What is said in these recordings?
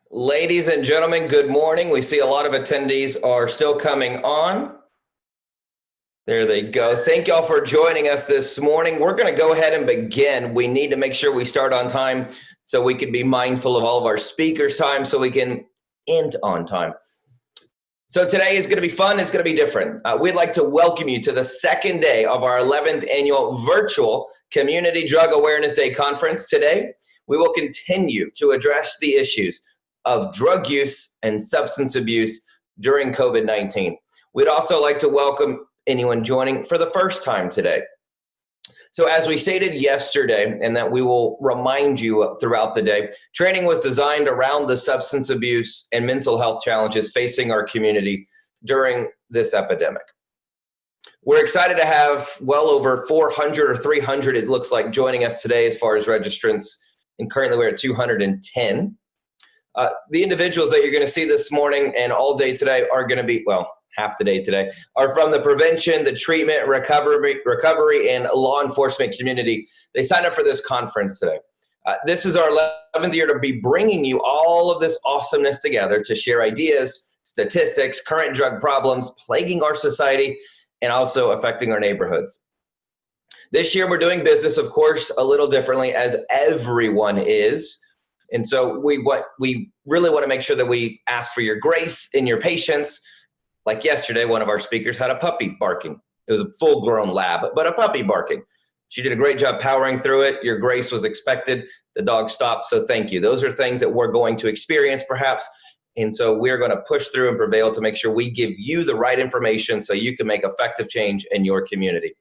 Ladies and gentlemen, good morning. We see a lot of attendees are still coming on. There they go. Thank y'all for joining us this morning. We're going to go ahead and begin. We need to make sure we start on time so we can be mindful of all of our speakers' time so we can end on time. So today is going to be fun. It's going to be different. We'd like to welcome you to the second day of our 11th annual virtual Community Drug Awareness Day conference. Today, we will continue to address the issues of drug use and substance abuse during COVID-19. We'd also like to welcome anyone joining for the first time today. So as we stated yesterday, and that we will remind you throughout the day, training was designed around the substance abuse and mental health challenges facing our community during this epidemic. We're excited to have well over 400 or 300, it looks like, joining us today as far as registrants, and currently we're at 210. The individuals that you're going to see this morning and all day today are going to be, well, half the day today, are from the prevention, the treatment, recovery, and law enforcement community. They signed up for this conference today. This is our 11th year to be bringing you all of this awesomeness together to share ideas, statistics, current drug problems plaguing our society, and also affecting our neighborhoods. This year we're doing business, of course, a little differently, as everyone is. And so we really want to make sure that we ask for your grace and your patience. Like yesterday, one of our speakers had a puppy barking. It was a full-grown lab, but a puppy barking. She did a great job powering through it. Your grace was expected. The dog stopped, so thank you. Those are things that we're going to experience perhaps. And so we're going to push through and prevail to make sure we give you the right information so you can make effective change in your community.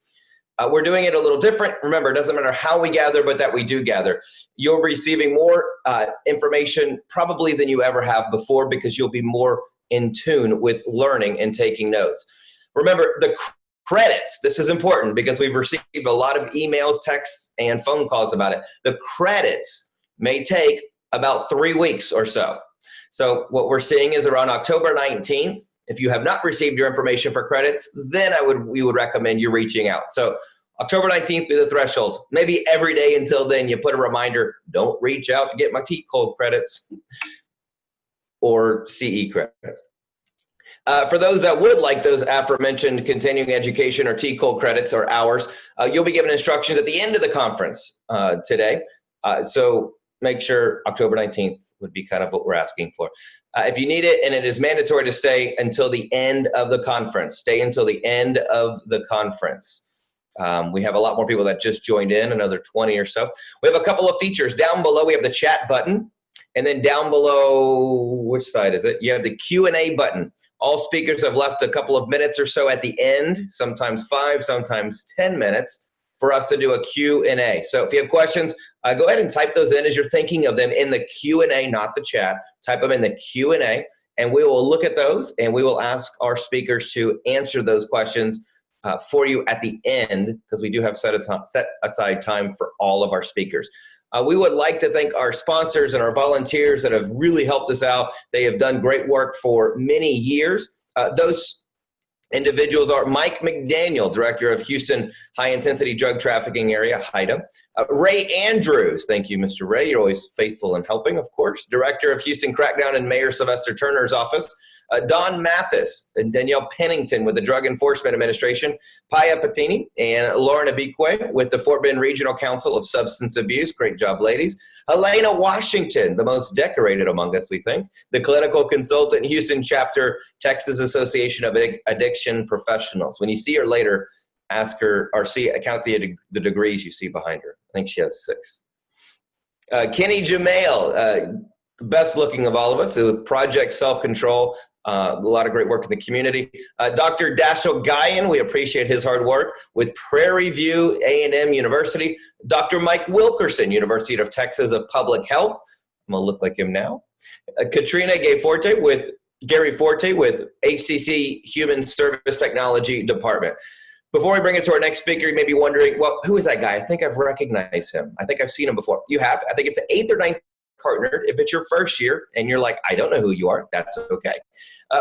We're doing it a little different. Remember, it doesn't matter how we gather, but that we do gather. You're receiving more information probably than you ever have before because you'll be more in tune with learning and taking notes. Remember, the credits, this is important because we've received a lot of emails, texts, and phone calls about it. The credits may take about 3 weeks or so. So what we're seeing is around October 19th, if you have not received your information for credits, then we would recommend you reaching out. So October 19th be the threshold. Maybe every day until then you put a reminder, don't reach out to get my T-Code credits or CE credits. For those that would like those aforementioned continuing education or T-Code credits or hours, you'll be given instructions at the end of the conference today. So make sure October 19th would be kind of what we're asking for. If you need it, and it is mandatory to stay until the end of the conference. Stay until the end of the conference. We have a lot more people that just joined in, another 20 or so. We have a couple of features. Down below, we have the chat button. And then down below, which side is it? You have the Q&A button. All speakers have left a couple of minutes or so at the end, sometimes 5, sometimes 10 minutes, for us to do a Q&A. So if you have questions, go ahead and type those in as you're thinking of them in the Q&A, not the chat. Type them in the Q&A, and we will look at those, and we will ask our speakers to answer those questions for you at the end, because we do have set aside time for all of our speakers. We would like to thank our sponsors and our volunteers that have really helped us out. They have done great work for many years. Those individuals are Mike McDaniel, Director of Houston High Intensity Drug Trafficking Area, HYDA. Ray Andrews, thank you, Mr. Ray. You're always faithful in helping, of course. Director of Houston Crackdown in Mayor Sylvester Turner's office. Don Mathis and Danielle Pennington with the Drug Enforcement Administration, Paya Patini and Lauren Abique with the Fort Bend Regional Council of Substance Abuse. Great job, ladies. Helena Washington, the most decorated among us, we think. The clinical consultant, Houston Chapter, Texas Association of Addiction Professionals. When you see her later, ask her, or count the degrees you see behind her. I think she has 6. Kenny Jamail, the best looking of all of us, with Project Self-Control. A lot of great work in the community. Dr. Dashiell Guyon, we appreciate his hard work with Prairie View A&M University. Dr. Mike Wilkerson, University of Texas of Public Health. I'm going to look like him now. Katrina Gary Forte with HCC Human Service Technology Department. Before we bring it to our next speaker, you may be wondering, well, who is that guy? I think I've recognized him. I think I've seen him before. You have. I think it's the 8th or 9th partnered. If it's your first year and you're like, I don't know who you are, that's okay.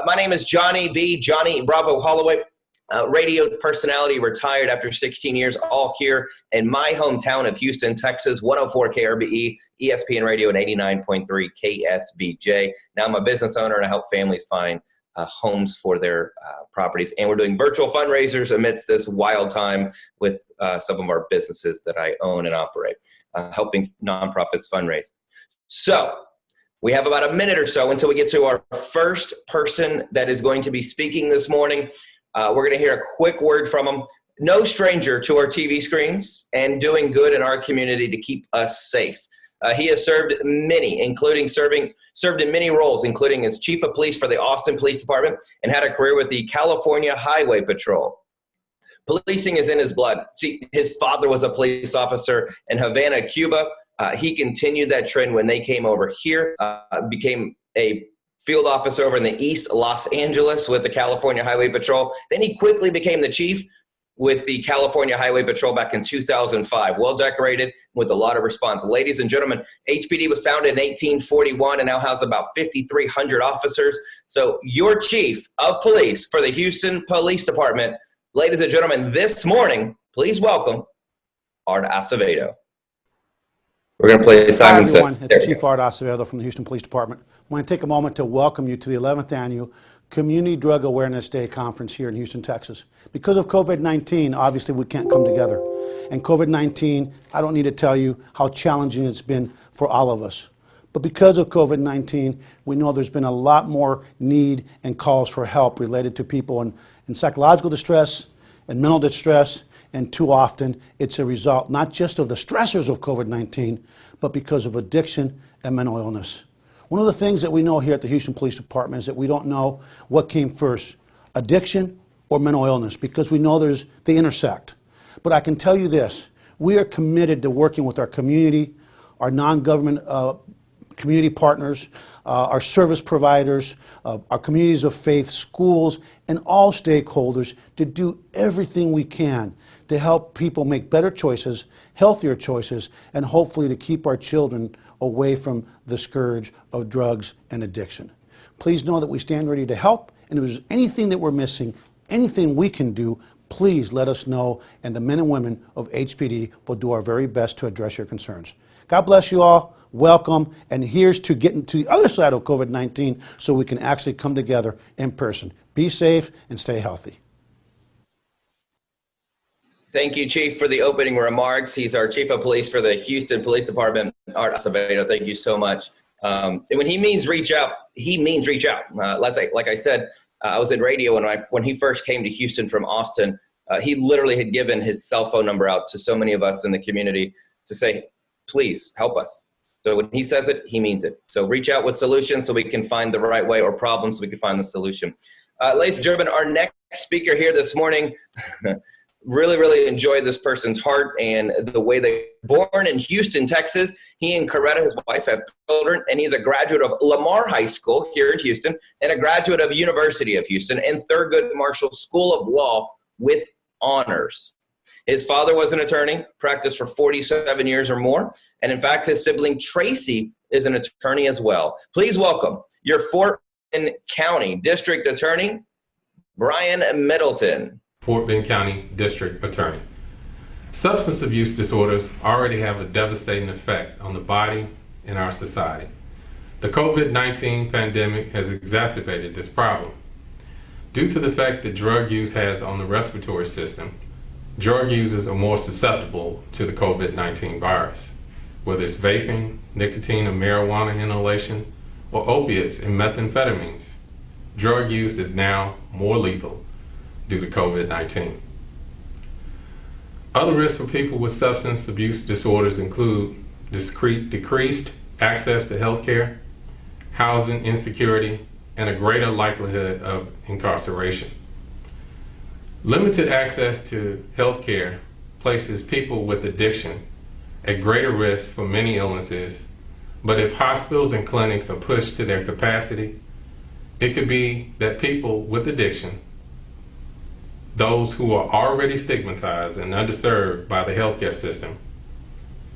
My name is Johnny Bravo Holloway. radio personality, retired after 16 years, all here in my hometown of Houston, Texas, 104 KRBE, ESPN Radio, and 89.3 KSBJ. Now I'm a business owner, and I help families find homes for their properties. And we're doing virtual fundraisers amidst this wild time with some of our businesses that I own and operate, helping nonprofits fundraise. So we have about a minute or so until we get to our first person that is going to be speaking this morning. We're going to hear a quick word from him. No stranger to our TV screens and doing good in our community to keep us safe. He has served in many roles, including as chief of police for the Austin Police Department, and had a career with the California Highway Patrol. Policing is in his blood. See, his father was a police officer in Havana, Cuba. He continued that trend when they came over here, became a field officer over in the East Los Angeles with the California Highway Patrol. Then he quickly became the chief with the California Highway Patrol back in 2005. Well decorated with a lot of response. Ladies and gentlemen, HPD was founded in 1841 and now has about 5,300 officers. So your chief of police for the Houston Police Department, ladies and gentlemen, this morning, please welcome Art Acevedo. We're going to play Simon Says. Hi everyone, it's Chief Art Acevedo from the Houston Police Department. I want to take a moment to welcome you to the 11th Annual Community Drug Awareness Day Conference here in Houston, Texas. Because of COVID-19, obviously we can't come together. And COVID-19, I don't need to tell you how challenging it's been for all of us. But because of COVID-19, we know there's been a lot more need and calls for help related to people in psychological distress and mental distress. And too often, it's a result not just of the stressors of COVID-19, but because of addiction and mental illness. One of the things that we know here at the Houston Police Department is that we don't know what came first, addiction or mental illness, because we know they intersect. But I can tell you this, we are committed to working with our community, our non-government community partners, our service providers, our communities of faith, schools, and all stakeholders to do everything we can to help people make better choices, healthier choices, and hopefully to keep our children away from the scourge of drugs and addiction. Please know that we stand ready to help, and if there's anything that we're missing, anything we can do, please let us know, and the men and women of HPD will do our very best to address your concerns. God bless you all. Welcome, and here's to getting to the other side of COVID-19 so we can actually come together in person. Be safe and stay healthy. Thank you, Chief, for the opening remarks. He's our Chief of Police for the Houston Police Department, Art Acevedo. Thank you so much. And when he means reach out, he means reach out. Like I said, I was in radio when he first came to Houston from Austin. He literally had given his cell phone number out to so many of us in the community to say, please help us. So when he says it, he means it. So reach out with solutions so we can find the right way, or problems so we can find the solution. Ladies and gentlemen, our next speaker here this morning, really enjoyed this person's heart and the way they were born in Houston, Texas. He and Coretta, his wife, have children, and he's a graduate of Lamar High School here in Houston and a graduate of University of Houston and Thurgood Marshall School of Law with honors. His father was an attorney, practiced for 47 years or more, and in fact, his sibling Tracy is an attorney as well. Please welcome your Fort Bend County District Attorney, Brian Middleton. Fort Bend County District Attorney. Substance abuse disorders already have a devastating effect on the body and our society. The COVID-19 pandemic has exacerbated this problem. Due to the effect that drug use has on the respiratory system, drug users are more susceptible to the COVID-19 virus. Whether it's vaping, nicotine or marijuana inhalation, or opiates and methamphetamines, drug use is now more lethal due to COVID-19. Other risks for people with substance abuse disorders include decreased access to health care, housing insecurity, and a greater likelihood of incarceration. Limited access to health care places people with addiction at greater risk for many illnesses, but if hospitals and clinics are pushed to their capacity, it could be that people with addiction, those who are already stigmatized and underserved by the healthcare system,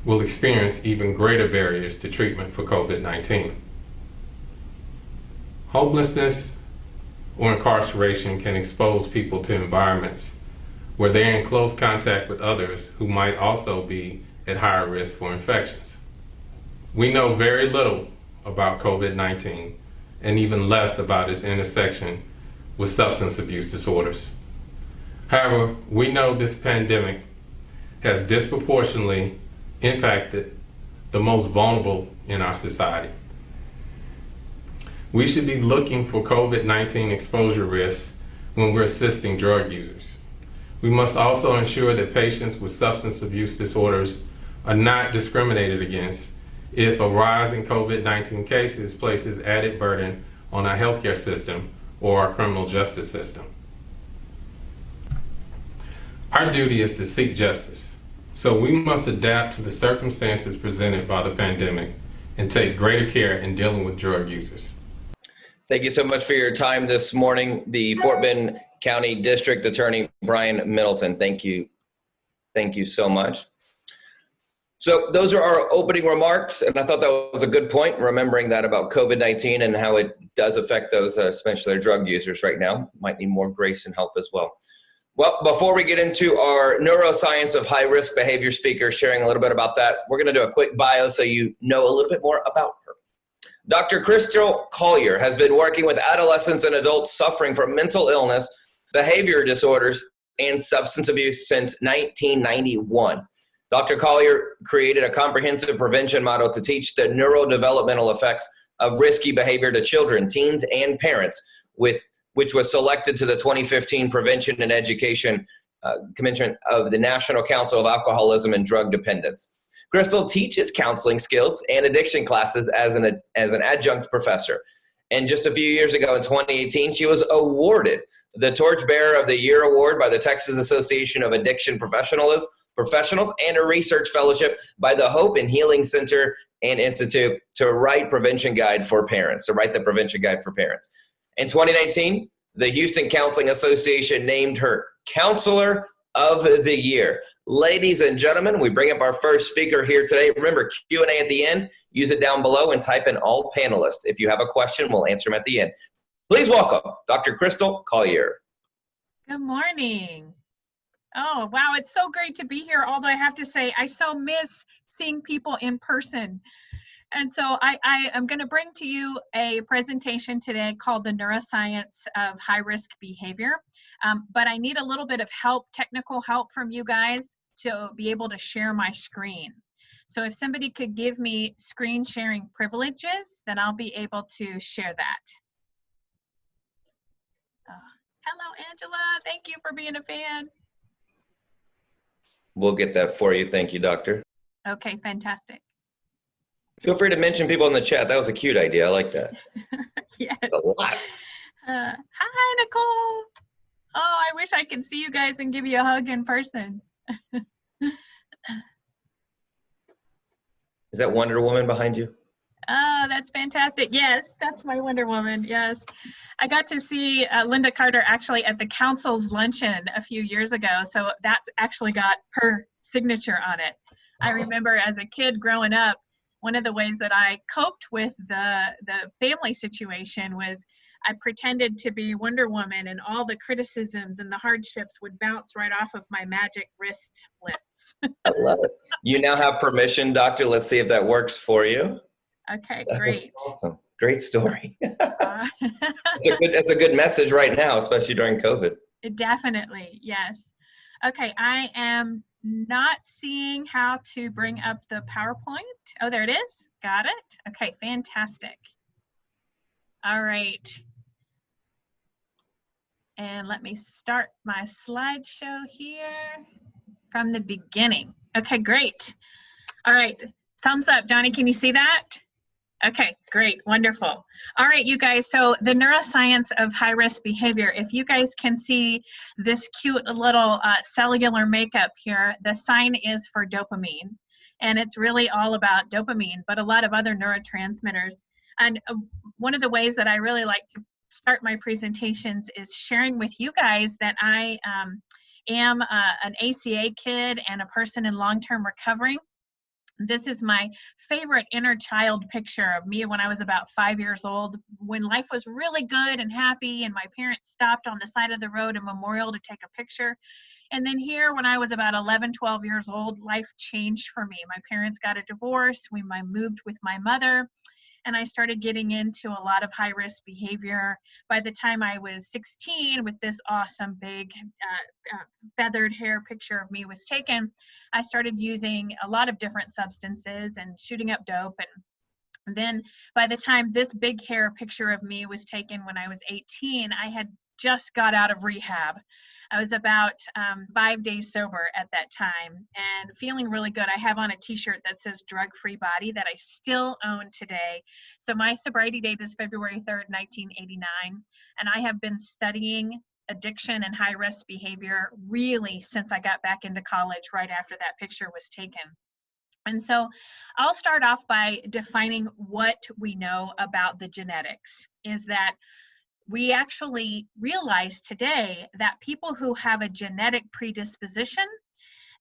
will experience even greater barriers to treatment for COVID-19. Homelessness or incarceration can expose people to environments where they're in close contact with others who might also be at higher risk for infections. We know very little about COVID-19 and even less about its intersection with substance abuse disorders. However, we know this pandemic has disproportionately impacted the most vulnerable in our society. We should be looking for COVID-19 exposure risks when we're assisting drug users. We must also ensure that patients with substance abuse disorders are not discriminated against if a rise in COVID-19 cases places added burden on our healthcare system or our criminal justice system. Our duty is to seek justice, so we must adapt to the circumstances presented by the pandemic and take greater care in dealing with drug users. Thank you so much for your time this morning, the Fort Bend County District Attorney Brian Middleton. Thank you. Thank you so much. So those are our opening remarks, and I thought that was a good point, remembering that about COVID-19 and how it does affect those, especially our drug users right now. Might need more grace and help as well. Well, before we get into our neuroscience of high-risk behavior speaker, sharing a little bit about that, we're going to do a quick bio so you know a little bit more about her. Dr. Crystal Collier has been working with adolescents and adults suffering from mental illness, behavior disorders, and substance abuse since 1991. Dr. Collier created a comprehensive prevention model to teach the neurodevelopmental effects of risky behavior to children, teens, and parents, which was selected to the 2015 Prevention and Education Commission of the National Council of Alcoholism and Drug Dependence. Crystal teaches counseling skills and addiction classes as an adjunct professor. And just a few years ago in 2018, she was awarded the Torchbearer of the Year Award by the Texas Association of Addiction Professionals and a research fellowship by the Hope and Healing Center and Institute to write the Prevention Guide for Parents. In 2019, the Houston Counseling Association named her Counselor of the Year. Ladies and gentlemen, we bring up our first speaker here today. Remember, Q&A at the end. Use it down below and type in all panelists. If you have a question, we'll answer them at the end. Please welcome Dr. Crystal Collier. Good morning. Oh, wow. It's so great to be here. Although I have to say, I so miss seeing people in person. And so I am going to bring to you a presentation today called The Neuroscience of High-Risk Behavior. But I need a little bit of help, technical help from you guys to be able to share my screen. So if somebody could give me screen sharing privileges, then I'll be able to share that. Hello, Angela. Thank you for being a fan. We'll get that for you. Thank you, Doctor. Okay, fantastic. Feel free to mention people in the chat. That was a cute idea. I like that. Yes. A lot. Hi, Nicole. Oh, I wish I could see you guys and give you a hug in person. Is that Wonder Woman behind you? Oh, that's fantastic. Yes, that's my Wonder Woman. Yes. I got to see Linda Carter actually at the council's luncheon a few years ago. So that's actually got her signature on it. I remember as a kid growing up, one of the ways that I coped with the family situation was I pretended to be Wonder Woman, and all the criticisms and the hardships would bounce right off of my magic wrist lifts. I love it. You now have permission, Doctor. Let's see if that works for you. Okay, That great. awesome. Great story. It's a good message right now, especially during COVID. Definitely, yes. Okay, I am not seeing how to bring up the PowerPoint. Oh, there it is. Got it. Okay, fantastic. All right. And let me start my slideshow here from the beginning. Okay, great. All right, thumbs up. Johnny, can you see that? Okay, great, wonderful. All right, you guys, so the neuroscience of high-risk behavior, if you guys can see this cute little cellular makeup here, the sign is for dopamine, and it's really all about dopamine, but a lot of other neurotransmitters. And one of the ways that I really like to start my presentations is sharing with you guys that I am an ACA kid and a person in long-term recovery. This is my favorite inner child picture of me when I was about 5 years old, when life was really good and happy, and my parents stopped on the side of the road in Memorial to take a picture. And then here, when I was about 11, 12 years old, life changed for me. My parents got a divorce. I moved with my mother, and I started getting into a lot of high-risk behavior. By the time I was 16, with this awesome big feathered hair picture of me was taken, I started using a lot of different substances and shooting up dope. And then by the time this big hair picture of me was taken when I was 18, I had just got out of rehab. I was about 5 days sober at that time and feeling really good. I have on a t-shirt that says drug-free body that I still own today. So my sobriety date is February 3rd, 1989. And I have been studying addiction and high-risk behavior really since I got back into college right after that picture was taken. And so I'll start off by defining what we know about the genetics. Is that we actually realize today that people who have a genetic predisposition,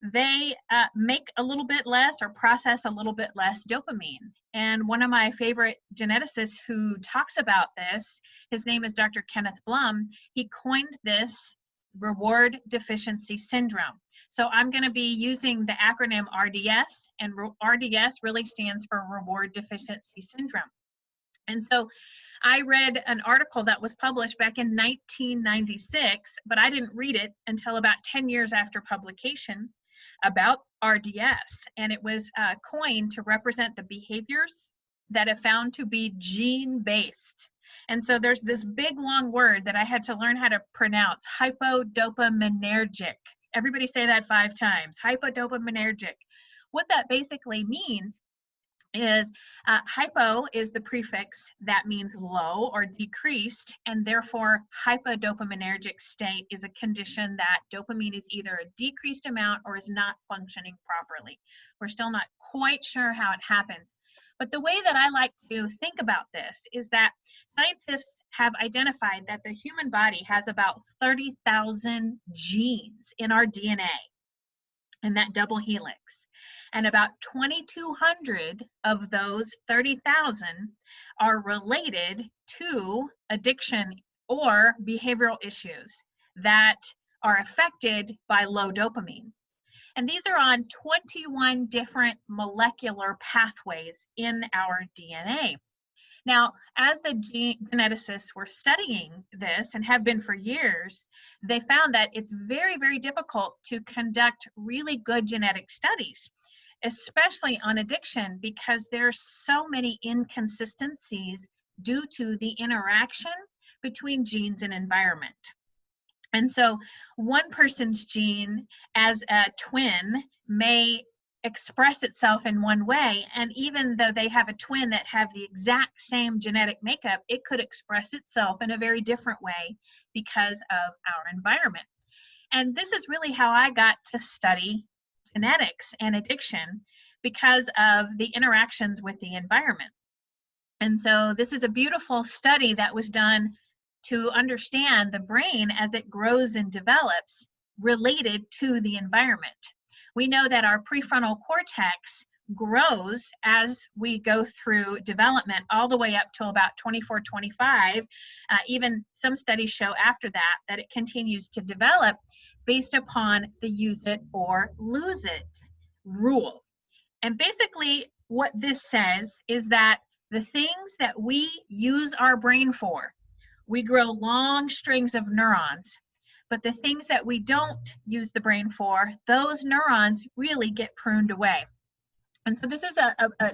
they make a little bit less or process a little bit less dopamine. And one of my favorite geneticists who talks about this, his name is Dr. Kenneth Blum. He coined this reward deficiency syndrome. So I'm going to be using the acronym RDS, and RDS really stands for reward deficiency syndrome. And so I read an article that was published back in 1996, but I didn't read it until about 10 years after publication, about RDS. And it was coined to represent the behaviors that are found to be gene-based. And so there's this big long word that I had to learn how to pronounce, hypodopaminergic. Everybody say that 5 times, hypodopaminergic. What that basically means is hypo is the prefix that means low or decreased, and therefore hypodopaminergic state is a condition that dopamine is either a decreased amount or is not functioning properly. We're still not quite sure how it happens. But the way that I like to think about this is that scientists have identified that the human body has about 30,000 genes in our DNA, and that double helix. And about 2,200 of those 30,000 are related to addiction or behavioral issues that are affected by low dopamine. And these are on 21 different molecular pathways in our DNA. Now, as the geneticists were studying this, and have been for years, they found that it's very, very difficult to conduct really good genetic studies, especially on addiction, because there's so many inconsistencies due to the interaction between genes and environment. And so one person's gene as a twin may express itself in one way, and even though they have a twin that have the exact same genetic makeup, it could express itself in a very different way because of our environment. And this is really how I got to study genetics and addiction, because of the interactions with the environment. And so this is a beautiful study that was done to understand the brain as it grows and develops related to the environment. We know that our prefrontal cortex grows as we go through development all the way up to about 24, 25. Even some studies show after that it continues to develop based upon the use it or lose it rule. And basically what this says is that the things that we use our brain for, we grow long strings of neurons, but the things that we don't use the brain for, those neurons really get pruned away. And so this is a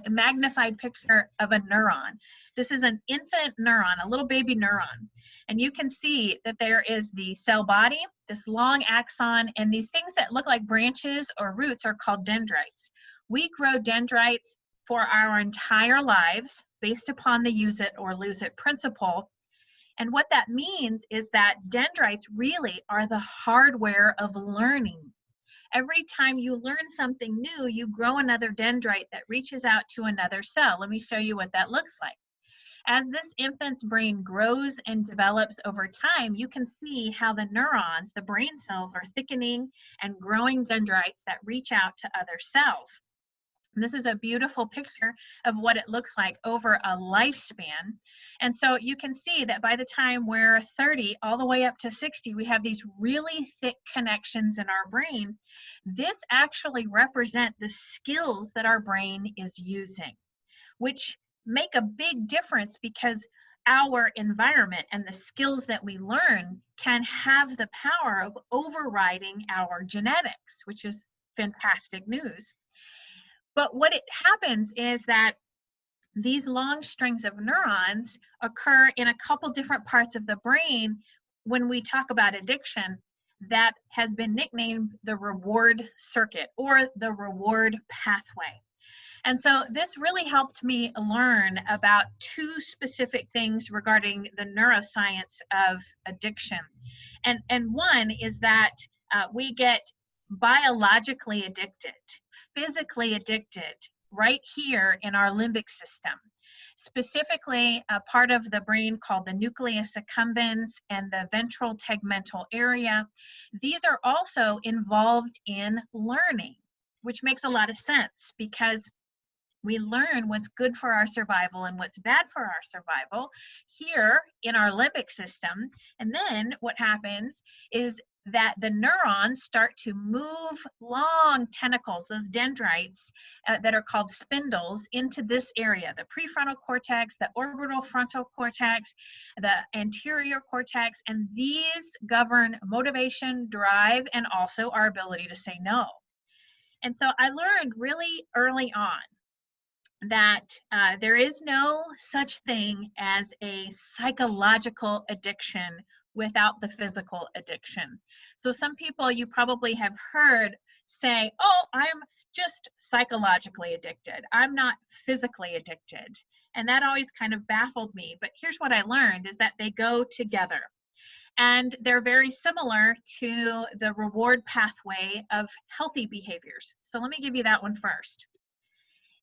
magnified picture of a neuron. This is an infant neuron, a little baby neuron. And you can see that there is the cell body, this long axon, and these things that look like branches or roots are called dendrites. We grow dendrites for our entire lives based upon the use it or lose it principle. And what that means is that dendrites really are the hardware of learning. Every time you learn something new, you grow another dendrite that reaches out to another cell. Let me show you what that looks like. As this infant's brain grows and develops over time, you can see how the neurons, the brain cells, are thickening and growing dendrites that reach out to other cells. This is a beautiful picture of what it looks like over a lifespan. And so you can see that by the time we're 30, all the way up to 60, we have these really thick connections in our brain. This actually represents the skills that our brain is using, which make a big difference because our environment and the skills that we learn can have the power of overriding our genetics, which is fantastic news. But what it happens is that these long strings of neurons occur in a couple different parts of the brain when we talk about addiction that has been nicknamed the reward circuit or the reward pathway. And so this really helped me learn about two specific things regarding the neuroscience of addiction. And one is that we get biologically addicted, physically addicted, right here in our limbic system. Specifically, a part of the brain called the nucleus accumbens and the ventral tegmental area. These are also involved in learning, which makes a lot of sense because we learn what's good for our survival and what's bad for our survival here in our limbic system. And then what happens is that the neurons start to move long tentacles, those dendrites that are called spindles, into this area, the prefrontal cortex, the orbital frontal cortex, the anterior cortex, and these govern motivation, drive, and also our ability to say no. And so I learned really early on that there is no such thing as a psychological addiction without the physical addiction. So some people you probably have heard say, oh, I'm just psychologically addicted. I'm not physically addicted. And that always kind of baffled me. But here's what I learned is that they go together. And they're very similar to the reward pathway of healthy behaviors. So let me give you that one first.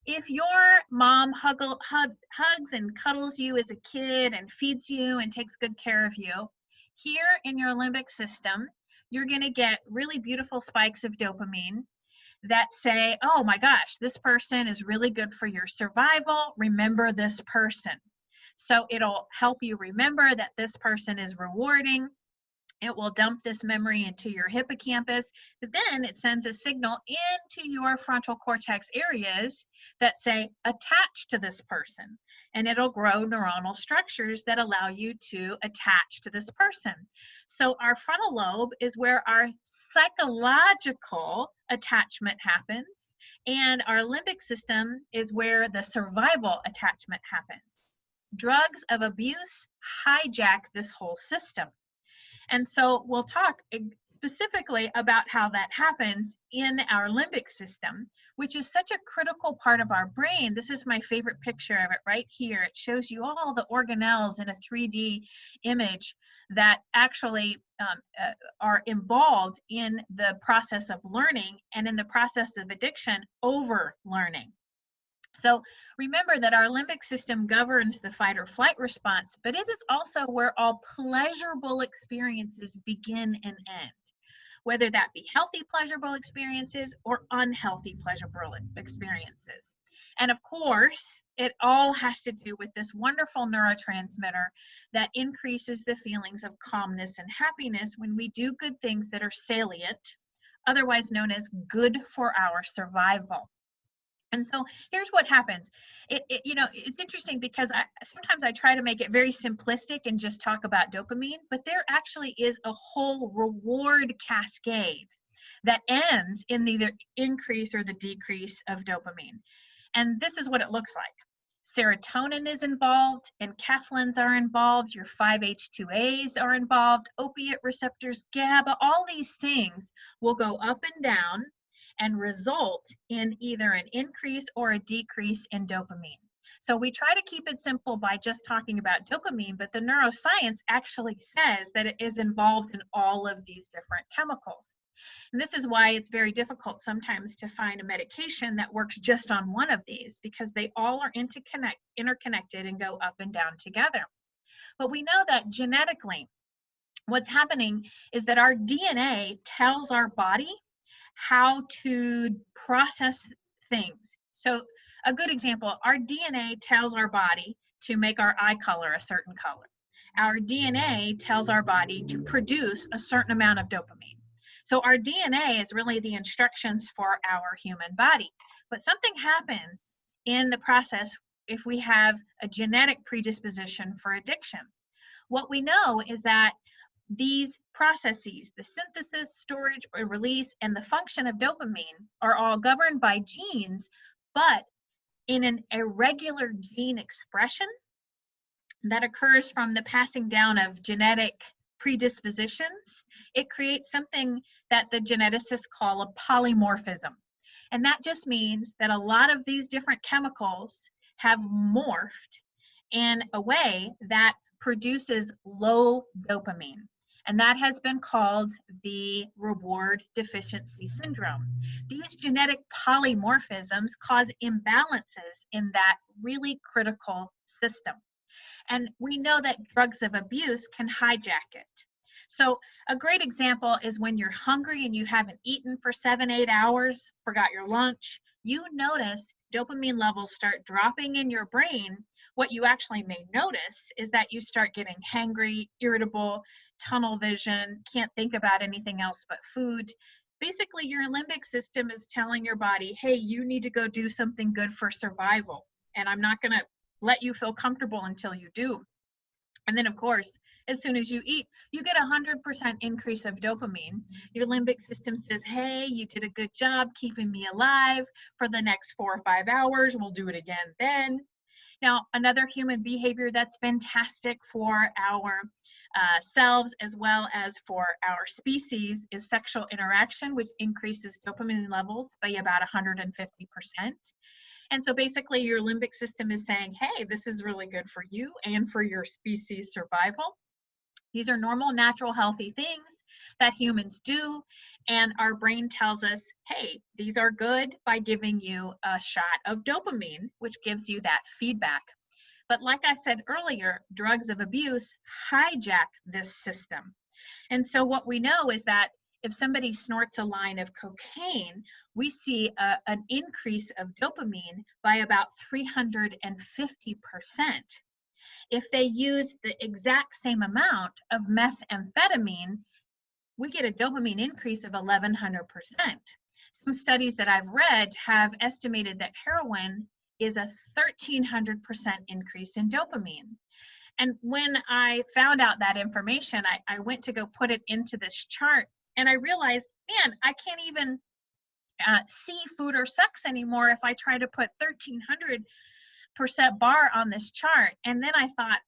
If your mom hugs and cuddles you as a kid and feeds you and takes good care of you, here in your limbic system, you're going to get really beautiful spikes of dopamine that say, oh my gosh, this person is really good for your survival. Remember this person. So it'll help you remember that this person is rewarding. It will dump this memory into your hippocampus, but then it sends a signal into your frontal cortex areas that say, attach to this person. And it'll grow neuronal structures that allow you to attach to this person. So our frontal lobe is where our psychological attachment happens, and our limbic system is where the survival attachment happens. Drugs of abuse hijack this whole system. And so we'll talk specifically about how that happens in our limbic system, which is such a critical part of our brain. This is my favorite picture of it right here. It shows you all the organelles in a 3D image that actually are involved in the process of learning and in the process of addiction over learning. So remember that our limbic system governs the fight or flight response, but it is also where all pleasurable experiences begin and end, whether that be healthy pleasurable experiences or unhealthy pleasurable experiences. And of course, it all has to do with this wonderful neurotransmitter that increases the feelings of calmness and happiness when we do good things that are salient, otherwise known as good for our survival. And so here's what happens. It's interesting because sometimes I try to make it very simplistic and just talk about dopamine, but there actually is a whole reward cascade that ends in either increase or the decrease of dopamine. And this is what it looks like. Serotonin is involved, enkephalins are involved, your 5-HT2As are involved, opiate receptors, GABA, all these things will go up and down and result in either an increase or a decrease in dopamine. So we try to keep it simple by just talking about dopamine, but the neuroscience actually says that it is involved in all of these different chemicals. And this is why it's very difficult sometimes to find a medication that works just on one of these, because they all are interconnected and go up and down together. But we know that genetically, what's happening is that our DNA tells our body how to process things. So a good example, our DNA tells our body to make our eye color a certain color. Our DNA tells our body to produce a certain amount of dopamine. So our DNA is really the instructions for our human body. But something happens in the process if we have a genetic predisposition for addiction. What we know is that these processes, the synthesis, storage, or release, and the function of dopamine are all governed by genes, but in an irregular gene expression that occurs from the passing down of genetic predispositions, it creates something that the geneticists call a polymorphism. And that just means that a lot of these different chemicals have morphed in a way that produces low dopamine. And that has been called the reward deficiency syndrome. These genetic polymorphisms cause imbalances in that really critical system. And we know that drugs of abuse can hijack it. So a great example is when you're hungry and you haven't eaten for 7-8 hours, forgot your lunch, you notice dopamine levels start dropping in your brain. What you actually may notice is that you start getting hangry, irritable, tunnel vision, can't think about anything else but food. Basically, your limbic system is telling your body, hey, you need to go do something good for survival, and I'm not going to let you feel comfortable until you do. And then, of course, as soon as you eat, you get 100% increase of dopamine. Your limbic system says, hey, you did a good job keeping me alive for the next 4 or 5 hours. We'll do it again then. Now, another human behavior that's fantastic for our selves as well as for our species is sexual interaction, which increases dopamine levels by about 150%. And so basically your limbic system is saying, hey, this is really good for you and for your species survival. These are normal, natural, healthy things that humans do. And our brain tells us, hey, these are good by giving you a shot of dopamine, which gives you that feedback. But like I said earlier, drugs of abuse hijack this system. And so what we know is that if somebody snorts a line of cocaine, we see an increase of dopamine by about 350%. If they use the exact same amount of methamphetamine, we get a dopamine increase of 1,100%. Some studies that I've read have estimated that heroin is a 1,300% increase in dopamine. And when I found out that information, I went to go put it into this chart, and I realized, man, I can't even see food or sex anymore if I try to put 1,300% bar on this chart. And then I thought,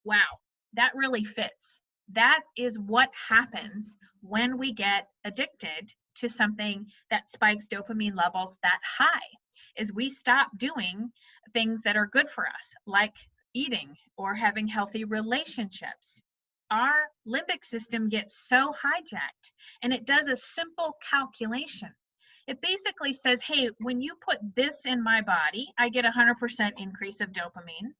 wow, that really fits. That is what happens when we get addicted to something that spikes dopamine levels that high, is we stop doing things that are good for us, like eating or having healthy relationships. Our limbic system gets so hijacked, and it does a simple calculation. It basically says, hey, when you put this in my body, I get 100% increase of dopamine.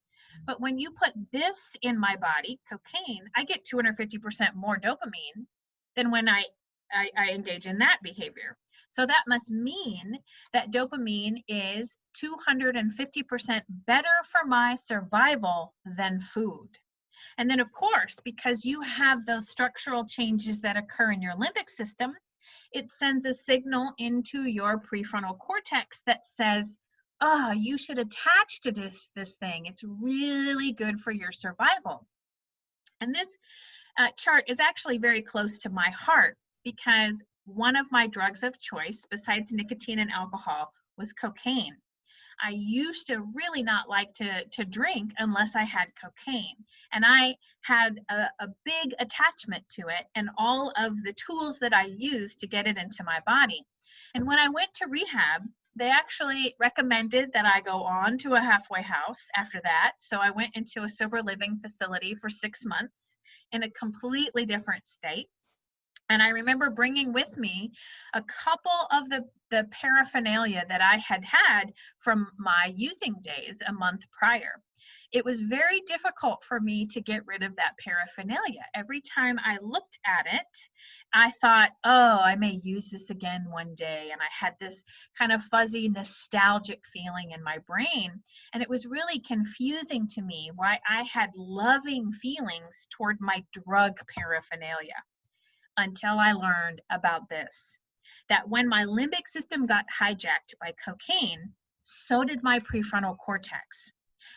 But when you put this in my body, cocaine, I get 250% more dopamine than when I engage in that behavior. So that must mean that dopamine is 250% better for my survival than food. And then, of course, because you have those structural changes that occur in your limbic system, it sends a signal into your prefrontal cortex that says, oh, you should attach to this thing. It's really good for your survival. And this chart is actually very close to my heart, because one of my drugs of choice, besides nicotine and alcohol, was cocaine. I used to really not like to drink unless I had cocaine. And I had a big attachment to it and all of the tools that I used to get it into my body. And when I went to rehab, they actually recommended that I go on to a halfway house after that. So I went into a sober living facility for 6 months in a completely different state. And I remember bringing with me a couple of the paraphernalia that I had from my using days a month prior. It was very difficult for me to get rid of that paraphernalia. Every time I looked at it I thought, oh, I may use this again one day. And I had this kind of fuzzy nostalgic feeling in my brain. And it was really confusing to me why I had loving feelings toward my drug paraphernalia until I learned about this, that when my limbic system got hijacked by cocaine, so did my prefrontal cortex.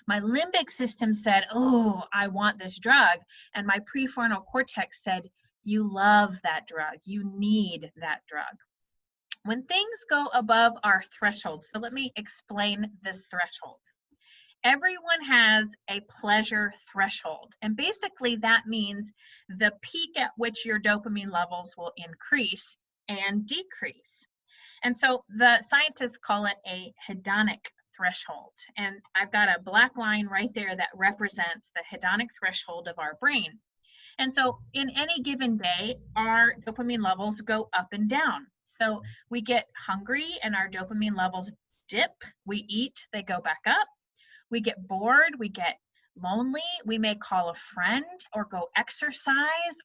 My limbic system said, oh, I want this drug. And my prefrontal cortex said, you love that drug. You need that drug. When things go above our threshold, so let me explain this threshold. Everyone has a pleasure threshold. And basically that means the peak at which your dopamine levels will increase and decrease. And so the scientists call it a hedonic threshold. And I've got a black line right there that represents the hedonic threshold of our brain. And so in any given day, our dopamine levels go up and down. So we get hungry and our dopamine levels dip. We eat, they go back up. We get bored, we get lonely. We may call a friend or go exercise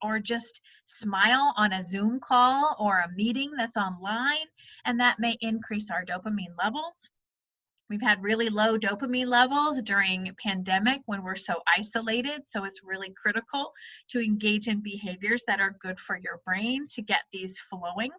or just smile on a Zoom call or a meeting that's online, and that may increase our dopamine levels. We've had really low dopamine levels during pandemic when we're so isolated. So it's really critical to engage in behaviors that are good for your brain to get these flowing.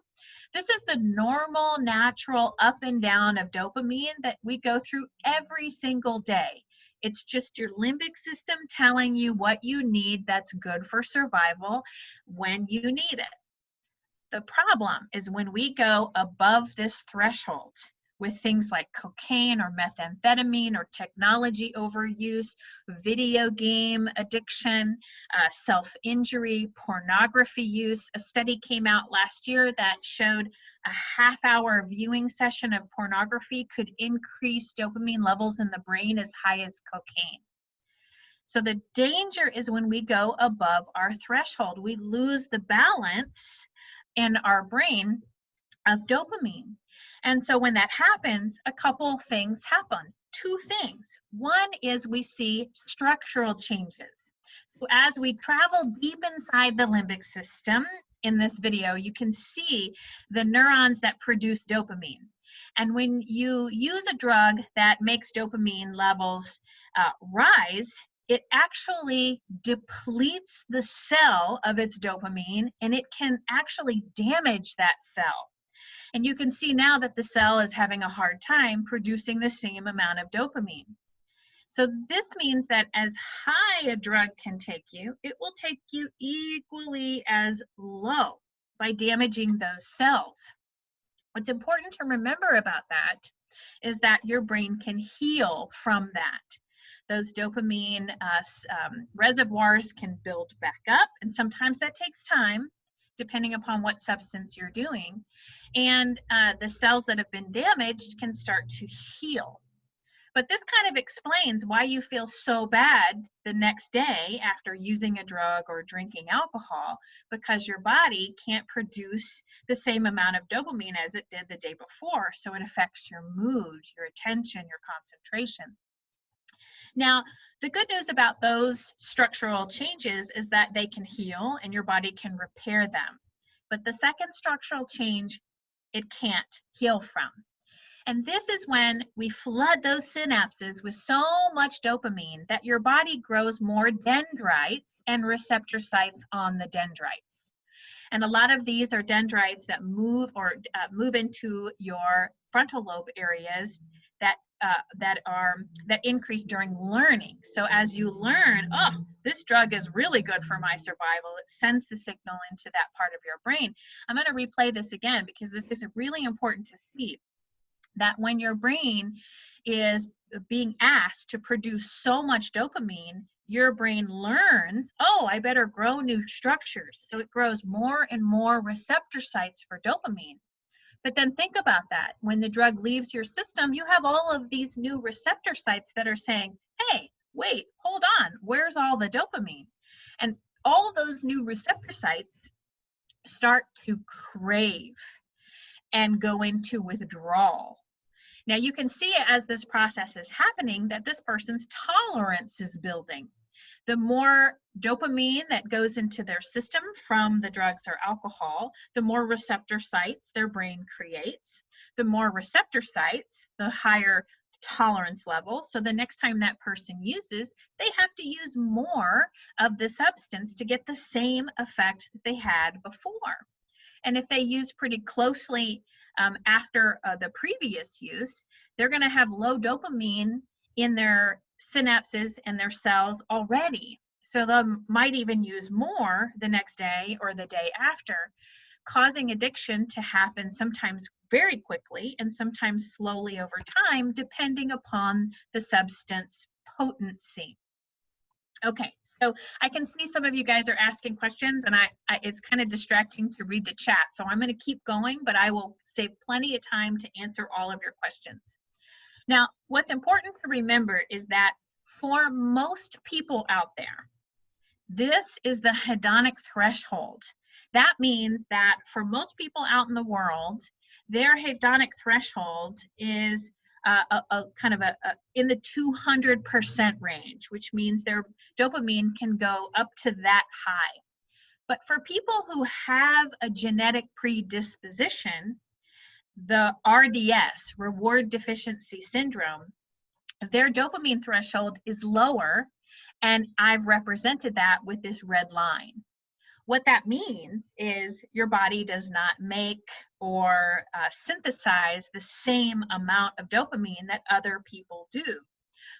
This is the normal, natural up and down of dopamine that we go through every single day. It's just your limbic system telling you what you need that's good for survival when you need it. The problem is when we go above this threshold with things like cocaine or methamphetamine or technology overuse, video game addiction, self-injury, pornography use. A study came out last year that showed a half-hour viewing session of pornography could increase dopamine levels in the brain as high as cocaine. So the danger is when we go above our threshold, we lose the balance in our brain of dopamine. And so when that happens, a couple things happen. Two things. One is we see structural changes. So as we travel deep inside the limbic system, in this video, you can see the neurons that produce dopamine. And when you use a drug that makes dopamine levels rise, it actually depletes the cell of its dopamine, and it can actually damage that cell. And you can see now that the cell is having a hard time producing the same amount of dopamine. So this means that as high a drug can take you, it will take you equally as low by damaging those cells. What's important to remember about that is that your brain can heal from that. Those dopamine reservoirs can build back up, and sometimes that takes time, depending upon what substance you're doing. And the cells that have been damaged can start to heal. But this kind of explains why you feel so bad the next day after using a drug or drinking alcohol, because your body can't produce the same amount of dopamine as it did the day before. So it affects your mood, your attention, your concentration. Now, the good news about those structural changes is that they can heal and your body can repair them. But the second structural change, it can't heal from. And this is when we flood those synapses with so much dopamine that your body grows more dendrites and receptor sites on the dendrites. And a lot of these are dendrites that move into your frontal lobe areas that increase during learning. So as you learn, oh, this drug is really good for my survival, it sends the signal into that part of your brain. I'm going to replay this again because this is really important to see that when your brain is being asked to produce so much dopamine, your brain learns, oh, I better grow new structures. So it grows more and more receptor sites for dopamine. But then think about that. When the drug leaves your system, you have all of these new receptor sites that are saying, hey, wait, hold on, where's all the dopamine? And all those new receptor sites start to crave and go into withdrawal. Now you can see as this process is happening that this person's tolerance is building. The more dopamine that goes into their system from the drugs or alcohol, the more receptor sites their brain creates. The more receptor sites, the higher tolerance level. So the next time that person uses, they have to use more of the substance to get the same effect that they had before. And if they use pretty closely after the previous use, they're going to have low dopamine in their synapses and their cells already. So they might even use more the next day or the day after, causing addiction to happen sometimes very quickly and sometimes slowly over time, depending upon the substance potency. Okay, so I can see some of you guys are asking questions, and it's kind of distracting to read the chat. So I'm going to keep going, but I will save plenty of time to answer all of your questions. Now, what's important to remember is that for most people out there, this is the hedonic threshold. That means that for most people out in the world, their hedonic threshold is in the 200% range, which means their dopamine can go up to that high. But for people who have a genetic predisposition, the RDS, reward deficiency syndrome, their dopamine threshold is lower, and I've represented that with this red line. What that means is your body does not make or synthesize the same amount of dopamine that other people do,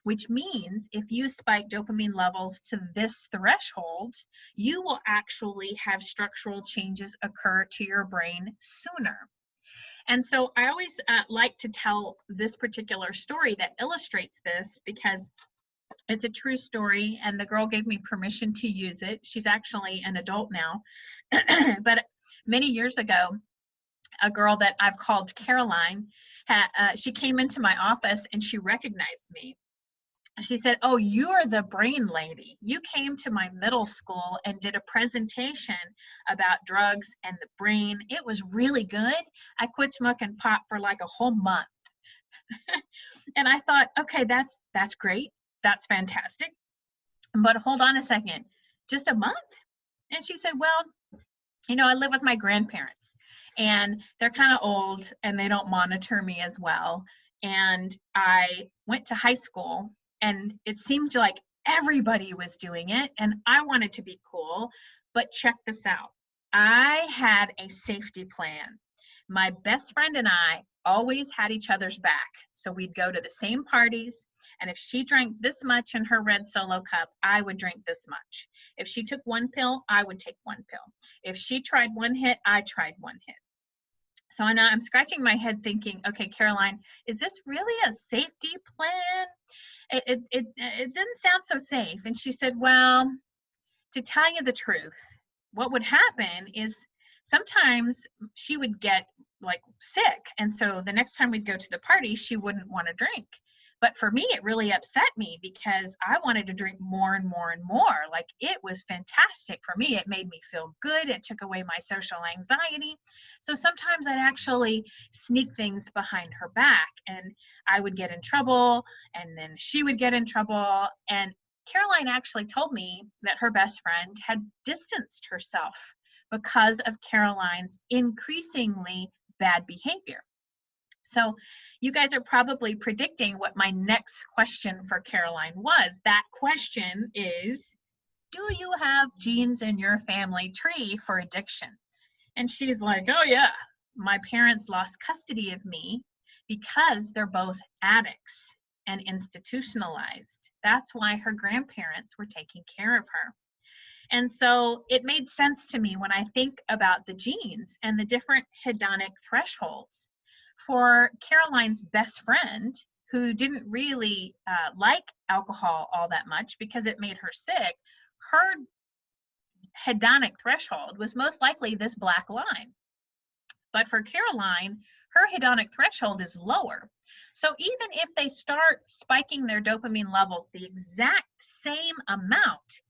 which means if you spike dopamine levels to this threshold, you will actually have structural changes occur to your brain sooner. And so I always like to tell this particular story that illustrates this, because it's a true story, and the girl gave me permission to use it. She's actually an adult now. But many years ago, a girl that I've called Caroline, she came into my office and she recognized me. She said, "Oh, you're the brain lady. You came to my middle school and did a presentation about drugs and the brain. It was really good. I quit smoking pot for like a whole month." And I thought, okay, that's great. That's fantastic. But hold on a second, just a month? And she said, "Well, I live with my grandparents, and they're kind of old and they don't monitor me as well. And I went to high school and it seemed like everybody was doing it and I wanted to be cool, but check this out. I had a safety plan. My best friend and I always had each other's back. So we'd go to the same parties, and if she drank this much in her red Solo cup, I would drink this much. If she took one pill, I would take one pill. If she tried one hit, I tried one hit." So I'm scratching my head thinking, okay, Caroline, is this really a safety plan? It didn't sound so safe. And she said, "Well, to tell you the truth, what would happen is sometimes she would get like sick. And so the next time we'd go to the party, she wouldn't want to drink. But for me, it really upset me because I wanted to drink more and more and more. Like, it was fantastic for me. It made me feel good. It took away my social anxiety. So sometimes I'd actually sneak things behind her back, and I would get in trouble, and then she would get in trouble. And Caroline actually told me that her best friend had distanced herself because of Caroline's increasingly bad behavior. So you guys are probably predicting what my next question for Caroline was. That question is, do you have genes in your family tree for addiction? And she's like, "Oh yeah, my parents lost custody of me because they're both addicts and institutionalized. That's why her grandparents were taking care of her." And so it made sense to me when I think about the genes and the different hedonic thresholds. For Caroline's best friend, who didn't really like alcohol all that much because it made her sick, her hedonic threshold was most likely this black line. But for Caroline, her hedonic threshold is lower. So even if they start spiking their dopamine levels the exact same amount,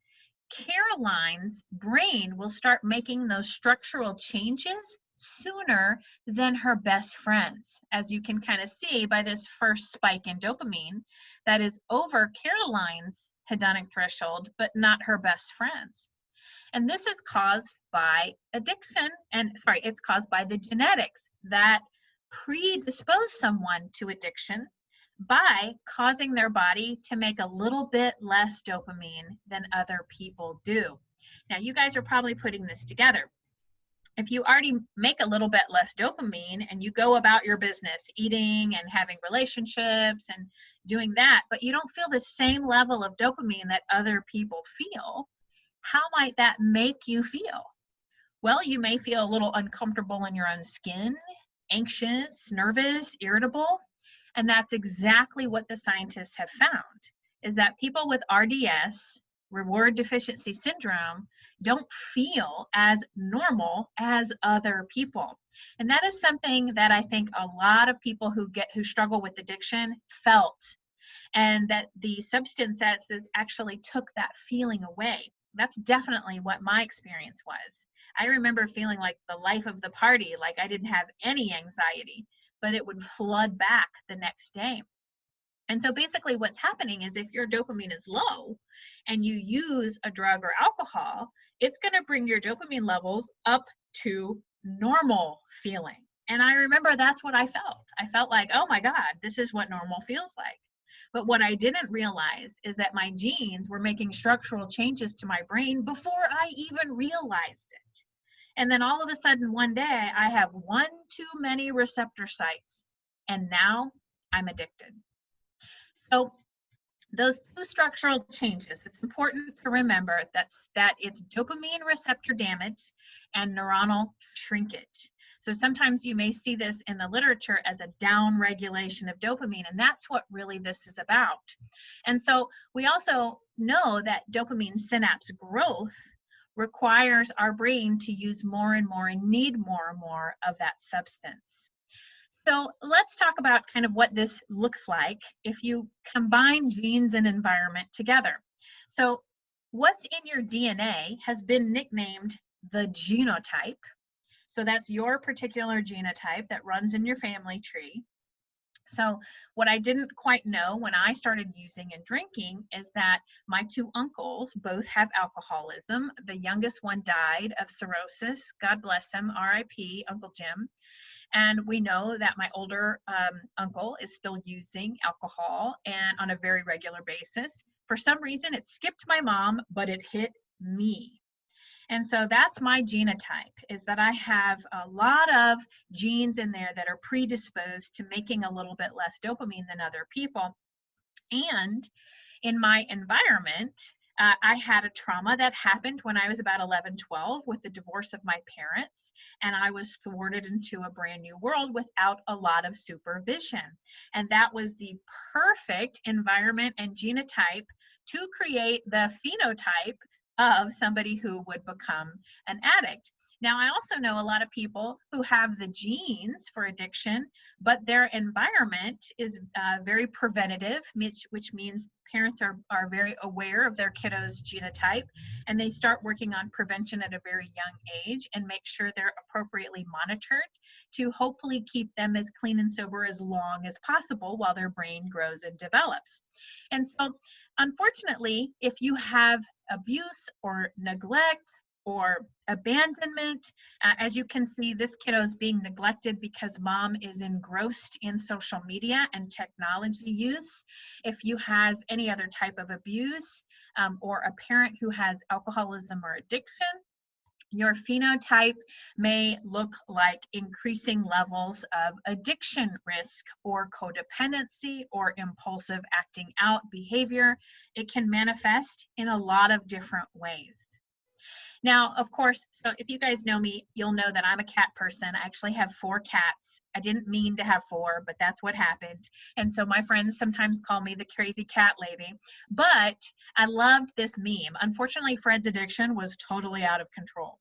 Caroline's brain will start making those structural changes sooner than her best friend's, as you can kind of see by this first spike in dopamine that is over Caroline's hedonic threshold, but not her best friends. And this is caused by addiction, and it's caused by the genetics that predispose someone to addiction by causing their body to make a little bit less dopamine than other people do. Now, you guys are probably putting this together. If you already make a little bit less dopamine and you go about your business eating and having relationships and doing that, but you don't feel the same level of dopamine that other people feel, how might that make you feel? Well, you may feel a little uncomfortable in your own skin, anxious, nervous, irritable. And that's exactly what the scientists have found, is that people with RDS, reward deficiency syndrome, don't feel as normal as other people. And that is something that I think a lot of people who struggle with addiction felt, and that the substances actually took that feeling away. That's definitely what my experience was. I remember feeling like the life of the party, like I didn't have any anxiety, but it would flood back the next day. And so basically what's happening is if your dopamine is low and you use a drug or alcohol, it's going to bring your dopamine levels up to normal feeling. And I remember that's what I felt. I felt like, oh my God, this is what normal feels like. But what I didn't realize is that my genes were making structural changes to my brain before I even realized it. And then all of a sudden one day I have one too many receptor sites, and now I'm addicted. So those two structural changes, it's important to remember that it's dopamine receptor damage and neuronal shrinkage. So sometimes you may see this in the literature as a down regulation of dopamine, and that's what really this is about. And so we also know that dopamine synapse growth requires our brain to use more and more and need more and more of that substance. So let's talk about kind of what this looks like if you combine genes and environment together. So what's in your DNA has been nicknamed the genotype. So that's your particular genotype that runs in your family tree. So what I didn't quite know when I started using and drinking is that my two uncles both have alcoholism. The youngest one died of cirrhosis. God bless him, RIP, Uncle Jim. And we know that my older uncle is still using alcohol and on a very regular basis. For some reason, it skipped my mom, but it hit me. And so that's my genotype, is that I have a lot of genes in there that are predisposed to making a little bit less dopamine than other people. And in my environment, I had a trauma that happened when I was about 11, 12 with the divorce of my parents, and I was thwarted into a brand new world without a lot of supervision. And that was the perfect environment and genotype to create the phenotype of somebody who would become an addict. Now, I also know a lot of people who have the genes for addiction, but their environment is very preventative, which means parents are very aware of their kiddo's genotype, and they start working on prevention at a very young age and make sure they're appropriately monitored to hopefully keep them as clean and sober as long as possible while their brain grows and develops. And so, unfortunately, if you have abuse or neglect or abandonment, as you can see, this kiddo is being neglected because mom is engrossed in social media and technology use. If you have any other type of abuse or a parent who has alcoholism or addiction, your phenotype may look like increasing levels of addiction risk or codependency or impulsive acting out behavior. It can manifest in a lot of different ways. Now, of course, so if you guys know me, you'll know that I'm a cat person. I actually have 4 cats. I didn't mean to have 4, but that's what happened. And so my friends sometimes call me the crazy cat lady. But I loved this meme. Unfortunately, Fred's addiction was totally out of control.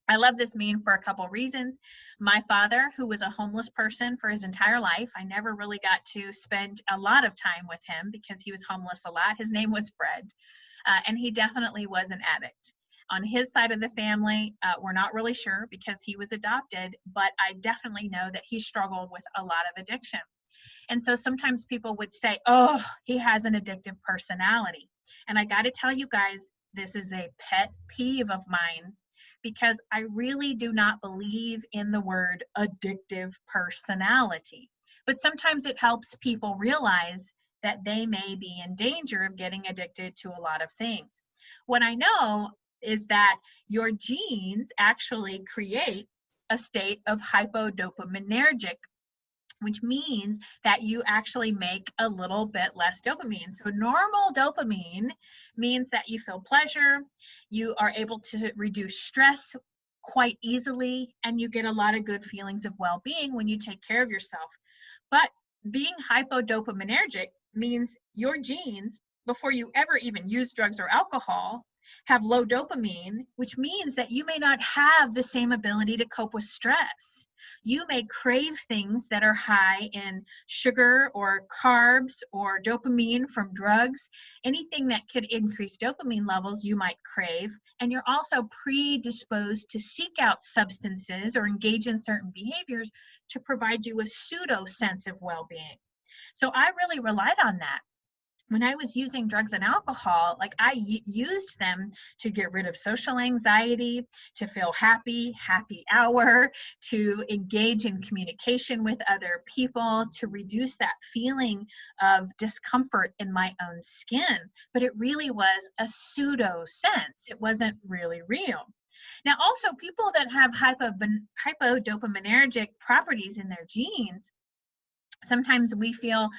I love this meme for a couple reasons. My father, who was a homeless person for his entire life, I never really got to spend a lot of time with him because he was homeless a lot. His name was Fred, and he definitely was an addict. On his side of the family, we're not really sure because he was adopted, but I definitely know that he struggled with a lot of addiction. And so sometimes people would say, oh, he has an addictive personality. And I got to tell you guys, this is a pet peeve of mine, because I really do not believe in the word addictive personality. But sometimes it helps people realize that they may be in danger of getting addicted to a lot of things. What I know is that your genes actually create a state of hypodopaminergic, which means that you actually make a little bit less dopamine. So normal dopamine means that you feel pleasure, you are able to reduce stress quite easily, and you get a lot of good feelings of well-being when you take care of yourself. But being hypodopaminergic means your genes, before you ever even use drugs or alcohol, have low dopamine, which means that you may not have the same ability to cope with stress. You may crave things that are high in sugar or carbs or dopamine from drugs, anything that could increase dopamine levels you might crave. And you're also predisposed to seek out substances or engage in certain behaviors to provide you a pseudo sense of well-being. So I really relied on that. When I was using drugs and alcohol, like I used them to get rid of social anxiety, to feel happy hour, to engage in communication with other people, to reduce that feeling of discomfort in my own skin. But it really was a pseudo sense. It wasn't really real. Now, also people that have hypodopaminergic properties in their genes, sometimes we feel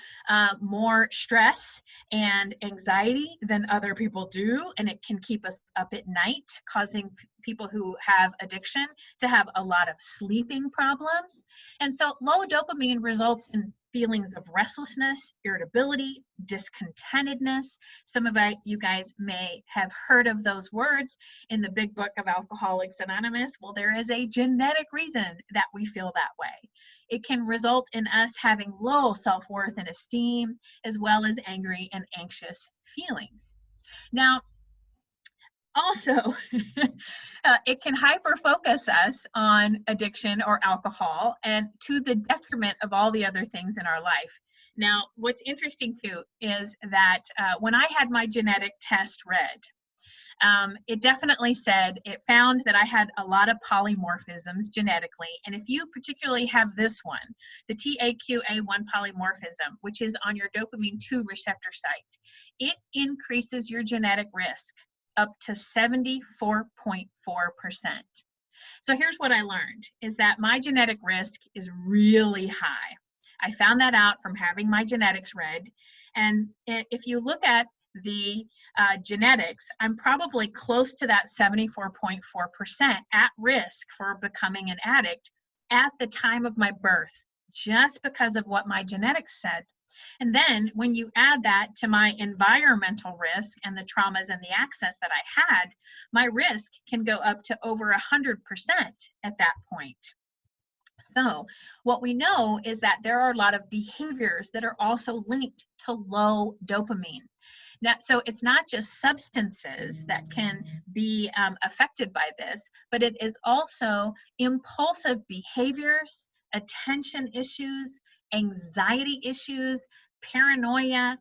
more stress and anxiety than other people do, and it can keep us up at night, causing people who have addiction to have a lot of sleeping problems. And so low dopamine results in feelings of restlessness, irritability, discontentedness. Some of you guys may have heard of those words in the big book of Alcoholics Anonymous. Well, there is a genetic reason that we feel that way. It can result in us having low self-worth and esteem, as well as angry and anxious feelings. Now, also, it can hyper-focus us on addiction or alcohol, and to the detriment of all the other things in our life. Now, what's interesting too is that when I had my genetic test read, it definitely said, it found that I had a lot of polymorphisms genetically. And if you particularly have this one, the TAQA1 polymorphism, which is on your dopamine 2 receptor sites, it increases your genetic risk up to 74.4%. So here's what I learned, is that my genetic risk is really high. I found that out from having my genetics read. And if you look at the genetics, I'm probably close to that 74.4% at risk for becoming an addict at the time of my birth, just because of what my genetics said. And then when you add that to my environmental risk and the traumas and the access that I had, my risk can go up to over 100% at that point. So what we know is that there are a lot of behaviors that are also linked to low dopamine. Now, so it's not just substances that can be affected by this, but it is also impulsive behaviors, attention issues, anxiety issues, paranoia,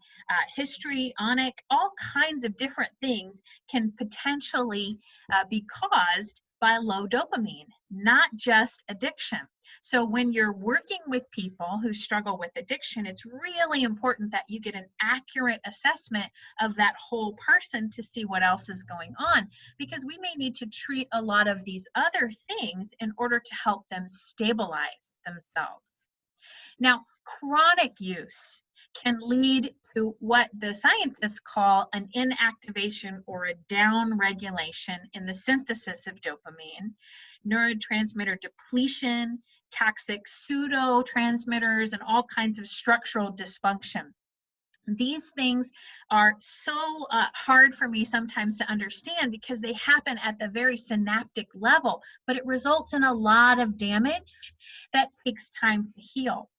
histrionic, all kinds of different things can potentially be caused by low dopamine, not just addiction. So when you're working with people who struggle with addiction, it's really important that you get an accurate assessment of that whole person to see what else is going on, because we may need to treat a lot of these other things in order to help them stabilize themselves. Now, chronic use can lead to what the scientists call an inactivation or a downregulation in the synthesis of dopamine, neurotransmitter depletion, toxic pseudotransmitters, and all kinds of structural dysfunction. These things are so hard for me sometimes to understand because they happen at the very synaptic level, but it results in a lot of damage that takes time to heal.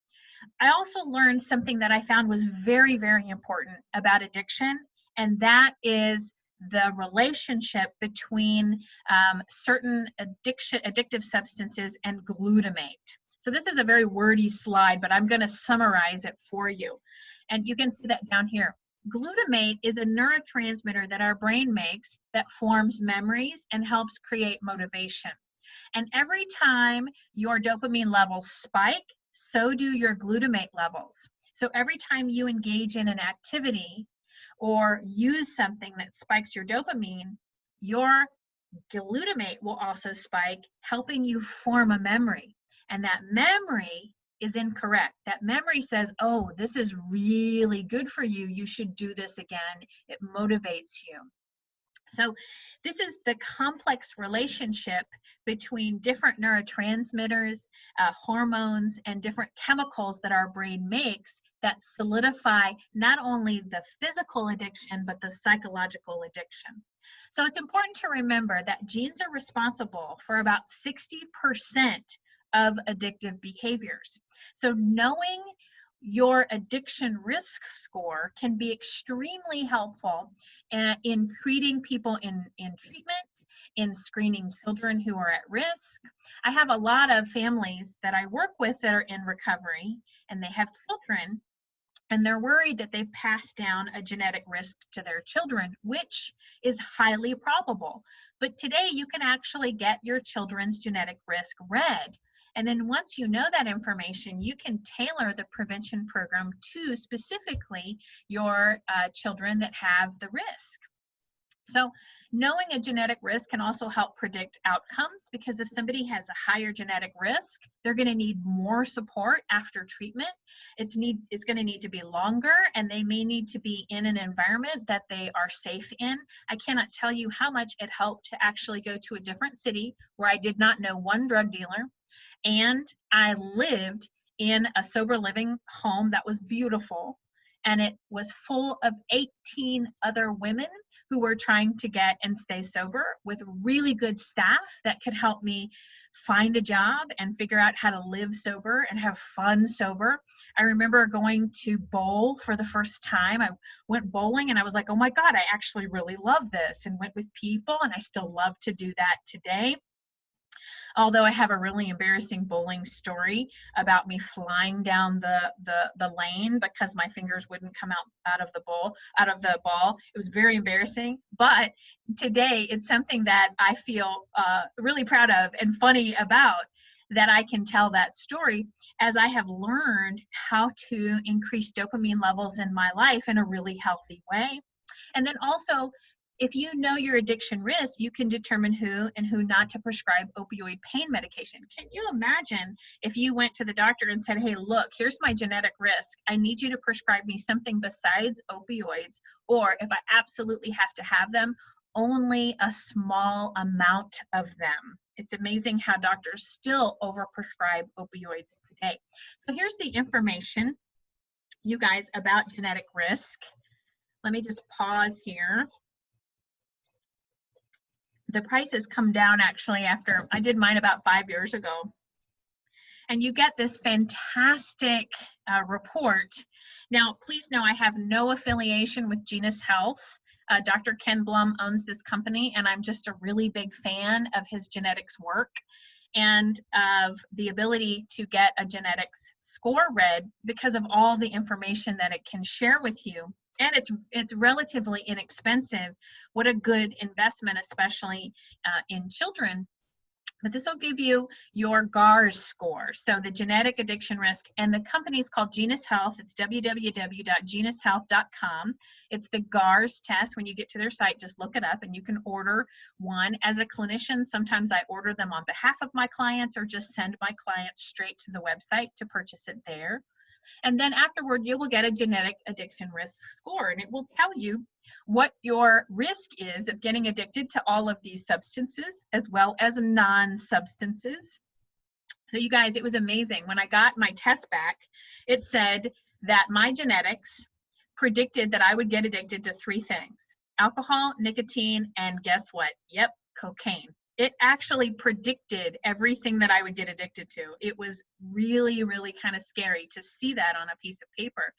I also learned something that I found was very, very important about addiction, and that is the relationship between certain addictive substances and glutamate. So this is a very wordy slide, but I'm going to summarize it for you. And you can see that down here. Glutamate is a neurotransmitter that our brain makes that forms memories and helps create motivation. And every time your dopamine levels spike, so do your glutamate levels. So every time you engage in an activity or use something that spikes your dopamine, your glutamate will also spike, helping you form a memory. And that memory is incorrect. That memory says, oh, this is really good for you. You should do this again. It motivates you. So this is the complex relationship between different neurotransmitters, hormones, and different chemicals that our brain makes that solidify not only the physical addiction, but the psychological addiction. So it's important to remember that genes are responsible for about 60% of addictive behaviors. So knowing your addiction risk score can be extremely helpful in treating people in treatment, in screening children who are at risk. I have a lot of families that I work with that are in recovery and they have children, and they're worried that they've passed down a genetic risk to their children, which is highly probable. But today you can actually get your children's genetic risk read. And then once you know that information, you can tailor the prevention program to specifically your children that have the risk. So knowing a genetic risk can also help predict outcomes, because if somebody has a higher genetic risk, they're going to need more support after treatment. It's going to need to be longer, and they may need to be in an environment that they are safe in. I cannot tell you how much it helped to actually go to a different city where I did not know one drug dealer, and I lived in a sober living home that was beautiful, and it was full of 18 other women who were trying to get and stay sober, with really good staff that could help me find a job and figure out how to live sober and have fun sober. I remember going to bowl for the first time. I went bowling and I was like, oh my God, I actually really love this, and went with people, and I still love to do that today. Although I have a really embarrassing bowling story about me flying down the lane because my fingers wouldn't come out of the ball. It was very embarrassing, but today it's something that I feel really proud of and funny about, that I can tell that story as I have learned how to increase dopamine levels in my life in a really healthy way. And then also, if you know your addiction risk, you can determine who and who not to prescribe opioid pain medication. Can you imagine if you went to the doctor and said, hey, look, here's my genetic risk. I need you to prescribe me something besides opioids, or if I absolutely have to have them, only a small amount of them. It's amazing how doctors still overprescribe opioids today. So here's the information, you guys, about genetic risk. Let me just pause here. The prices come down actually after I did mine about 5 years ago. And you get this fantastic report. Now, please know I have no affiliation with Genus Health. Dr. Ken Blum owns this company, and I'm just a really big fan of his genetics work and of the ability to get a genetics score read because of all the information that it can share with you. And it's relatively inexpensive. What a good investment, especially in children. But this will give you your GARS score, so the genetic addiction risk. And the company is called Genus Health. It's www.genushealth.com. It's the GARS test. When you get to their site, just look it up, and you can order one. As a clinician, sometimes I order them on behalf of my clients, or just send my clients straight to the website to purchase it there. And then afterward, you will get a genetic addiction risk score, and it will tell you what your risk is of getting addicted to all of these substances, as well as non-substances. So you guys, it was amazing. When I got my test back, it said that my genetics predicted that I would get addicted to 3 things: alcohol, nicotine, and guess what? Yep, cocaine. It actually predicted everything that I would get addicted to. It was really, really kind of scary to see that on a piece of paper.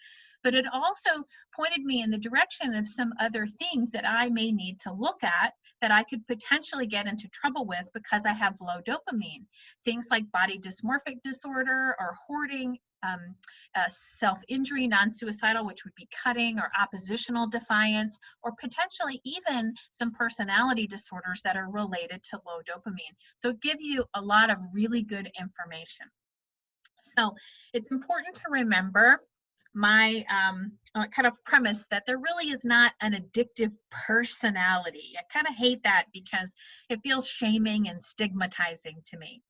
But it also pointed me in the direction of some other things that I may need to look at that I could potentially get into trouble with because I have low dopamine. Things like body dysmorphic disorder or hoarding, self-injury, non-suicidal, which would be cutting, or oppositional defiance, or potentially even some personality disorders that are related to low dopamine. So it gives you a lot of really good information. So it's important to remember my kind of premise that there really is not an addictive personality. I kind of hate that because it feels shaming and stigmatizing to me.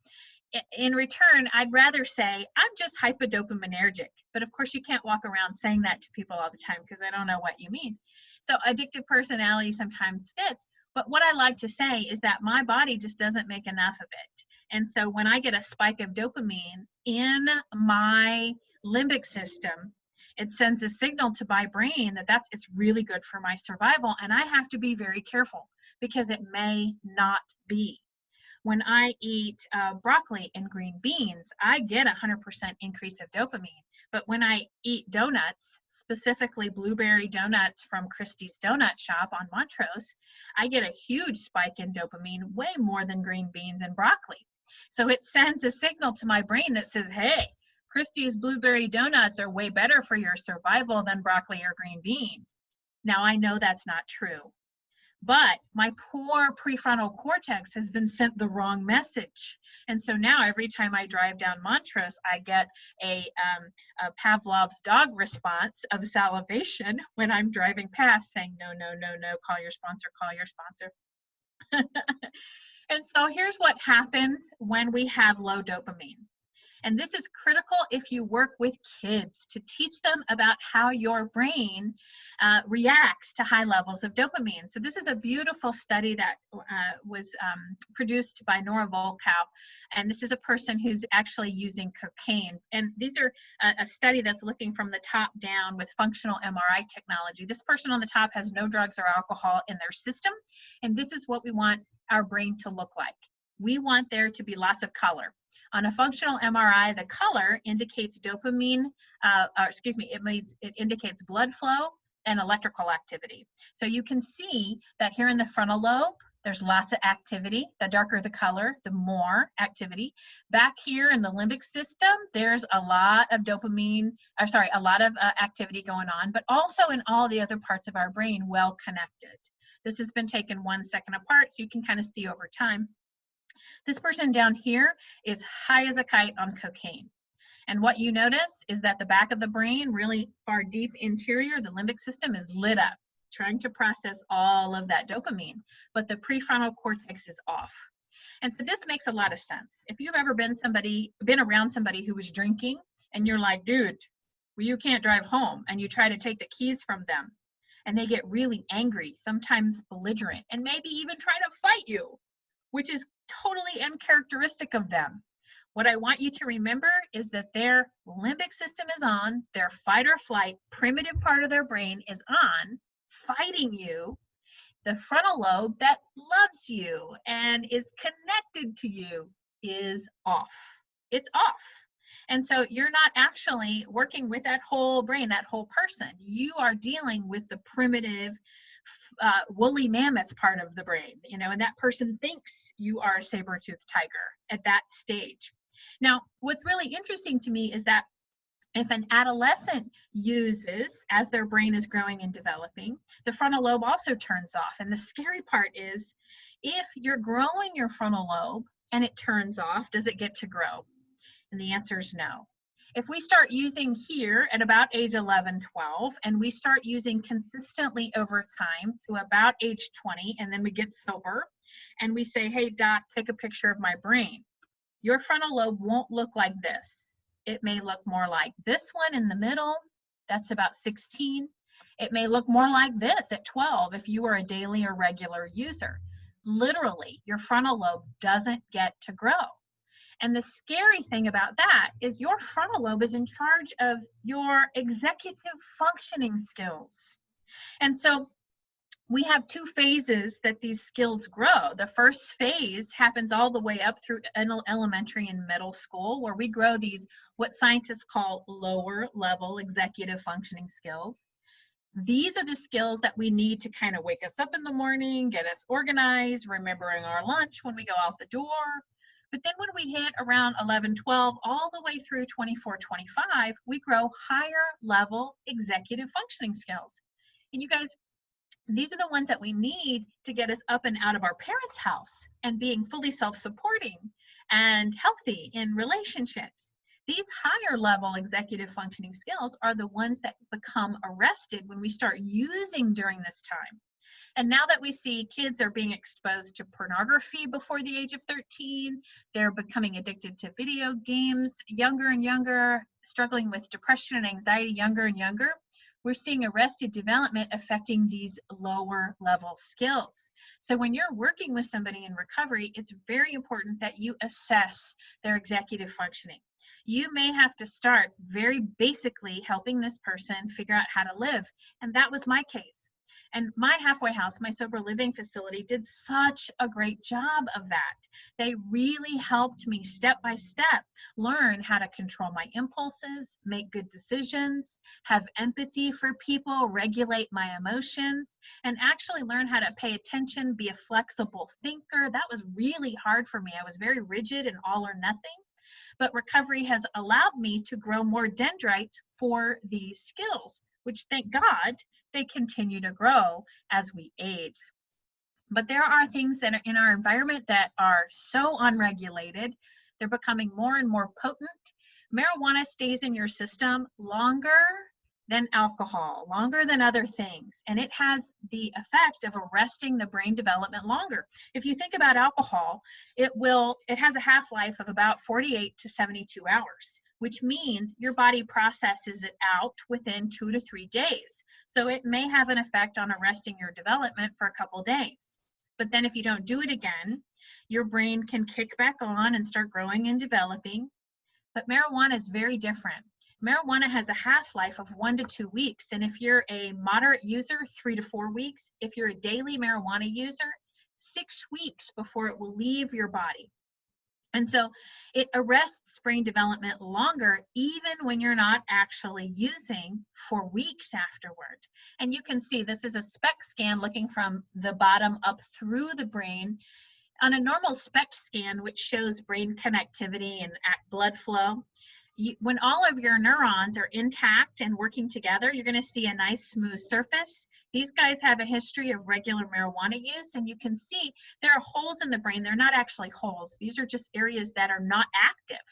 In return, I'd rather say I'm just hypodopaminergic. But of course, you can't walk around saying that to people all the time because I don't know what you mean. So addictive personality sometimes fits. But what I like to say is that my body just doesn't make enough of it. And so when I get a spike of dopamine in my limbic system, it sends a signal to my brain that it's really good for my survival. And I have to be very careful because it may not be. When I eat broccoli and green beans, I get 100% increase of dopamine. But when I eat donuts, specifically blueberry donuts from Christie's Donut Shop on Montrose, I get a huge spike in dopamine, way more than green beans and broccoli. So it sends a signal to my brain that says, hey, Christie's blueberry donuts are way better for your survival than broccoli or green beans. Now, I know that's not true. But my poor prefrontal cortex has been sent the wrong message. And so now every time I drive down Montrose, I get a Pavlov's dog response of salivation when I'm driving past saying, no, no, no, no, call your sponsor, call your sponsor. And so here's what happens when we have low dopamine. And this is critical if you work with kids, to teach them about how your brain reacts to high levels of dopamine. So this is a beautiful study that was produced by Nora Volkow. And this is a person who's actually using cocaine. And these are a study that's looking from the top down with functional MRI technology. This person on the top has no drugs or alcohol in their system. And this is what we want our brain to look like. We want there to be lots of color. On a functional MRI, the color indicates dopamine, it indicates blood flow and electrical activity. So you can see that here in the frontal lobe, there's lots of activity. The darker the color, the more activity. Back here in the limbic system, there's a lot of activity going on, but also in all the other parts of our brain, well connected. This has been taken 1 second apart, so you can kind of see over time. This person down here is high as a kite on cocaine. And what you notice is that the back of the brain, really far deep interior, the limbic system is lit up, trying to process all of that dopamine, but the prefrontal cortex is off. And so this makes a lot of sense. If you've ever been around somebody who was drinking and you're like, dude, well, you can't drive home, and you try to take the keys from them and they get really angry, sometimes belligerent, and maybe even try to fight you, which is totally uncharacteristic of them. What I want you to remember is that their limbic system is on, their fight or flight primitive part of their brain is on, fighting you. The frontal lobe that loves you and is connected to you is off. It's off. And so you're not actually working with that whole brain, that whole person. You are dealing with the primitive woolly mammoth part of the brain, and that person thinks you are a saber-toothed tiger at that stage. Now, what's really interesting to me is that if an adolescent uses, as their brain is growing and developing, the frontal lobe also turns off. And the scary part is, if you're growing your frontal lobe and it turns off, does it get to grow? And the answer is no. If we start using here at about age 11, 12, and we start using consistently over time to about age 20, and then we get sober, and we say, hey, doc, take a picture of my brain, your frontal lobe won't look like this. It may look more like this one in the middle. That's about 16. It may look more like this at 12 if you are a daily or regular user. Literally, your frontal lobe doesn't get to grow. And the scary thing about that is your frontal lobe is in charge of your executive functioning skills. And so we have two phases that these skills grow. The first phase happens all the way up through elementary and middle school, where we grow these, what scientists call lower level executive functioning skills. These are the skills that we need to kind of wake us up in the morning, get us organized, remembering our lunch when we go out the door. But then when we hit around 11, 12, all the way through 24, 25, we grow higher level executive functioning skills. And you guys, these are the ones that we need to get us up and out of our parents' house and being fully self-supporting and healthy in relationships. These higher level executive functioning skills are the ones that become arrested when we start using during this time. And now that we see kids are being exposed to pornography before the age of 13, they're becoming addicted to video games younger and younger, struggling with depression and anxiety younger and younger, we're seeing arrested development affecting these lower level skills. So when you're working with somebody in recovery, it's very important that you assess their executive functioning. You may have to start very basically helping this person figure out how to live. And that was my case. And my halfway house, my sober living facility, did such a great job of that. They really helped me step by step learn how to control my impulses, make good decisions, have empathy for people, regulate my emotions, and actually learn how to pay attention, be a flexible thinker. That was really hard for me. I was very rigid and all or nothing. But recovery has allowed me to grow more dendrites for these skills, which, thank God, they continue to grow as we age. But there are things that are in our environment that are so unregulated, they're becoming more and more potent. Marijuana stays in your system longer than alcohol, longer than other things, and it has the effect of arresting the brain development longer. If you think about alcohol, it has a half-life of about 48 to 72 hours, which means your body processes it out within 2 to 3 days. So it may have an effect on arresting your development for a couple days. But then if you don't do it again, your brain can kick back on and start growing and developing. But marijuana is very different. Marijuana has a half-life of 1 to 2 weeks. And if you're a moderate user, 3 to 4 weeks. If you're a daily marijuana user, 6 weeks before it will leave your body. And so it arrests brain development longer, even when you're not actually using, for weeks afterward. And you can see this is a SPECT scan looking from the bottom up through the brain. On a normal SPECT scan, which shows brain connectivity and blood flow, when all of your neurons are intact and working together, you're going to see a nice smooth surface. These guys have a history of regular marijuana use, and you can see there are holes in the brain. They're not actually holes. These are just areas that are not active.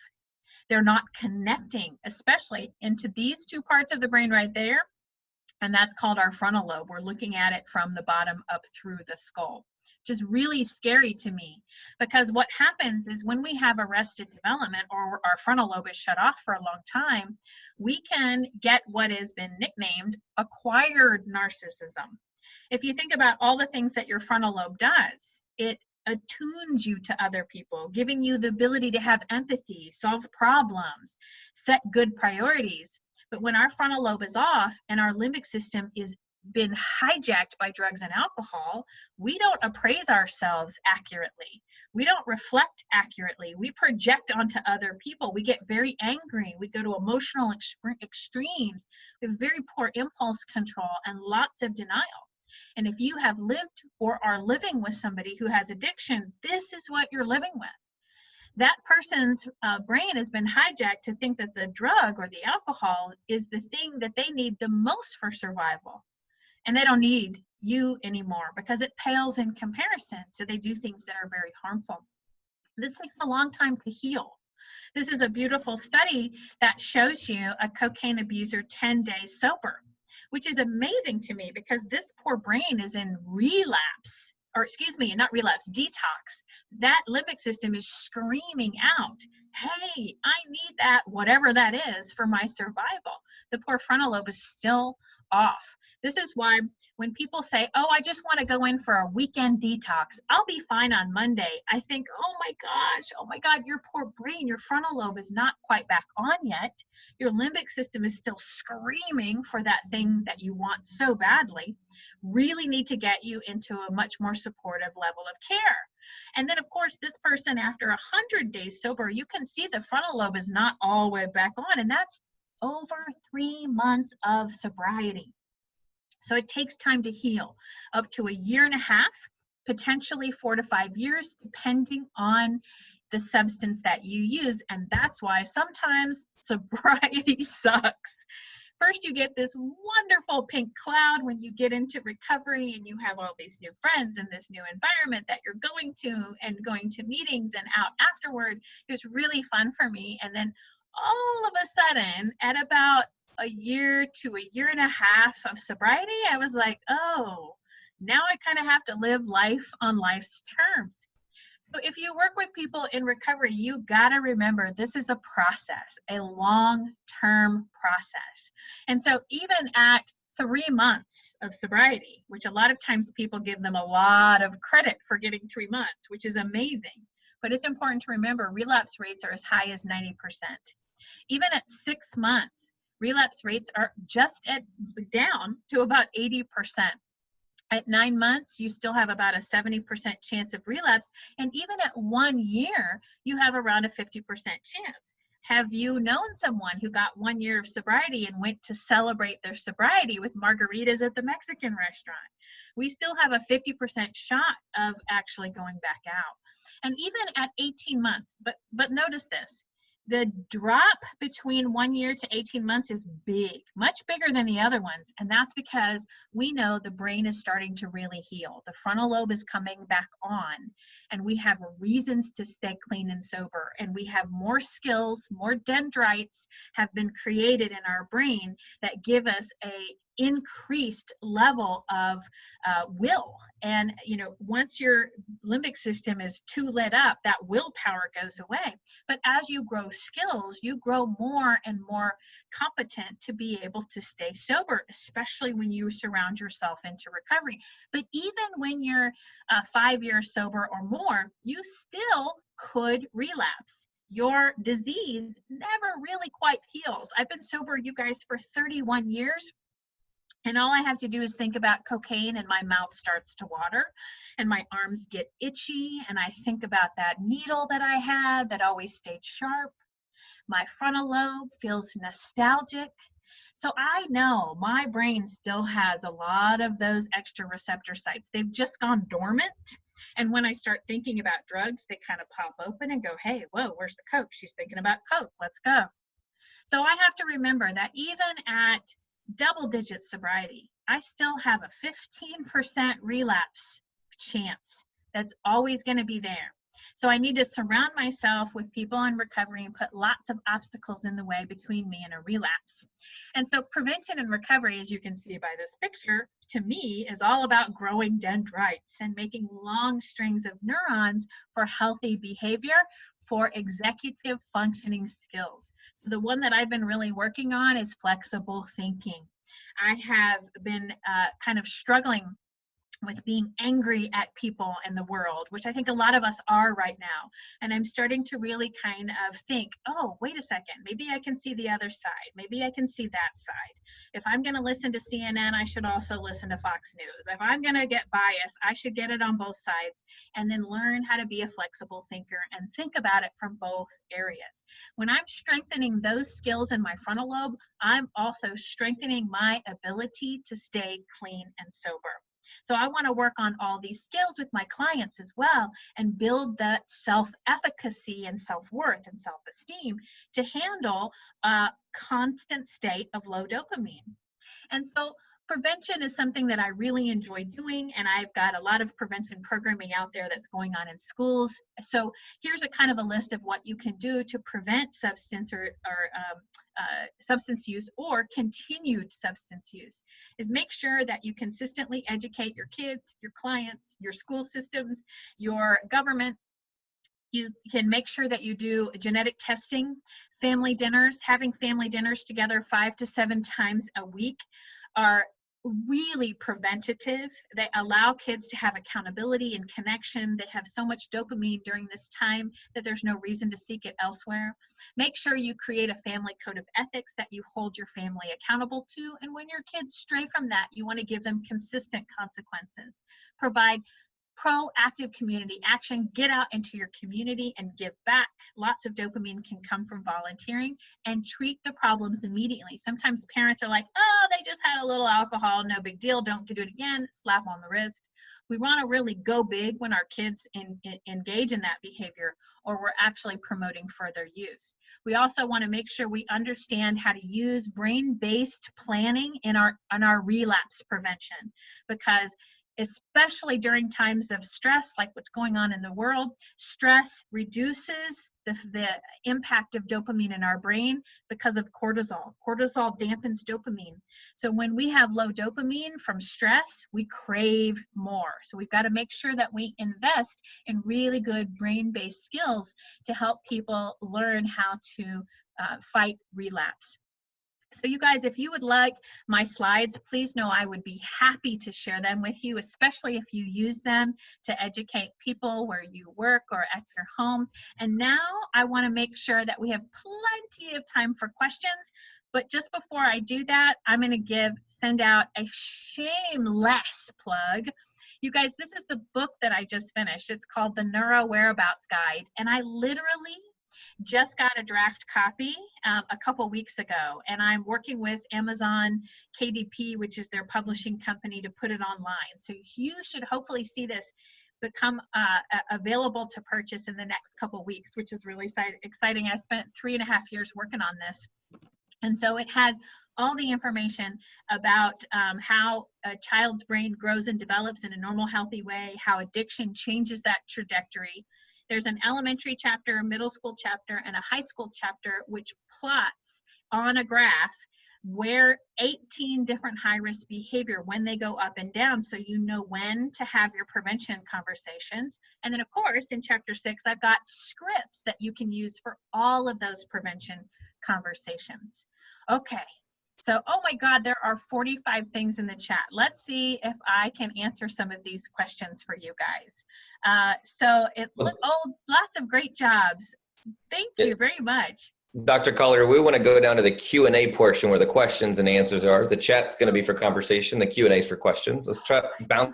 They're not connecting, especially into these two parts of the brain right there, and that's called our frontal lobe. We're looking at it from the bottom up through the skull. Which is really scary to me, because what happens is when we have arrested development or our frontal lobe is shut off for a long time, we can get what has been nicknamed acquired narcissism. If you think about all the things that your frontal lobe does, it attunes you to other people, giving you the ability to have empathy, solve problems, set good priorities. But when our frontal lobe is off and our limbic system is been hijacked by drugs and alcohol, we don't appraise ourselves accurately. We don't reflect accurately. We project onto other people. We get very angry. We go to emotional extremes. We have very poor impulse control and lots of denial. And if you have lived or are living with somebody who has addiction, this is what you're living with. That person's brain has been hijacked to think that the drug or the alcohol is the thing that they need the most for survival. And they don't need you anymore because it pales in comparison. So they do things that are very harmful. This takes a long time to heal. This is a beautiful study that shows you a cocaine abuser 10 days sober, which is amazing to me because this poor brain is in relapse, or excuse me, not relapse, detox. That limbic system is screaming out, hey, I need that, whatever that is, for my survival. The poor frontal lobe is still off. This is why when people say, oh, I just want to go in for a weekend detox, I'll be fine on Monday, I think, oh my God, your poor brain, your frontal lobe is not quite back on yet. Your limbic system is still screaming for that thing that you want so badly. Really need to get you into a much more supportive level of care. And then, of course, this person, after 100 days sober, you can see the frontal lobe is not all the way back on, and that's over 3 months of sobriety. So it takes time to heal, up to 1.5 years, potentially 4 to 5 years, depending on the substance that you use. And that's why sometimes sobriety sucks. First, you get this wonderful pink cloud when you get into recovery and you have all these new friends in this new environment that you're going to and going to meetings and out afterward. It was really fun for me. And then all of a sudden, at about 1 year to 1.5 years of sobriety, I was like, oh, now I kind of have to live life on life's terms. So if you work with people in recovery, you got to remember this is a process, a long-term process. And so even at 3 months of sobriety, which a lot of times people give them a lot of credit for getting 3 months, which is amazing. But it's important to remember relapse rates are as high as 90%. Even at 6 months, relapse rates are just down to about 80%. At 9 months, you still have about a 70% chance of relapse. And even at 1 year, you have around a 50% chance. Have you known someone who got 1 year of sobriety and went to celebrate their sobriety with margaritas at the Mexican restaurant? We still have a 50% shot of actually going back out. And even at 18 months, but notice this, the drop between 1 year to 18 months is big, much bigger than the other ones. And that's because we know the brain is starting to really heal. The frontal lobe is coming back on, and we have reasons to stay clean and sober. And we have more skills, more dendrites have been created in our brain that give us a increased level of will. And, you know, once your limbic system is too lit up, that willpower goes away. But as you grow skills, you grow more and more competent to be able to stay sober, especially when you surround yourself into recovery. But even when you're 5 years sober or more, you still could relapse. Your disease never really quite heals. I've been sober, you guys, for 31 years. And all I have to do is think about cocaine and my mouth starts to water and my arms get itchy. And I think about that needle that I had that always stayed sharp. My frontal lobe feels nostalgic. So I know my brain still has a lot of those extra receptor sites. They've just gone dormant. And when I start thinking about drugs, they kind of pop open and go, hey, whoa, where's the Coke? She's thinking about Coke. Let's go. So I have to remember that even at double-digit sobriety, I still have a 15% relapse chance that's always going to be there. So I need to surround myself with people in recovery and put lots of obstacles in the way between me and a relapse. And so prevention and recovery, as you can see by this picture, to me is all about growing dendrites and making long strings of neurons for healthy behavior, for executive functioning skills. So the one that I've been really working on is flexible thinking. I have been kind of struggling with being angry at people in the world, which I think a lot of us are right now. And I'm starting to really kind of think, oh, wait a second, maybe I can see the other side. Maybe I can see that side. If I'm going to listen to CNN, I should also listen to Fox News. If I'm going to get biased, I should get it on both sides and then learn how to be a flexible thinker and think about it from both areas. When I'm strengthening those skills in my frontal lobe, I'm also strengthening my ability to stay clean and sober. So I want to work on all these skills with my clients as well and build that self-efficacy and self-worth and self-esteem to handle a constant state of low dopamine. And so prevention is something that I really enjoy doing, and I've got a lot of prevention programming out there that's going on in schools. So here's a kind of a list of what you can do to prevent substance substance use or continued substance use. Is make sure that you consistently educate your kids, your clients, your school systems, your government. You can make sure that you do genetic testing, family dinners. Having family dinners together 5 to 7 times a week are really preventative. They allow kids to have accountability and connection. They have so much dopamine during this time that there's no reason to seek it elsewhere. Make sure you create a family code of ethics that you hold your family accountable to. And when your kids stray from that, you want to give them consistent consequences. Provide proactive community action. Get out into your community and give back. Lots of dopamine can come from volunteering, and treat the problems immediately. Sometimes parents are like, oh, they just had a little alcohol, no big deal, don't do it again, slap on the wrist. We want to really go big when our kids engage in that behavior, or we're actually promoting further use. We also want to make sure we understand how to use brain-based planning in our relapse prevention, because especially during times of stress, like what's going on in the world, stress reduces the impact of dopamine in our brain because of cortisol. Cortisol dampens dopamine. So when we have low dopamine from stress, we crave more. So we've got to make sure that we invest in really good brain-based skills to help people learn how to fight relapse. So you guys, if you would like my slides, please know I would be happy to share them with you, especially if you use them to educate people where you work or at your home. And now I want to make sure that we have plenty of time for questions. But just before I do that, I'm going to send out a shameless plug. You guys, this is the book that I just finished. It's called The Neuro Whereabouts Guide. And I literally just got a draft copy a couple weeks ago, and I'm working with Amazon KDP, which is their publishing company, to put it online. So you should hopefully see this become available to purchase in the next couple weeks, which is really exciting. I spent 3.5 years working on this. And so it has all the information about how a child's brain grows and develops in a normal, healthy way, how addiction changes that trajectory. There's an elementary chapter, a middle school chapter, and a high school chapter, which plots on a graph where 18 different high-risk behavior, when they go up and down, so you know when to have your prevention conversations. And then, of course, in chapter 6, I've got scripts that you can use for all of those prevention conversations. Okay. So, oh my God, there are 45 things in the chat. Let's see if I can answer some of these questions for you guys. Lots of great jobs. Thank you very much. Dr. Collier, we want to go down to the Q&A portion where the questions and answers are. The chat's going to be for conversation. The Q&A is for questions. Let's try bounce.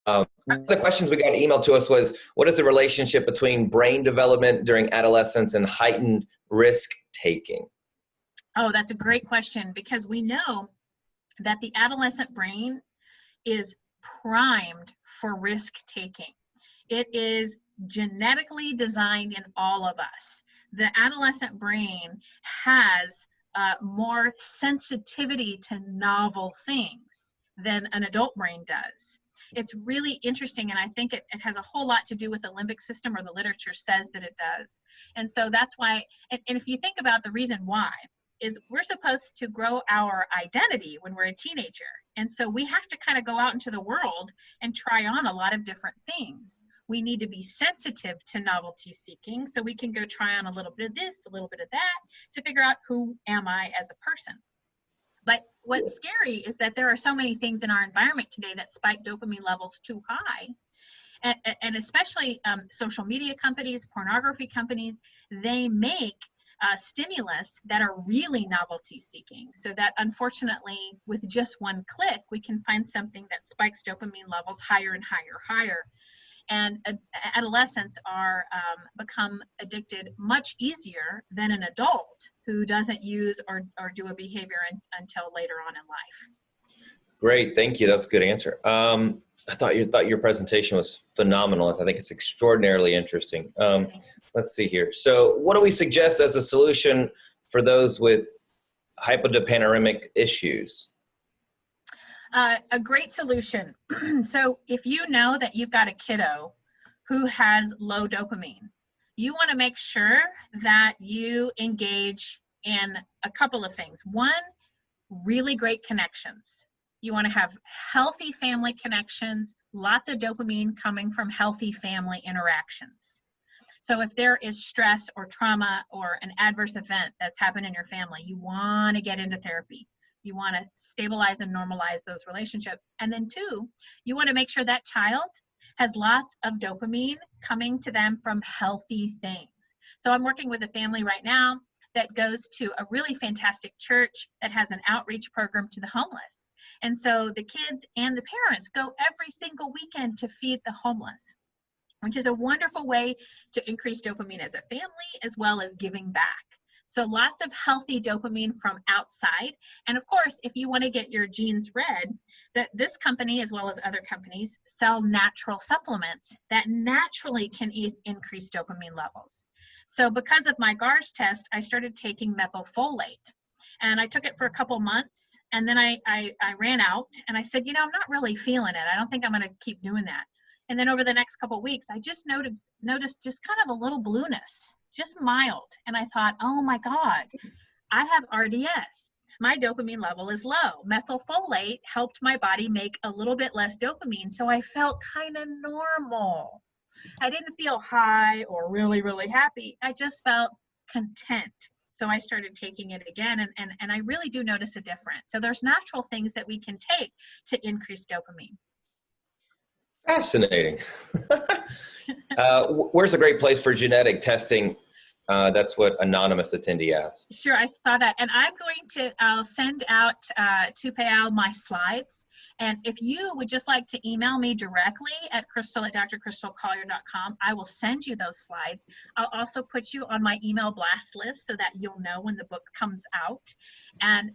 One of the questions we got emailed to us was, what is the relationship between brain development during adolescence and heightened risk taking? Oh, that's a great question, because we know that the adolescent brain is primed for risk taking. It is genetically designed in all of us. The adolescent brain has more sensitivity to novel things than an adult brain does. It's really interesting, and I think it has a whole lot to do with the limbic system, or the literature says that it does. And so that's why, and if you think about the reason why, is we're supposed to grow our identity when we're a teenager. And so we have to kind of go out into the world and try on a lot of different things. We need to be sensitive to novelty seeking, so we can go try on a little bit of this, a little bit of that, to figure out who am I as a person. But what's scary is that there are so many things in our environment today that spike dopamine levels too high. And especially social media companies, pornography companies, they make stimulus that are really novelty seeking, so that unfortunately with just one click we can find something that spikes dopamine levels higher and higher. And adolescents are become addicted much easier than an adult who doesn't use or do a behavior until later on in life. Great, thank you. That's a good answer. I thought your presentation was phenomenal. I think it's extraordinarily interesting. Let's see here. So what do we suggest as a solution for those with hypodopaminergic issues? A great solution. So if you know that you've got a kiddo who has low dopamine, you want to make sure that you engage in a couple of things. One, really great connections. You want to have healthy family connections, lots of dopamine coming from healthy family interactions. So if there is stress or trauma or an adverse event that's happened in your family, you want to get into therapy. You want to stabilize and normalize those relationships. And then two, you want to make sure that child has lots of dopamine coming to them from healthy things. So I'm working with a family right now that goes to a really fantastic church that has an outreach program to the homeless. And so the kids and the parents go every single weekend to feed the homeless, which is a wonderful way to increase dopamine as a family, as well as giving back. So lots of healthy dopamine from outside. And of course, if you want to get your genes read, that this company, as well as other companies, sell natural supplements that naturally can increase dopamine levels. So because of my GARS test, I started taking methylfolate. And I took it for a couple months, and then I ran out, and I said, I'm not really feeling it. I don't think I'm going to keep doing that. And then over the next couple of weeks, I just noticed just kind of a little blueness, just mild. And I thought, oh my God, I have RDS. My dopamine level is low. Methylfolate helped my body make a little bit less dopamine, so I felt kind of normal. I didn't feel high or really, really happy. I just felt content. So I started taking it again, and I really do notice a difference. So there's natural things that we can take to increase dopamine. Fascinating. Where's a great place for genetic testing? That's what anonymous attendee asked. Sure, I saw that. And I'm going to send out to Payal my slides. And if you would just like to email me directly at crystal@drcrystalcollier.com, I will send you those slides. I'll also put you on my email blast list so that you'll know when the book comes out. And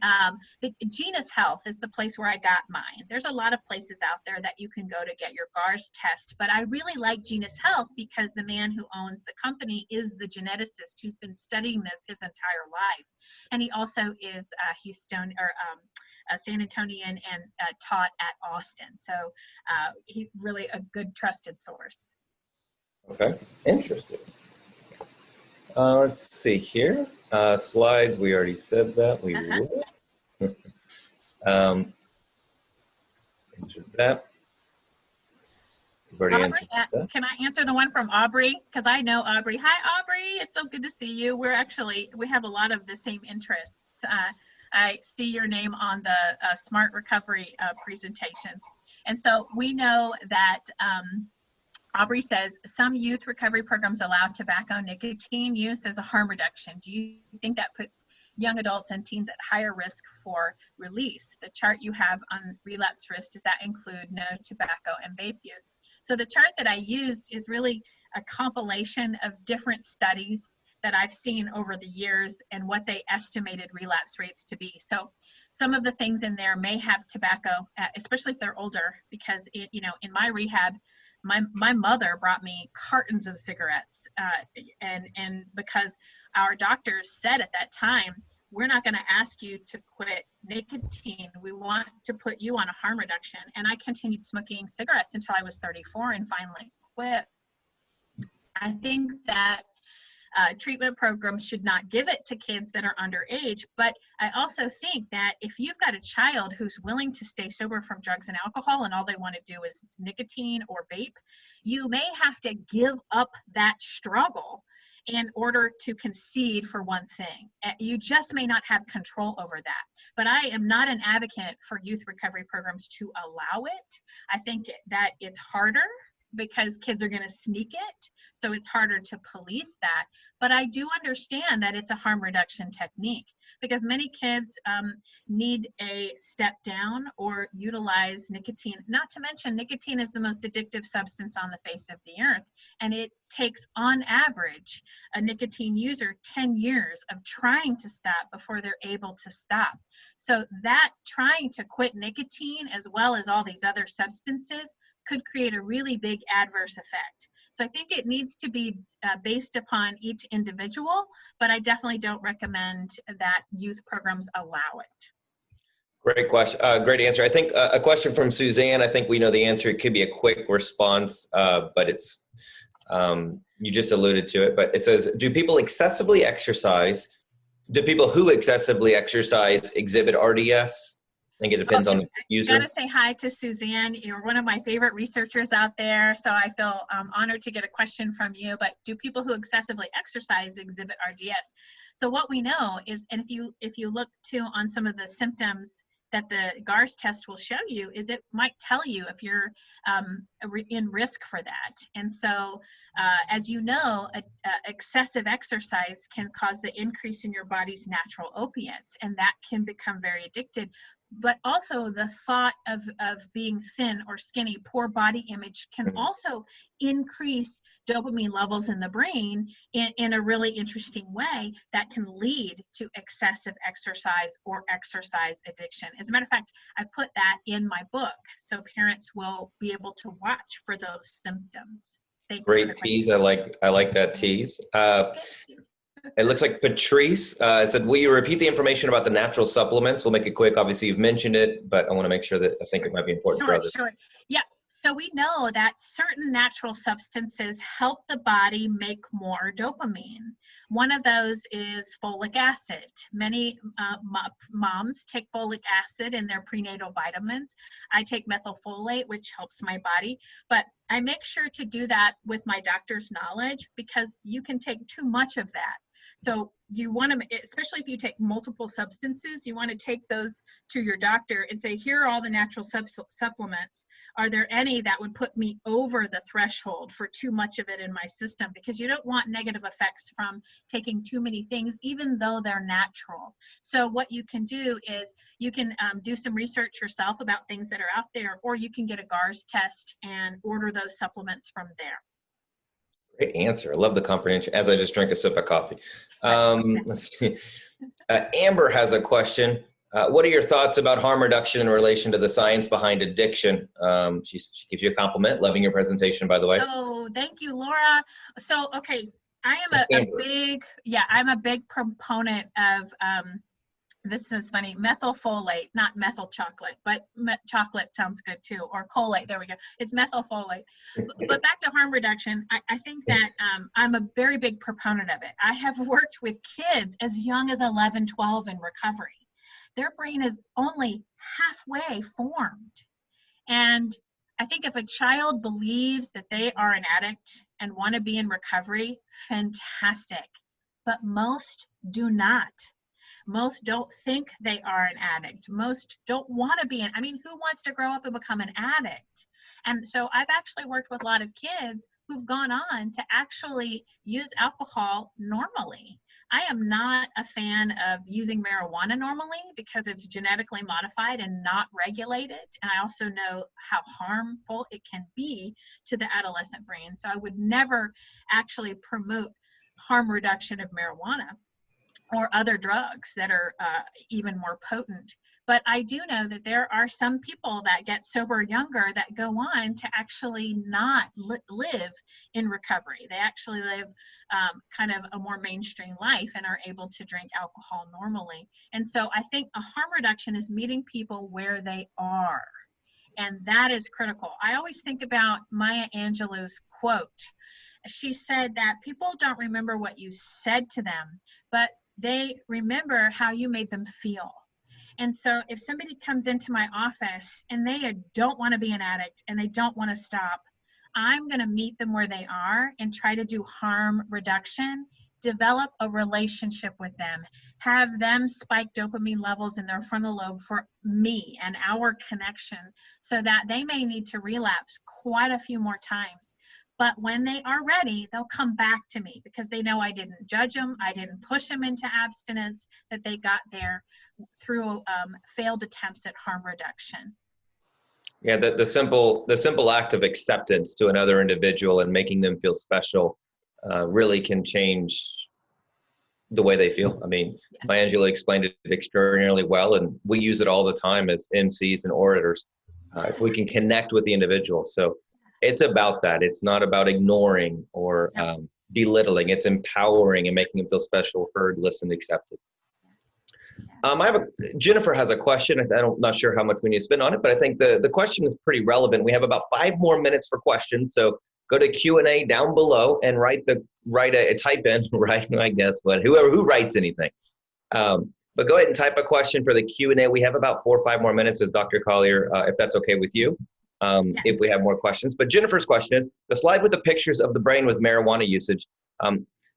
the Genus Health is the place where I got mine. There's a lot of places out there that you can go to get your GARS test, but I really like Genus Health because the man who owns the company is the geneticist who's been studying this his entire life. And he also is a San Antonian and taught at Austin. So he's really a good trusted source. Okay, interesting. Let's see here. Slides, we already said that. We will. Answer that. We've already answered that. Can I answer the one from Aubrey? Because I know Aubrey. Hi, Aubrey. It's so good to see you. We have a lot of the same interests. I see your name on the Smart Recovery presentations. And so we know that Aubrey says, some youth recovery programs allow tobacco nicotine use as a harm reduction. Do you think that puts young adults and teens at higher risk for release? The chart you have on relapse risk, does that include no tobacco and vape use? So the chart that I used is really a compilation of different studies that I've seen over the years and what they estimated relapse rates to be. So some of the things in there may have tobacco, especially if they're older, because in my rehab, my mother brought me cartons of cigarettes, and because our doctors said at that time, we're not going to ask you to quit nicotine. We want to put you on a harm reduction. And I continued smoking cigarettes until I was 34 and finally quit. I think that treatment programs should not give it to kids that are underage, but I also think that if you've got a child who's willing to stay sober from drugs and alcohol and all they want to do is nicotine or vape, you may have to give up that struggle in order to concede for one thing. You just may not have control over that. But I am not an advocate for youth recovery programs to allow it. I think that it's harder because kids are going to sneak it. So it's harder to police that. But I do understand that it's a harm reduction technique because many kids need a step down or utilize nicotine. Not to mention, nicotine is the most addictive substance on the face of the earth. And it takes, on average, a nicotine user 10 years of trying to stop before they're able to stop. So that trying to quit nicotine as well as all these other substances could create a really big adverse effect. So I think it needs to be based upon each individual, but I definitely don't recommend that youth programs allow it. Great question. Great answer. I think a question from Suzanne, I think we know the answer. It could be a quick response, but it's, you just alluded to it, but it says, do people who excessively exercise exhibit RDS? I think it depends on the user. I gotta say hi to Suzanne. You're one of my favorite researchers out there, so I feel honored to get a question from you. But do people who excessively exercise exhibit RDS? So what we know is, and if you look too on some of the symptoms that the GARS test will show you, is it might tell you if you're in risk for that. And so, as you know, excessive exercise can cause the increase in your body's natural opiates, and that can become very addicted. but also the thought of being thin or skinny, poor body image can also increase dopamine levels in the brain in a really interesting way that can lead to excessive exercise or exercise addiction. As a matter of fact, I put that in my book so parents will be able to watch for those symptoms. Thanks for the Great tease. I like that tease. It looks like Patrice said, will you repeat the information about the natural supplements? We'll make it quick. Obviously, you've mentioned it, but I want to make sure that I think it might be important for others. Sure. Yeah. So we know that certain natural substances help the body make more dopamine. One of those is folic acid. Many moms take folic acid in their prenatal vitamins. I take methylfolate, which helps my body, but I make sure to do that with my doctor's knowledge because you can take too much of that. So you want to, especially if you take multiple substances, you want to take those to your doctor and say, here are all the natural supplements. Are there any that would put me over the threshold for too much of it in my system? Because you don't want negative effects from taking too many things, even though they're natural. So what you can do is you can do some research yourself about things that are out there, or you can get a GARS test and order those supplements from there. Great answer. I love the comprehension as I just drank a sip of coffee. Let's see. Amber has a question. What are your thoughts about harm reduction in relation to the science behind addiction? She gives you a compliment. Loving your presentation, by the way. Oh, thank you, Laura. So, okay, I am I'm a big proponent of, this is funny, methylfolate, not methyl chocolate, but chocolate sounds good too, or folate, there we go. It's methylfolate. But back to harm reduction, I think that I'm a very big proponent of it. I have worked with kids as young as 11, 12 in recovery. Their brain is only halfway formed. And I think if a child believes that they are an addict and want to be in recovery, fantastic. But most do not. Most don't think they are an addict. Most don't want to be who wants to grow up and become an addict? And so I've actually worked with a lot of kids who've gone on to actually use alcohol normally. I am not a fan of using marijuana normally because it's genetically modified and not regulated. And I also know how harmful it can be to the adolescent brain. So I would never actually promote harm reduction of marijuana or other drugs that are even more potent. But I do know that there are some people that get sober younger that go on to actually not live in recovery. They actually live kind of a more mainstream life and are able to drink alcohol normally. And so I think a harm reduction is meeting people where they are. And that is critical. I always think about Maya Angelou's quote. She said that people don't remember what you said to them, but they remember how you made them feel. And so if somebody comes into my office and they don't want to be an addict and they don't want to stop, I'm going to meet them where they are and try to do harm reduction, develop a relationship with them, have them spike dopamine levels in their frontal lobe for me and our connection so that they may need to relapse quite a few more times. But when they are ready, they'll come back to me because they know I didn't judge them, I didn't push them into abstinence, that they got there through failed attempts at harm reduction. Yeah, the simple act of acceptance to another individual and making them feel special really can change the way they feel. I mean, Yes. Maya Angelou explained it extraordinarily well, and we use it all the time as MCs and orators. If we can connect with the individual. So it's about that. It's not about ignoring or belittling. It's empowering and making them feel special, heard, listened, accepted. Jennifer has a question. I'm not sure how much we need to spend on it, but I think the question is pretty relevant. We have about 5 more minutes for questions. So go to Q&A down below and type in, I guess, but who writes anything. But go ahead and type a question for the Q&A. We have about 4 or 5 more minutes, as Dr. Collier, if that's okay with you. If we have more questions. But Jennifer's question is, the slide with the pictures of the brain with marijuana usage,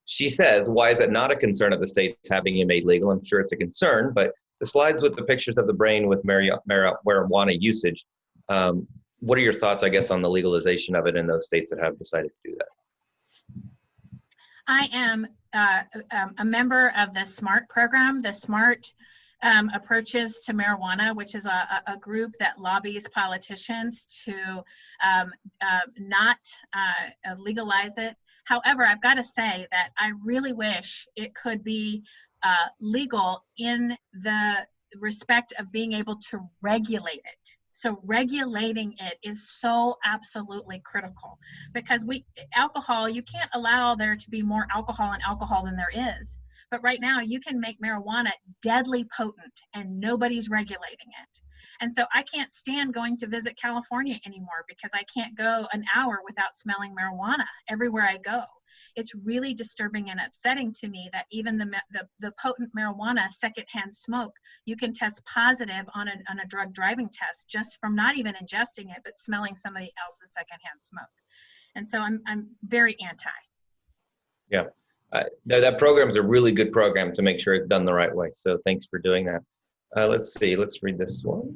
she says, why is it not a concern of the states having it made legal? I'm sure it's a concern, but the slides with the pictures of the brain with marijuana usage, what are your thoughts, I guess, on the legalization of it in those states that have decided to do that? I am a member of the SMART program. The SMART approaches to marijuana, which is a group that lobbies politicians to not legalize it. However, I've got to say that I really wish it could be legal in the respect of being able to regulate it. So regulating it is so absolutely critical, because alcohol, you can't allow there to be more alcohol in alcohol than there is. But right now you can make marijuana deadly potent and nobody's regulating it. And so I can't stand going to visit California anymore because I can't go an hour without smelling marijuana everywhere I go. It's really disturbing and upsetting to me that even the potent marijuana secondhand smoke, you can test positive on a drug driving test just from not even ingesting it, but smelling somebody else's secondhand smoke. And so I'm very anti. Yeah. That program is a really good program to make sure it's done the right way. So thanks for doing that. Let's see. Let's read this one.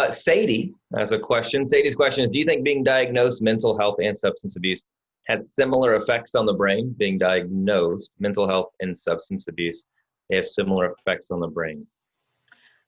Sadie has a question. Sadie's question is, do you think being diagnosed mental health and substance abuse has similar effects on the brain? Being diagnosed mental health and substance abuse, they have similar effects on the brain.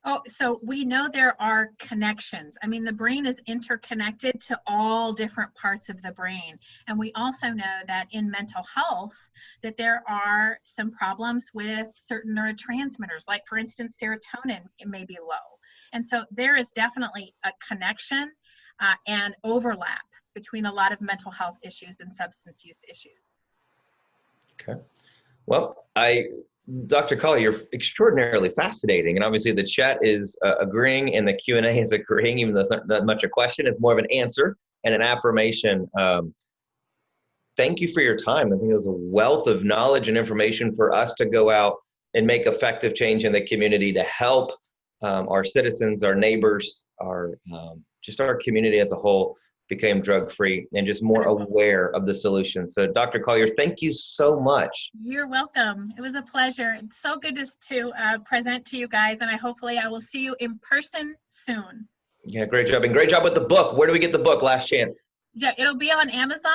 Oh, so we know there are connections. I mean, the brain is interconnected to all different parts of the brain. And we also know that in mental health, that there are some problems with certain neurotransmitters, like for instance, serotonin, it may be low. And so there is definitely a connection and overlap between a lot of mental health issues and substance use issues. Okay. Well, Dr. Colley, you're extraordinarily fascinating, and obviously the chat is agreeing and the Q&A is agreeing, even though it's not that much a question. It's more of an answer and an affirmation. Thank you for your time. I think there's a wealth of knowledge and information for us to go out and make effective change in the community to help our citizens, our neighbors, just our community as a whole became drug-free and just more aware of the solution. So Dr. Collier, thank you so much. You're welcome. It was a pleasure. It's so good to present to you guys, and hopefully I will see you in person soon. Yeah, great job. And great job with the book. Where do we get the book? Last chance. Yeah, it'll be on Amazon,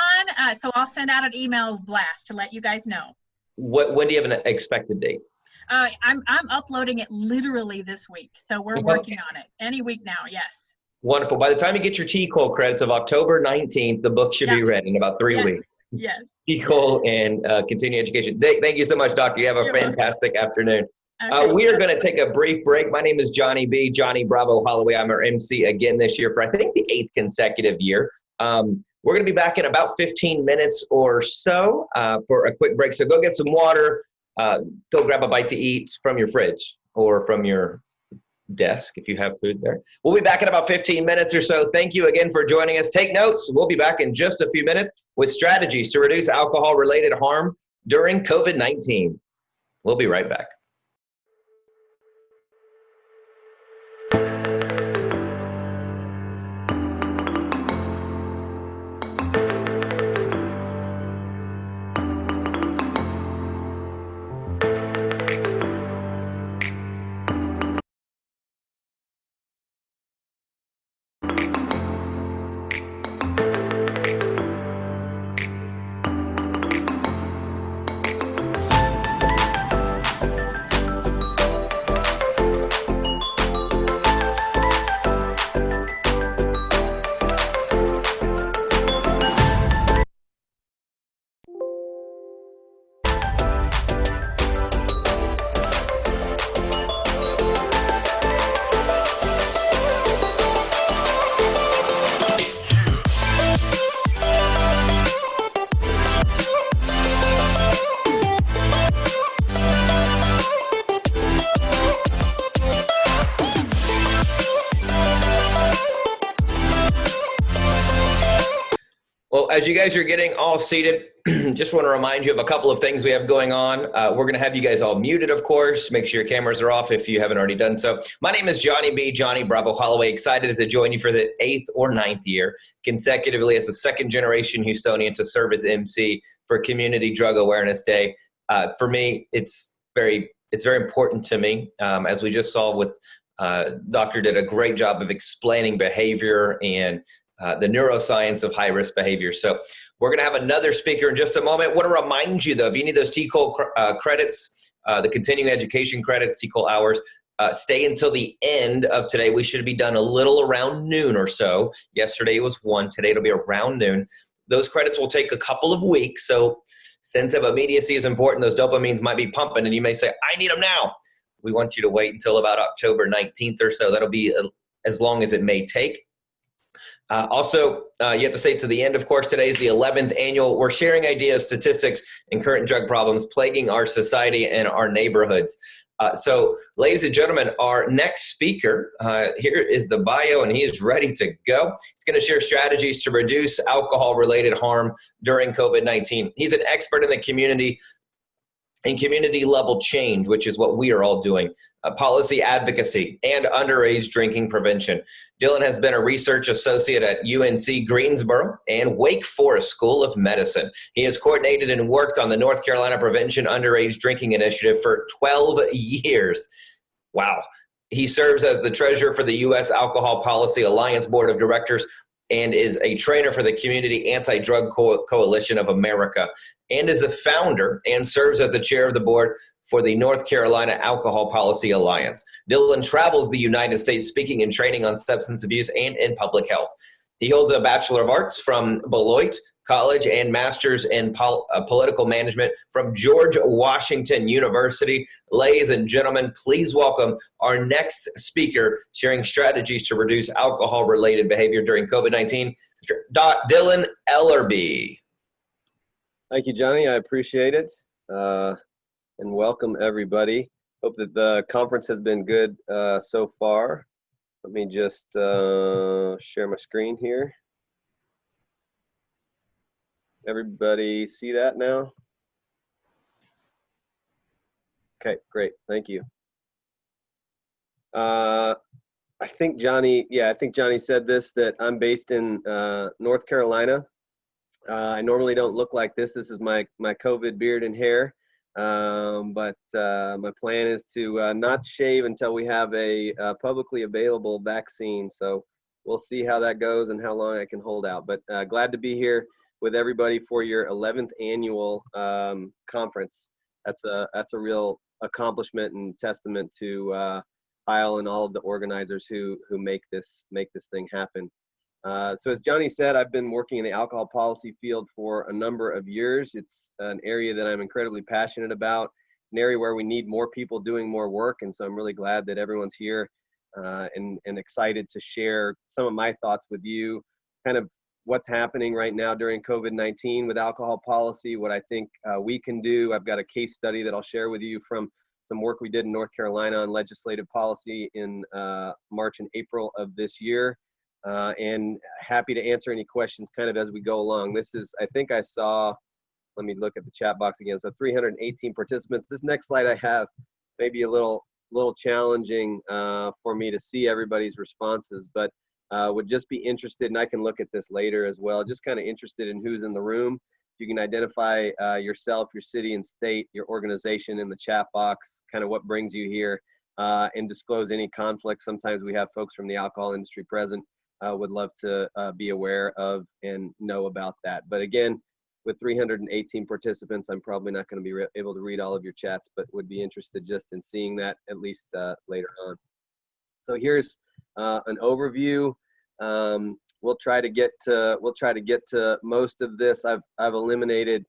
so I'll send out an email blast to let you guys know. When do you have an expected date? I'm uploading it literally this week, so we're working on it. Any week now, yes. Wonderful. By the time you get your TCOL credits of October 19th, the book should be ready in about 3 weeks. Yes. TCOL and continuing education. Thank you so much, Doctor. You have a fantastic afternoon. Okay. We are going to take a brief break. My name is Johnny B. Johnny Bravo Holloway. I'm our MC again this year for I think the 8th consecutive year. We're going to be back in about 15 minutes or so for a quick break. So go get some water. Go grab a bite to eat from your fridge or from your desk if you have food there. We'll be back in about 15 minutes or so. Thank you again for joining us. Take notes. We'll be back in just a few minutes with strategies to reduce alcohol-related harm during COVID-19. We'll be right back. Well, as you guys are getting all seated, just want to remind you of a couple of things we have going on. We're going to have you guys all muted, of course. Make sure your cameras are off if you haven't already done so. My name is Johnny B. Johnny Bravo Holloway. Excited to join you for the 8th or 9th year consecutively as a second-generation Houstonian to serve as MC for Community Drug Awareness Day. For me, it's very important to me. As we just saw with Doctor did a great job of explaining behavior and the neuroscience of high-risk behavior. So we're going to have another speaker in just a moment. I want to remind you, though, if you need those TCOL credits, The continuing education credits, equal hours, stay until the end of today. We should be done a little around noon or so. Yesterday was 1. Today it'll be around noon. Those credits will take a couple of weeks. So sense of immediacy is important. Those dopamines might be pumping, and you may say, I need them now. We want you to wait until about October 19th or so. That'll be as long as it may take. Also, you have to stay to the end. Of course, today is the 11th annual. We're sharing ideas, statistics, and current drug problems plaguing our society and our neighborhoods. So, ladies and gentlemen, our next speaker, here is the bio, and he is ready to go. He's going to share strategies to reduce alcohol-related harm during COVID-19. He's an expert in the community and community-level change, which is what we are all doing, policy advocacy, and underage drinking prevention. Dylan has been a research associate at UNC Greensboro and Wake Forest School of Medicine. He has coordinated and worked on the North Carolina Prevention Underage Drinking Initiative for 12 years. Wow. He serves as the treasurer for the U.S. Alcohol Policy Alliance Board of Directors and is a trainer for the Community Anti-Drug Coalition of America, and is the founder and serves as the chair of the board for the North Carolina Alcohol Policy Alliance. Dylan travels the United States speaking and training on substance abuse and in public health. He holds a Bachelor of Arts from Beloit College and Master's in Political Management from George Washington University. Ladies and gentlemen, please welcome our next speaker sharing strategies to reduce alcohol-related behavior during COVID-19, Dylan Ellerby. Thank you, Johnny. I appreciate it. And welcome, everybody. Hope that the conference has been good so far. Let me just share my screen here. Everybody see that now? Okay, great. Thank you. I think Johnny said this, that I'm based in North Carolina. I normally don't look like this. This is my COVID beard and hair. But my plan is to not shave until we have a publicly available vaccine. So we'll see how that goes and how long I can hold out. But glad to be here with everybody for your 11th annual conference. That's a real accomplishment and testament to Kyle and all of the organizers who make this thing happen. So as Johnny said, I've been working in the alcohol policy field for a number of years. It's an area that I'm incredibly passionate about, an area where we need more people doing more work. And so I'm really glad that everyone's here and excited to share some of my thoughts with you, kind of what's happening right now during COVID-19 with alcohol policy, what I think we can do. I've got a case study that I'll share with you from some work we did in North Carolina on legislative policy in March and April of this year. And happy to answer any questions kind of as we go along. This is, I think I saw, let me look at the chat box again. So 318 participants. This next slide I have may be a little challenging for me to see everybody's responses, but would just be interested, and I can look at this later as well, just kind of interested in who's in the room. If you can identify yourself, your city and state, your organization in the chat box, kind of what brings you here, and disclose any conflicts. Sometimes we have folks from the alcohol industry present. Would love to be aware of and know about that. But again, with 318 participants, I'm probably not going to be able to read all of your chats, but would be interested just in seeing that at least later on. So here's an overview. We'll try to get to most of this. I've eliminated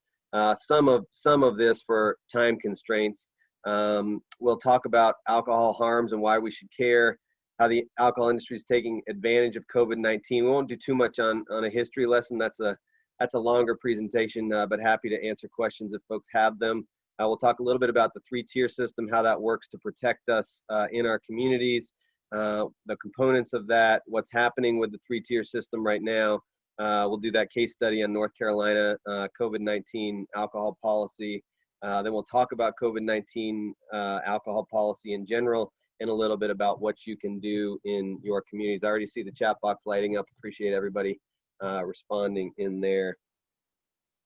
some of this for time constraints. We'll talk about alcohol harms and why we should care, how the alcohol industry is taking advantage of COVID-19. We won't do too much on a history lesson. That's a longer presentation, but happy to answer questions if folks have them. We'll talk a little bit about the 3-tier system, how that works to protect us in our communities, the components of that, what's happening with the 3-tier system right now. We'll do that case study on North Carolina COVID-19 alcohol policy. Then we'll talk about COVID-19 alcohol policy in general, and a little bit about what you can do in your communities. I already see the chat box lighting up. Appreciate everybody responding in there.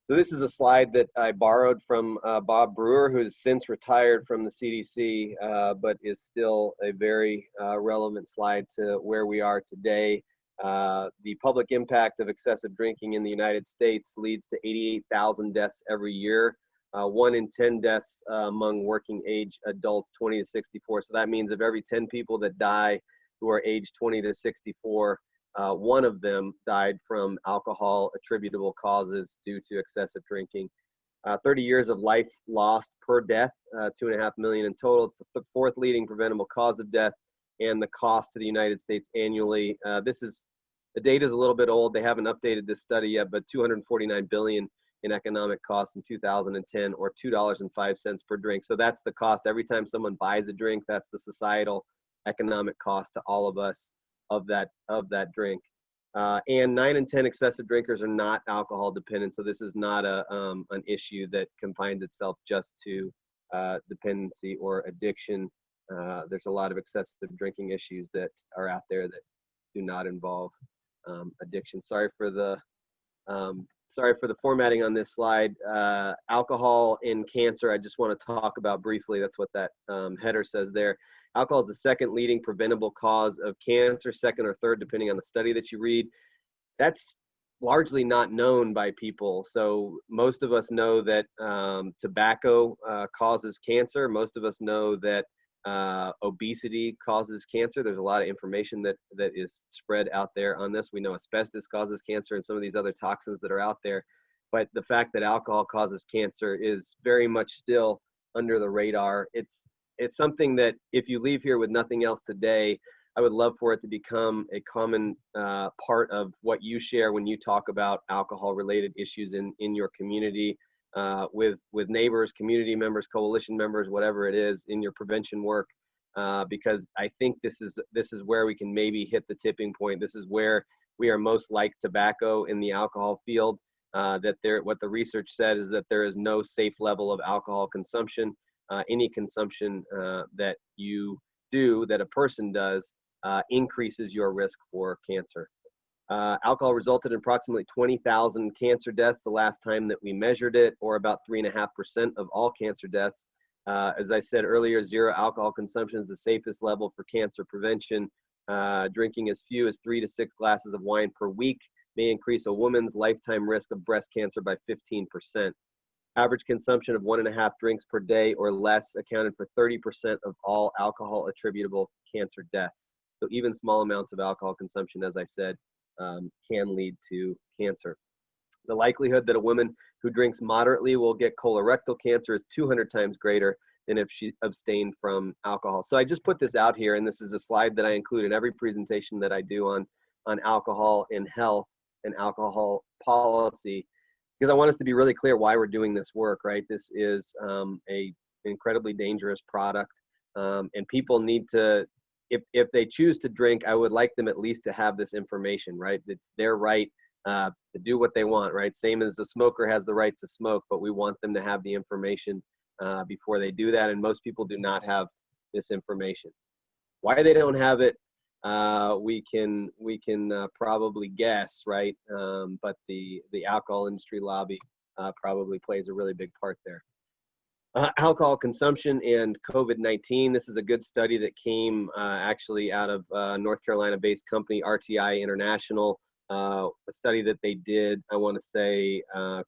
So this is a slide that I borrowed from Bob Brewer, who has since retired from the CDC, but is still a very relevant slide to where we are today. The public impact of excessive drinking in the United States leads to 88,000 deaths every year. 1 in 10 deaths among working age adults 20 to 64. So that means of every 10 people that die who are age 20 to 64, one of them died from alcohol attributable causes due to excessive drinking. 30 years of life lost per death, 2.5 million in total. It's the 4th leading preventable cause of death, and the cost to the United States annually. The data is a little bit old. They haven't updated this study yet, but 249 billion in economic costs in 2010, or $2.05 per drink. So that's the cost every time someone buys a drink. That's the societal economic cost to all of us of that drink. And 9 in 10 excessive drinkers are not alcohol dependent. So this is not an issue that confines itself just to dependency or addiction. There's a lot of excessive drinking issues that are out there that do not involve addiction. Sorry for the formatting on this slide. Alcohol and cancer, I just want to talk about briefly. That's what that header says there. Alcohol is the 2nd leading preventable cause of cancer, 2nd or 3rd, depending on the study that you read. That's largely not known by people. So most of us know that tobacco causes cancer. Most of us know that obesity causes cancer. There's a lot of information that is spread out there on this. We know asbestos causes cancer and some of these other toxins that are out there. But the fact that alcohol causes cancer is very much still under the radar. It's something that if you leave here with nothing else today, I would love for it to become a common part of what you share when you talk about alcohol-related issues in your community, with neighbors, community members, coalition members, whatever it is, in your prevention work, because I think this is where we can maybe hit the tipping point. This is where we are most like tobacco in the alcohol field. What the research said is that there is no safe level of alcohol consumption. Any consumption that you do, that a person does, increases your risk for cancer. Alcohol resulted in approximately 20,000 cancer deaths the last time that we measured it, or about 3.5% of all cancer deaths. As I said earlier, 0 alcohol consumption is the safest level for cancer prevention. Drinking as few as 3 to 6 glasses of wine per week may increase a woman's lifetime risk of breast cancer by 15%. Average consumption of 1.5 drinks per day or less accounted for 30% of all alcohol attributable cancer deaths. So even small amounts of alcohol consumption, as I said, can lead to cancer. The likelihood that a woman who drinks moderately will get colorectal cancer is 200 times greater than if she abstained from alcohol. So I just put this out here, and this is a slide that I include in every presentation that I do on alcohol and health and alcohol policy, because I want us to be really clear why we're doing this work, right? This is a incredibly dangerous product, and people need to, if they choose to drink, I would like them at least to have this information, right? It's their right to do what they want, right? Same as the smoker has the right to smoke, but we want them to have the information before they do that, and most people do not have this information. Why they don't have it, we can probably guess, right? But the alcohol industry lobby probably plays a really big part there. Alcohol consumption and COVID-19. This is a good study that came actually out of North Carolina-based company RTI International. A study that they did, I want to say,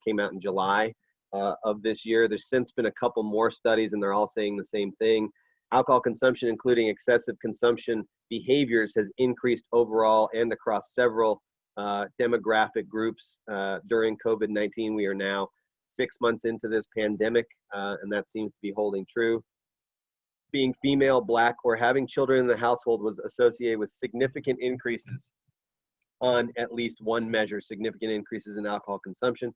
came out in July of this year. There's since been a couple more studies, and they're all saying the same thing. Alcohol consumption, including excessive consumption behaviors, has increased overall and across several demographic groups during COVID-19. We are now 6 months into this pandemic, and that seems to be holding true. Being female, Black, or having children in the household was associated with significant increases on at least one measure, significant increases in alcohol consumption.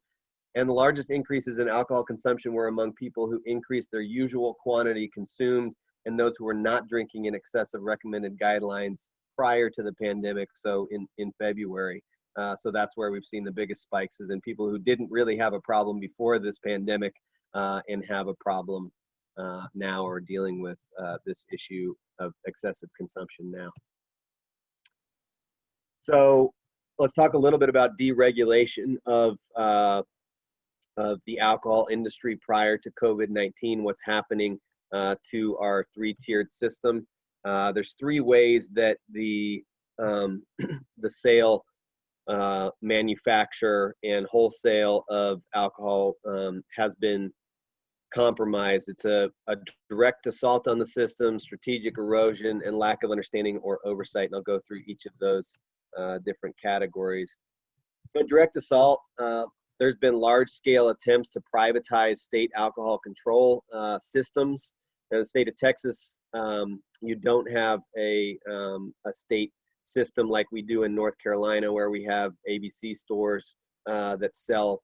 And the largest increases in alcohol consumption were among people who increased their usual quantity consumed and those who were not drinking in excess of recommended guidelines prior to the pandemic, so in February. So that's where we've seen the biggest spikes, is in people who didn't really have a problem before this pandemic and have a problem now, or dealing with this issue of excessive consumption now. So let's talk a little bit about deregulation of the alcohol industry prior to COVID-19, what's happening to our three-tiered system. There's 3 ways that the sale, manufacture, and wholesale of alcohol has been compromised. It's a direct assault on the system, strategic erosion, and lack of understanding or oversight. And I'll go through each of those different categories. So direct assault, there's been large-scale attempts to privatize state alcohol control systems. In the state of Texas, you don't have a state system like we do in North Carolina, where we have ABC stores that sell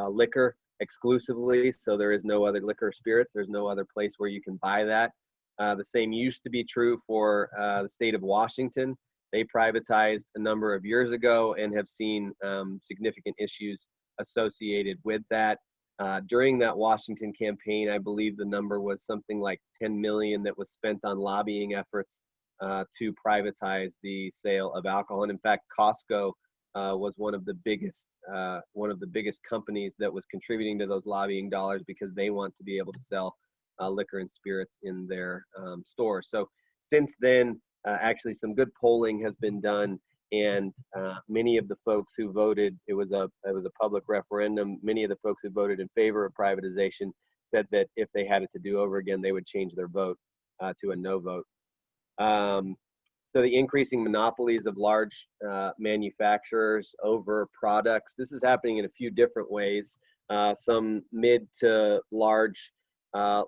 liquor exclusively. So there is no other liquor or spirits. There's no other place where you can buy that. The same used to be true for the state of Washington. They privatized a number of years ago and have seen significant issues associated with that. During that Washington campaign, I believe the number was something like 10 million that was spent on lobbying efforts to privatize the sale of alcohol. And in fact, Costco was one of the biggest companies that was contributing to those lobbying dollars, because they want to be able to sell liquor and spirits in their stores. So since then, actually some good polling has been done, and many of the folks who voted, it was a public referendum, many of the folks who voted in favor of privatization said that if they had it to do over again, they would change their vote to a no vote. So the increasing monopolies of large manufacturers over products, this is happening in a few different ways. Some mid to large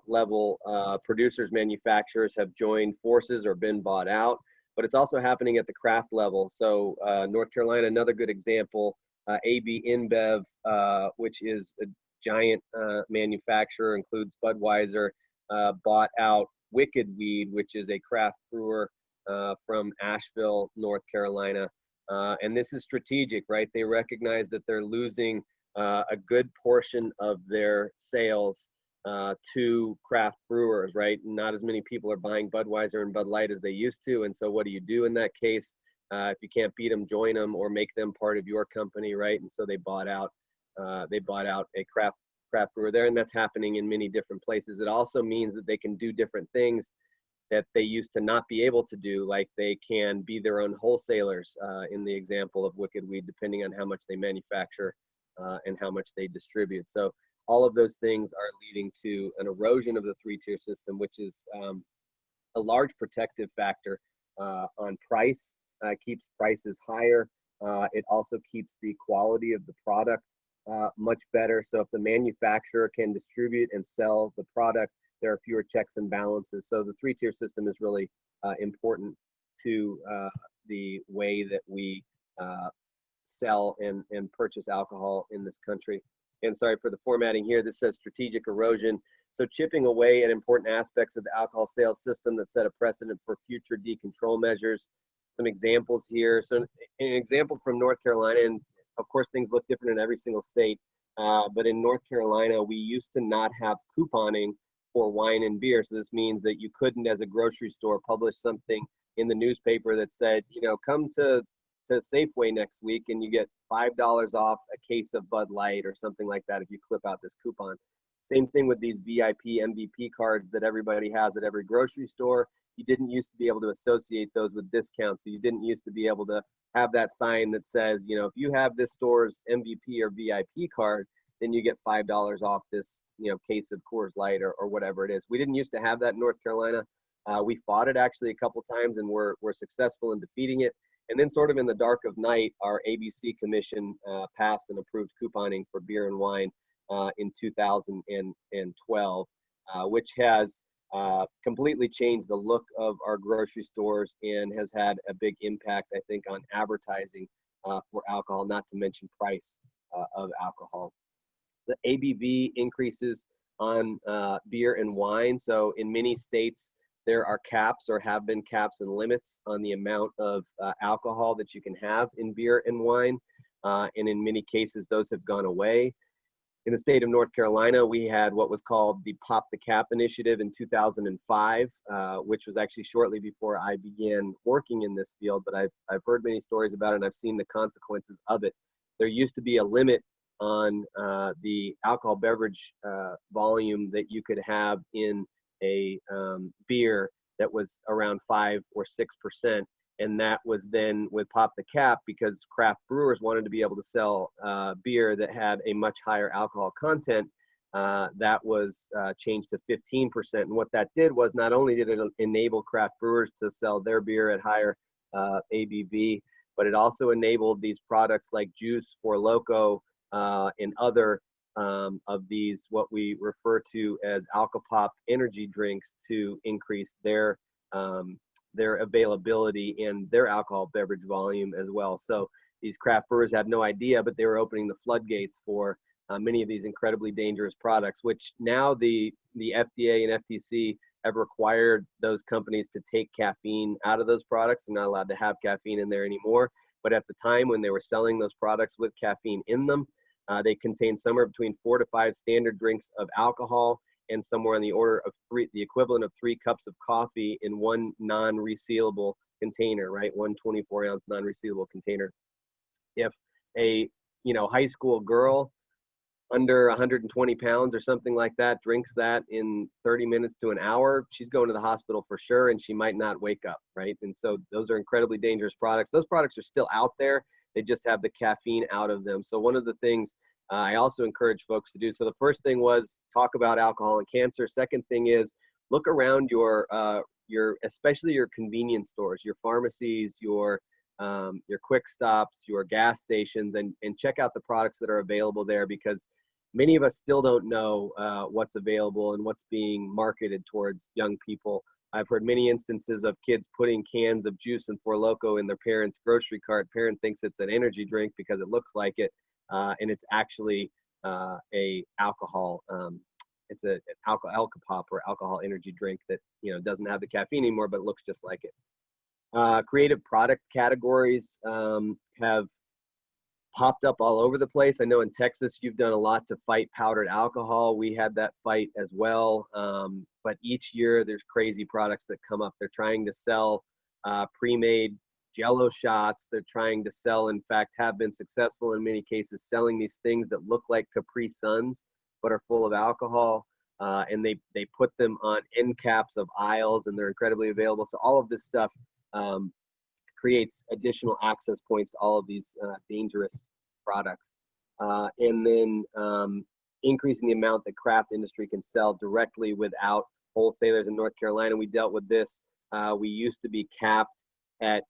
level producers, manufacturers have joined forces or been bought out, but it's also happening at the craft level. So North Carolina, another good example, AB InBev, which is a giant manufacturer, includes Budweiser, bought out Wicked Weed, which is a craft brewer from Asheville, North Carolina. And this is strategic, right? They recognize that they're losing a good portion of their sales to craft brewers, right? Not as many people are buying Budweiser and Bud Light as they used to. And so what do you do in that case? If you can't beat them, join them or make them part of your company, right? And so they bought out a craft brewer there, and that's happening in many different places. It also means that they can do different things that they used to not be able to do, like they can be their own wholesalers in the example of Wicked Weed, depending on how much they manufacture and how much they distribute. So all of those things are leading to an erosion of the three-tier system, which is a large protective factor on price, keeps prices higher. It also keeps the quality of the product much better. So if the manufacturer can distribute and sell the product, there are fewer checks and balances. So the three-tier system is really important to the way that we sell and purchase alcohol in this country. And sorry for the formatting here, this says strategic erosion. So chipping away at important aspects of the alcohol sales system that set a precedent for future decontrol measures. Some examples here. So an example from North Carolina, and of course things look different in every single state, but in North Carolina, we used to not have couponing for wine and beer. So this means that you couldn't, as a grocery store, publish something in the newspaper that said, you know, come to Safeway next week and you get $5 off a case of Bud Light or something like that if you clip out this coupon. Same thing with these VIP MVP cards that everybody has at every grocery store. You didn't used to be able to associate those with discounts. So you didn't used to be able to have that sign that says, you know, if you have this store's MVP or VIP card, then you get $5 off this, you know, case of Coors Light or whatever it is. We didn't used to have that in North Carolina. We fought it actually a couple times and we're successful in defeating it. And then sort of in the dark of night, our ABC Commission passed and approved couponing for beer and wine in 2012, which has completely changed the look of our grocery stores and has had a big impact, I think, on advertising for alcohol, not to mention price of alcohol. The ABV increases on beer and wine. So in many states, there are caps or have been caps and limits on the amount of alcohol that you can have in beer and wine. And in many cases, those have gone away. In the state of North Carolina, we had what was called the Pop the Cap initiative in 2005, which was actually shortly before I began working in this field, but I've heard many stories about it and I've seen the consequences of it. There used to be a limit on the alcohol beverage volume that you could have in a beer that was around 5 or 6%. And that was then with Pop the Cap, because craft brewers wanted to be able to sell beer that had a much higher alcohol content. that was changed to 15%. And what that did was not only did it enable craft brewers to sell their beer at higher ABV, but it also enabled these products like Juice, Four Loko, and other of these, what we refer to as Alcopop energy drinks, to increase their availability and their alcohol beverage volume as well. So these craft brewers had no idea, but they were opening the floodgates for many of these incredibly dangerous products, which now the FDA and FTC have required those companies to take caffeine out of those products. They're not allowed to have caffeine in there anymore. But at the time when they were selling those products with caffeine in them, they contained somewhere between 4 to 5 standard drinks of alcohol and somewhere on the order of the equivalent of 3 cups of coffee in one non-resealable container, right? One 24-ounce non-resealable container. If a high school girl under 120 pounds or something like that drinks that in 30 minutes to an hour, she's going to the hospital for sure, and she might not wake up, right? And so those are incredibly dangerous products. Those products are still out there. They just have the caffeine out of them. So one of the things I also encourage folks to do, so the first thing was talk about alcohol and cancer. Second thing is look around your especially your convenience stores, your pharmacies, your quick stops, your gas stations, and check out the products that are available there, because many of us still don't know what's available and what's being marketed towards young people. I've heard many instances of kids putting cans of Juice and Four Loko in their parents' grocery cart. Parent thinks it's an energy drink because it looks like it, and it's actually a alcohol. It's an Alcopop or alcohol energy drink that doesn't have the caffeine anymore, but looks just like it. Creative product categories have popped up all over the place. I know in Texas you've done a lot to fight powdered alcohol. We had that fight as well. But each year there's crazy products that come up. They're trying to sell pre-made Jello shots. They're trying to sell, in fact, have been successful in many cases, selling these things that look like Capri Suns but are full of alcohol. And they put them on end caps of aisles, and they're incredibly available. So all of this stuff creates additional access points to all of these dangerous products. And then increasing the amount that craft industry can sell directly without wholesalers. In North Carolina, we dealt with this. We used to be capped at,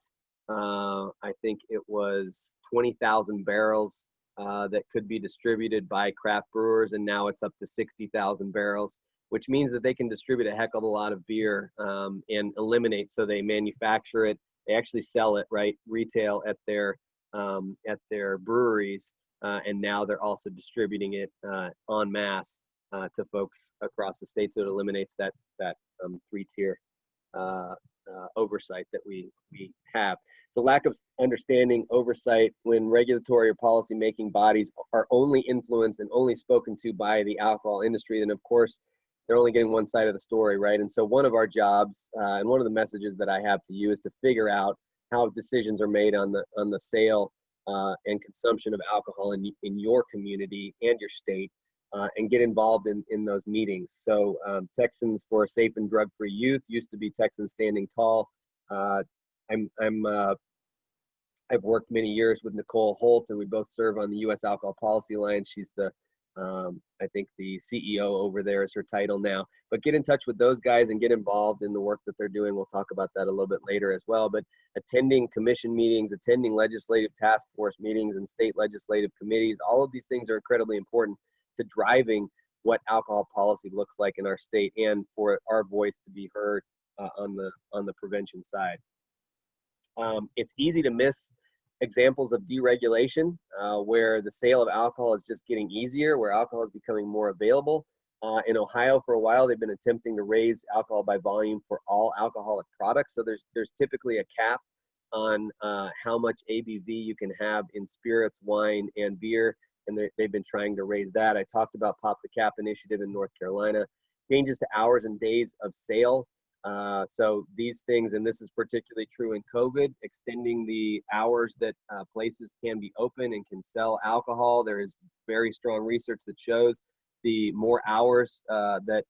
I think it was 20,000 barrels that could be distributed by craft brewers, and now it's up to 60,000 barrels, which means that they can distribute a heck of a lot of beer and eliminate. So they manufacture it, they actually sell it, right, retail at their breweries, and now they're also distributing it en masse to folks across the state. So it eliminates that 3-tier oversight that we have. So lack of understanding, oversight, when regulatory or policy making bodies are only influenced and only spoken to by the alcohol industry, then of course they're only getting one side of the story, right? And so one of our jobs and one of the messages that I have to you is to figure out how decisions are made on the sale and consumption of alcohol in your community and your state, and get involved in those meetings. So Texans for a Safe and Drug-Free Youth used to be Texans Standing Tall. I've worked many years with Nicole Holt, and we both serve on the U.S. Alcohol Policy Alliance. She's I think the CEO over there is her title now. But get in touch with those guys and get involved in the work that they're doing. We'll talk about that a little bit later as well. But attending commission meetings, attending legislative task force meetings and state legislative committees, all of these things are incredibly important to driving what alcohol policy looks like in our state, and for our voice to be heard on the prevention side. It's easy to miss examples of deregulation where the sale of alcohol is just getting easier, where alcohol is becoming more available. In Ohio, for a while, they've been attempting to raise alcohol by volume for all alcoholic products. So there's typically a cap on how much ABV you can have in spirits, wine, and beer, and they've been trying to raise that. I talked about Pop the Cap initiative in North Carolina. Changes to hours and days of sale. So these things, and this is particularly true in COVID, extending the hours that places can be open and can sell alcohol. There is very strong research that shows the more hours that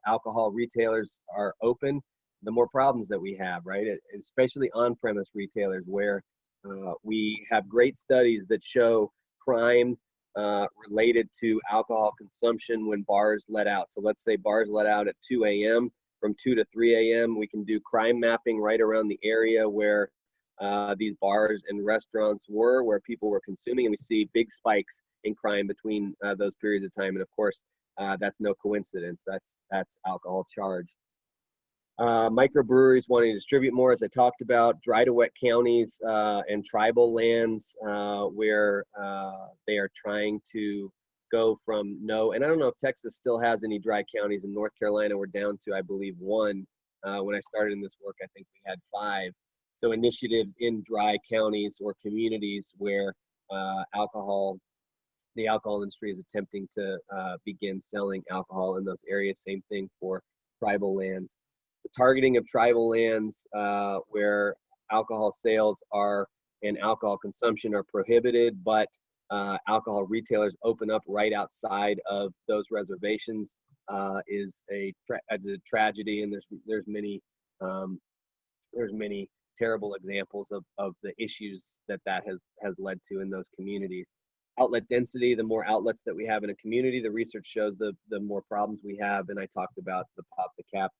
alcohol retailers are open, the more problems that we have, right? Especially on-premise retailers, where we have great studies that show crime related to alcohol consumption when bars let out. So let's say bars let out at 2 a.m. From 2 to 3 a.m. We can do crime mapping right around the area where these bars and restaurants were, where people were consuming, and we see big spikes in crime between those periods of time. And of course, that's no coincidence. That's alcohol charge. Microbreweries wanting to distribute more, as I talked about, dry to wet counties and tribal lands where they are trying to go from no, and I don't know if Texas still has any dry counties. In North Carolina, we're down to, I believe, 1. When I started in this work, I think we had 5. So initiatives in dry counties or communities where the alcohol industry is attempting to begin selling alcohol in those areas. Same thing for tribal lands. The targeting of tribal lands where alcohol sales are and alcohol consumption are prohibited, but alcohol retailers open up right outside of those reservations is a tragedy, and there's many terrible examples of the issues that has led to in those communities. Outlet density: the more outlets that we have in a community, the research shows the more problems we have, and I talked about the Pop the Cap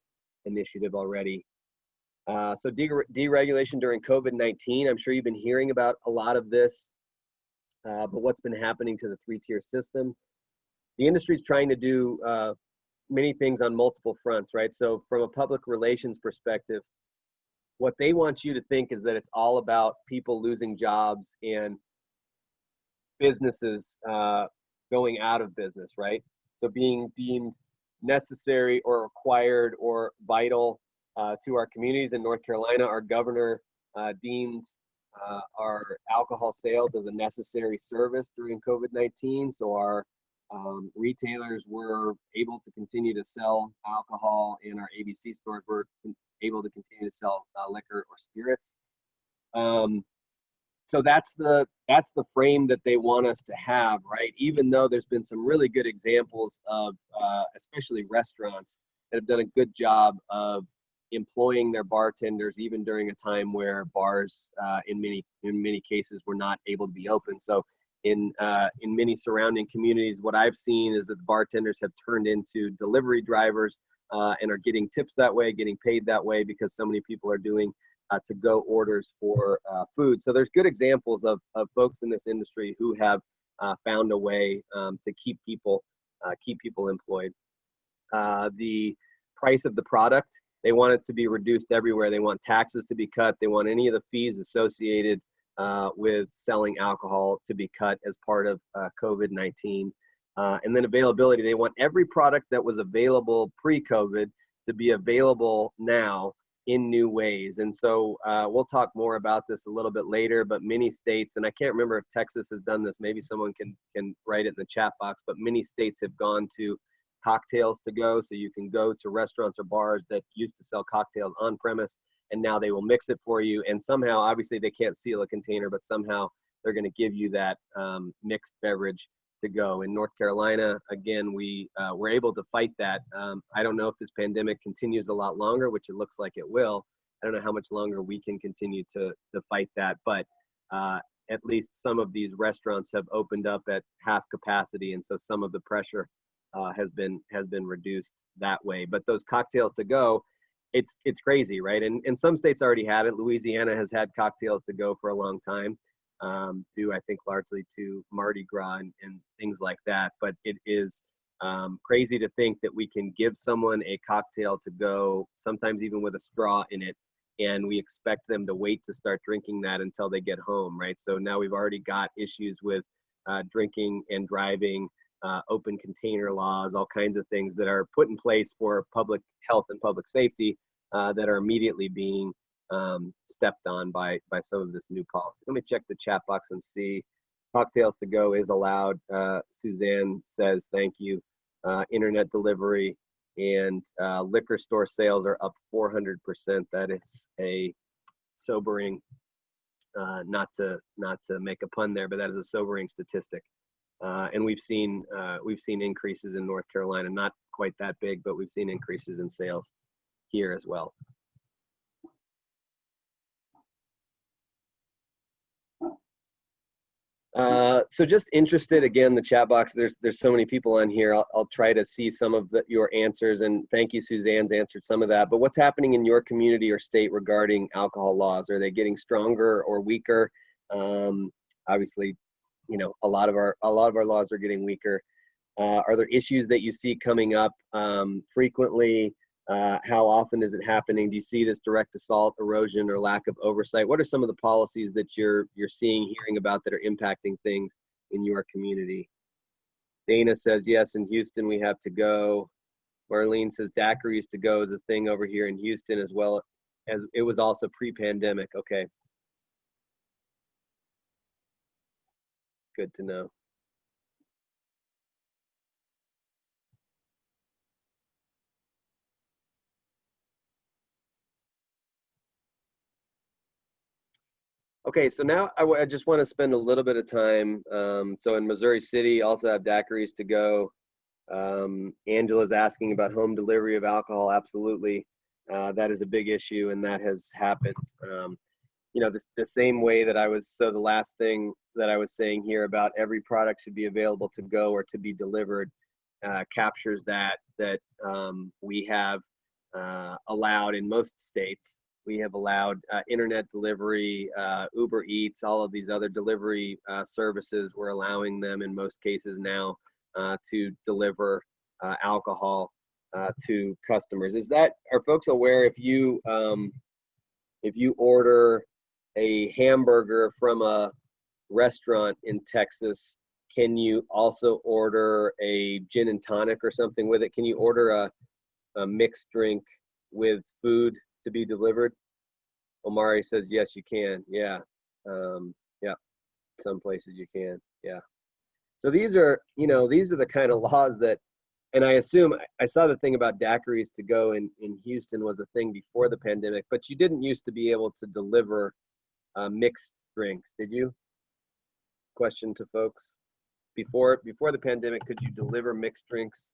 initiative already. So deregulation during COVID-19. I'm sure you've been hearing about a lot of this. But what's been happening to the 3-tier system? The industry is trying to do many things on multiple fronts, right? So from a public relations perspective, what they want you to think is that it's all about people losing jobs and businesses going out of business, right? So being deemed necessary or required or vital to our communities. In North Carolina, our governor deemed our alcohol sales as a necessary service during COVID-19. So our retailers were able to continue to sell alcohol, and our ABC stores were able to continue to sell liquor or spirits. So that's the frame that they want us to have, right? Even though there's been some really good examples of, especially restaurants, that have done a good job of employing their bartenders even during a time where bars in many cases were not able to be open. So in many surrounding communities, what I've seen is that the bartenders have turned into delivery drivers and are getting tips that way, getting paid that way, because so many people are doing to-go orders for food. So there's good examples of folks in this industry who have found a way to keep people employed. The price of the product, they want it to be reduced everywhere. They want taxes to be cut. They want any of the fees associated with selling alcohol to be cut as part of COVID-19. And then availability, they want every product that was available pre-COVID to be available now in new ways. And so we'll talk more about this a little bit later, but many states, and I can't remember if Texas has done this, maybe someone can write it in the chat box, but many states have gone to cocktails to go. So you can go to restaurants or bars that used to sell cocktails on premise, and now they will mix it for you. And somehow, obviously they can't seal a container, but somehow they're going to give you that mixed beverage to go. In North Carolina, again, we were able to fight that. I don't know if this pandemic continues a lot longer, which it looks like it will. I don't know how much longer we can continue to fight that, but at least some of these restaurants have opened up at half capacity, and so some of the pressure has been reduced that way. But those cocktails to go, it's crazy, right? And some states already had it. Louisiana has had cocktails to go for a long time, due, I think, largely to Mardi Gras and things like that. But it is crazy to think that we can give someone a cocktail to go, sometimes even with a straw in it, and we expect them to wait to start drinking that until they get home, right? So now we've already got issues with drinking and driving, open container laws, all kinds of things that are put in place for public health and public safety that are immediately being stepped on by some of this new policy. Let me check the chat box and see. Cocktails to go is allowed. Suzanne says, thank you. Internet delivery and liquor store sales are up 400%. That is a sobering, not to make a pun there, but that is a sobering statistic. And we've seen increases in North Carolina, not quite that big, but we've seen increases in sales here as well. So just interested, again, the chat box, there's so many people on here. I'll try to see some of your answers, and thank you, Suzanne's answered some of that. But what's happening in your community or state regarding alcohol laws? Are they getting stronger or weaker? Obviously, a lot of our laws are getting weaker. Are there issues that you see coming up frequently? How often is it happening? Do you see this direct assault, erosion, or lack of oversight? What are some of the policies that you're seeing, hearing about that are impacting things in your community? Dana says, yes, in Houston we have to go. Marlene says daiquiris to go is a thing over here in Houston, as well as it was also pre-pandemic. Okay. Good to know. Okay, so now I just want to spend a little bit of time. So in Missouri City, also have daiquiris to go. Angela's asking about home delivery of alcohol. Absolutely. That is a big issue, and that has happened. The same way that the last thing that I was saying here about every product should be available to go or to be delivered captures that we have allowed in most states. We have allowed internet delivery, Uber Eats, all of these other delivery services. We're allowing them in most cases now to deliver alcohol to customers. Are folks aware if you order a hamburger from a restaurant in Texas, can you also order a gin and tonic or something with it? Can you order a mixed drink with food to be delivered? Omari says, yes, you can. Yeah. Yeah. Some places you can. Yeah. So these are the kind of laws that, and I assume I saw the thing about daiquiris to go in Houston was a thing before the pandemic, but you didn't used to be able to deliver mixed drinks, did you? Question to folks. Before the pandemic, could you deliver mixed drinks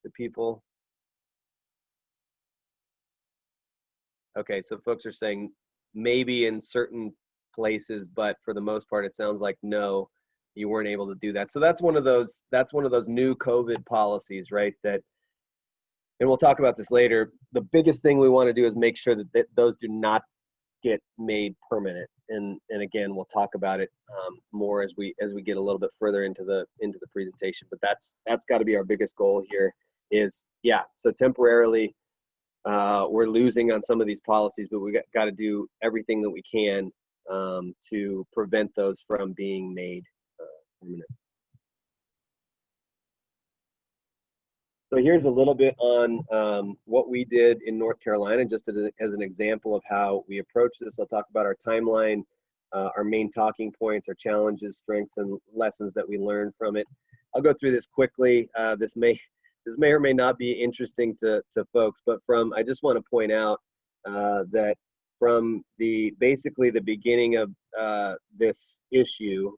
to people? Okay, so folks are saying maybe in certain places, but for the most part, it sounds like no, you weren't able to do that. So that's one of those new COVID policies, right? And we'll talk about this later. The biggest thing we want to do is make sure that those do not get made permanent. And again, we'll talk about it more as we get a little bit further into the presentation. But that's got to be our biggest goal here. So temporarily. We're losing on some of these policies, but we got to do everything that we can to prevent those from being made permanent. So here's a little bit on what we did in North Carolina, just as an example of how we approach this. I'll talk about our timeline, our main talking points, our challenges, strengths, and lessons that we learned from it. I'll go through this quickly. This may or may not be interesting to folks, but I just want to point out that from basically the beginning of this issue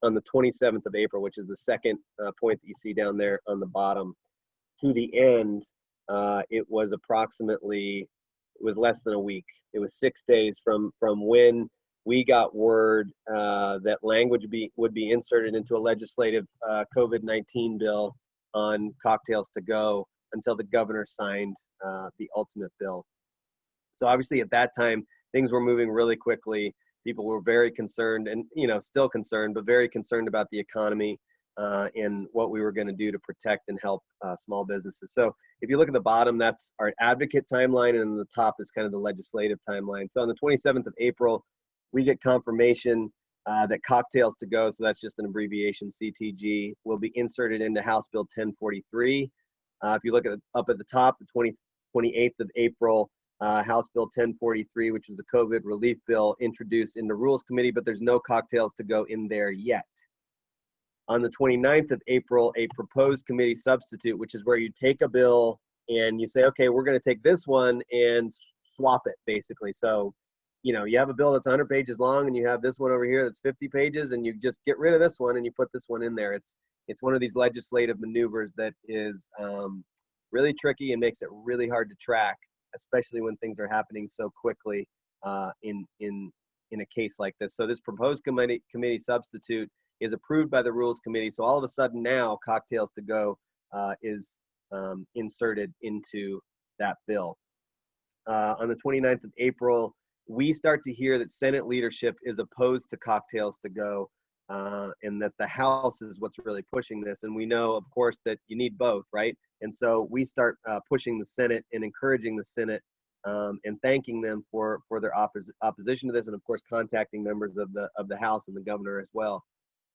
on the 27th of April, which is the second point that you see down there on the bottom, to the end, it was less than a week. It was 6 days from when we got word that language would be inserted into a legislative COVID-19 bill on cocktails to go until the governor signed the ultimate bill. So obviously at that time, things were moving really quickly. People were very concerned and, still concerned, but very concerned about the economy and what we were going to do to protect and help small businesses. So if you look at the bottom, that's our advocate timeline, and the top is kind of the legislative timeline. So on the 27th of April, we get confirmation that cocktails to go, so that's just an abbreviation, CTG, will be inserted into House Bill 1043. If you look up at the top, the 28th of April, House Bill 1043, which was the COVID relief bill, introduced in the Rules Committee, but there's no cocktails to go in there yet. On the 29th of April, a proposed committee substitute, which is where you take a bill and you say, okay, we're going to take this one and swap it, basically. So you have a bill that's 100 pages long and you have this one over here that's 50 pages and you just get rid of this one and you put this one in there. It's one of these legislative maneuvers that is really tricky and makes it really hard to track, especially when things are happening so quickly in a case like this. So this proposed committee substitute is approved by the Rules Committee. So all of a sudden now, cocktails to go is inserted into that bill. On the 29th of April, we start to hear that Senate leadership is opposed to cocktails to go, and that the House is what's really pushing this. And we know, of course, that you need both, right? And so we start pushing the Senate and encouraging the Senate and thanking them for their opposition to this, and of course contacting members of the House and the governor as well.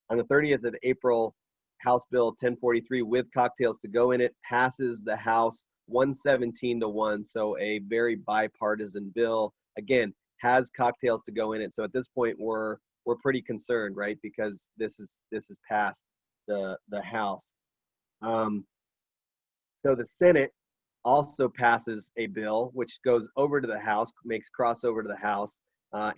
On the 30th of April, House Bill 1043 with cocktails to go in it passes the House 117-1, so a very bipartisan bill. Again, has cocktails to go in it. So at this point, we're pretty concerned, right? Because this is past the House. So the Senate also passes a bill which goes over to the House, makes crossover to the House,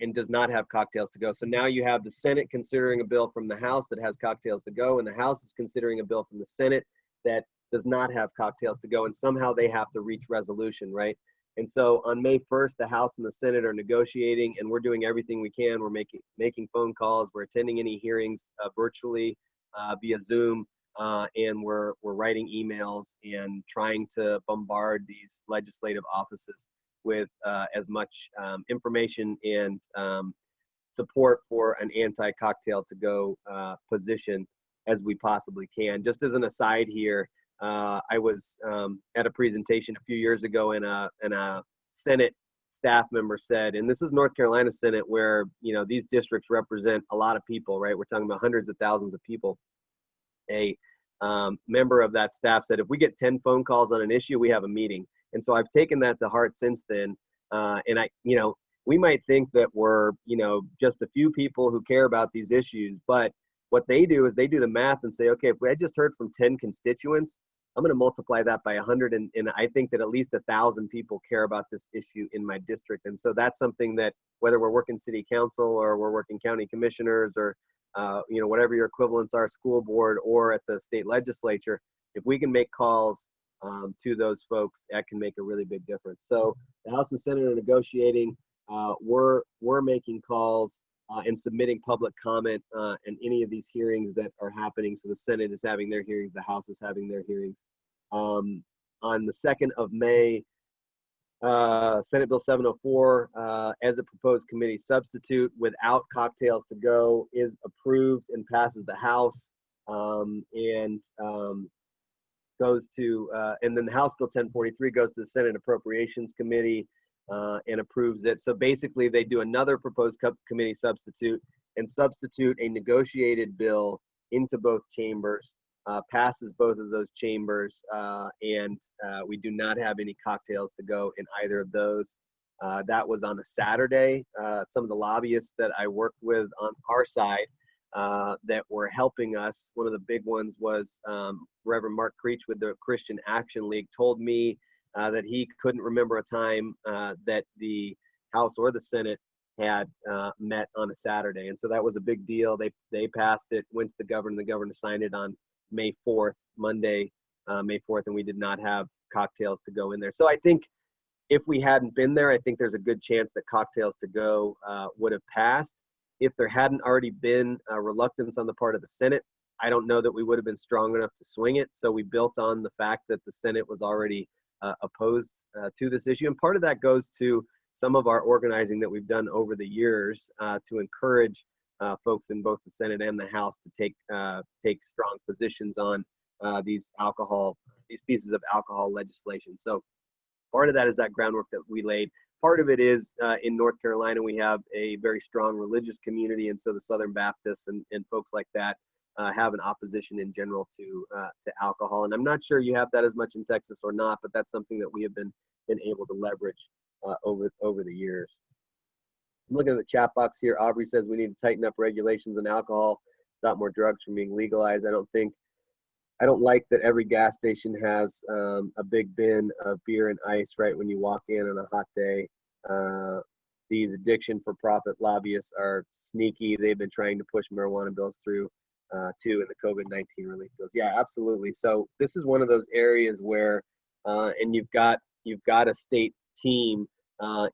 and does not have cocktails to go. So now you have the Senate considering a bill from the House that has cocktails to go, and the House is considering a bill from the Senate that does not have cocktails to go, and somehow they have to reach resolution, right? And so on May 1st, the House and the Senate are negotiating, and we're doing everything we can. We're making phone calls. We're attending any hearings virtually via Zoom, and we're writing emails and trying to bombard these legislative offices with as much information and support for an anti-cocktail to go position as we possibly can. Just as an aside here, I was at a presentation a few years ago, and a Senate staff member said, and this is North Carolina Senate, where these districts represent a lot of people, right? We're talking about hundreds of thousands of people. A member of that staff said, if we get 10 phone calls on an issue, we have a meeting. And so I've taken that to heart since then. And we might think that we're, just a few people who care about these issues, but what they do is they do the math and say, okay, if I just heard from 10 constituents, I'm going to multiply that by 100. And I think that at least 1,000 people care about this issue in my district. And so that's something that, whether we're working city council or we're working county commissioners or, whatever your equivalents are, school board or at the state legislature, if we can make calls to those folks, that can make a really big difference. So the House and Senate are negotiating. We're making calls and submitting public comment in any of these hearings that are happening. So the Senate is having their hearings, the House is having their hearings. On the 2nd of May, Senate Bill 704, as a proposed committee substitute without cocktails to go, is approved and passes the House, and goes to, and then the House Bill 1043 goes to the Senate Appropriations Committee and approves it. So basically they do another proposed committee substitute and substitute a negotiated bill into both chambers, passes both of those chambers, and we do not have any cocktails to go in either of those. That was on a Saturday. Some of the lobbyists that I worked with on our side that were helping us, one of the big ones was Reverend Mark Creech with the Christian Action League, told me that he couldn't remember a time that the House or the Senate had met on a Saturday. And so that was a big deal. They passed it, went to the governor signed it on May 4th, Monday, May 4th, and we did not have cocktails to go in there. So I think if we hadn't been there, I think there's a good chance that cocktails to go would have passed. If there hadn't already been reluctance on the part of the Senate, I don't know that we would have been strong enough to swing it. So we built on the fact that the Senate was already opposed to this issue. And part of that goes to some of our organizing that we've done over the years to encourage folks in both the Senate and the House to take strong positions on these pieces of alcohol legislation. So part of that is that groundwork that we laid. Part of it is in North Carolina, we have a very strong religious community, and so the Southern Baptists and folks like that have an opposition in general to alcohol. And I'm not sure you have that as much in Texas or not, but that's something that we have been able to leverage over the years. I'm looking at the chat box here. Aubrey says we need to tighten up regulations on alcohol, stop more drugs from being legalized. I don't like that every gas station has a big bin of beer and ice right when you walk in on a hot day. These addiction for profit lobbyists are sneaky. They've been trying to push marijuana bills through too in the COVID-19 relief bills. Yeah, absolutely. So this is one of those areas where, and you've got a state team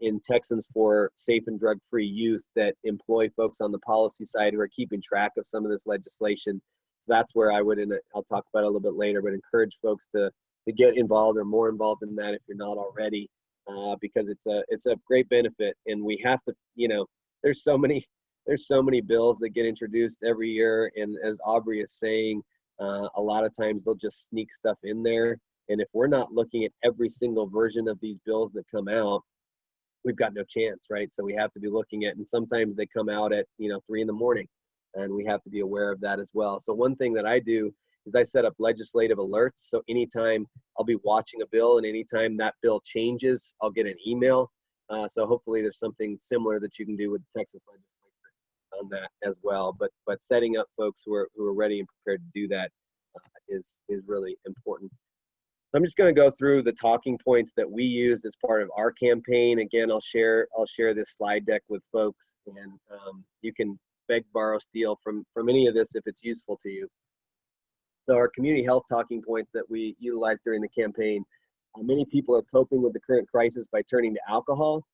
in Texans for Safe and Drug-Free Youth that employ folks on the policy side who are keeping track of some of this legislation. So that's where I would, and I'll talk about it a little bit later, but encourage folks to get involved or more involved in that if you're not already, because it's a great benefit. And we have to, there's so many bills that get introduced every year, and as Aubrey is saying, a lot of times they'll just sneak stuff in there. And if we're not looking at every single version of these bills that come out, we've got no chance, right? So we have to be looking at, and sometimes they come out at 3 in the morning, and we have to be aware of that as well. So one thing that I do is I set up legislative alerts. So anytime I'll be watching a bill, and anytime that bill changes, I'll get an email. So hopefully there's something similar that you can do with the Texas legislature on that as well. But setting up folks who are ready and prepared to do that is really important. I'm just going to go through the talking points that we used as part of our campaign. Again, I'll share this slide deck with folks, and you can beg, borrow, steal from any of this if it's useful to you. So our community health talking points that we utilized during the campaign. Many people are coping with the current crisis by turning to alcohol.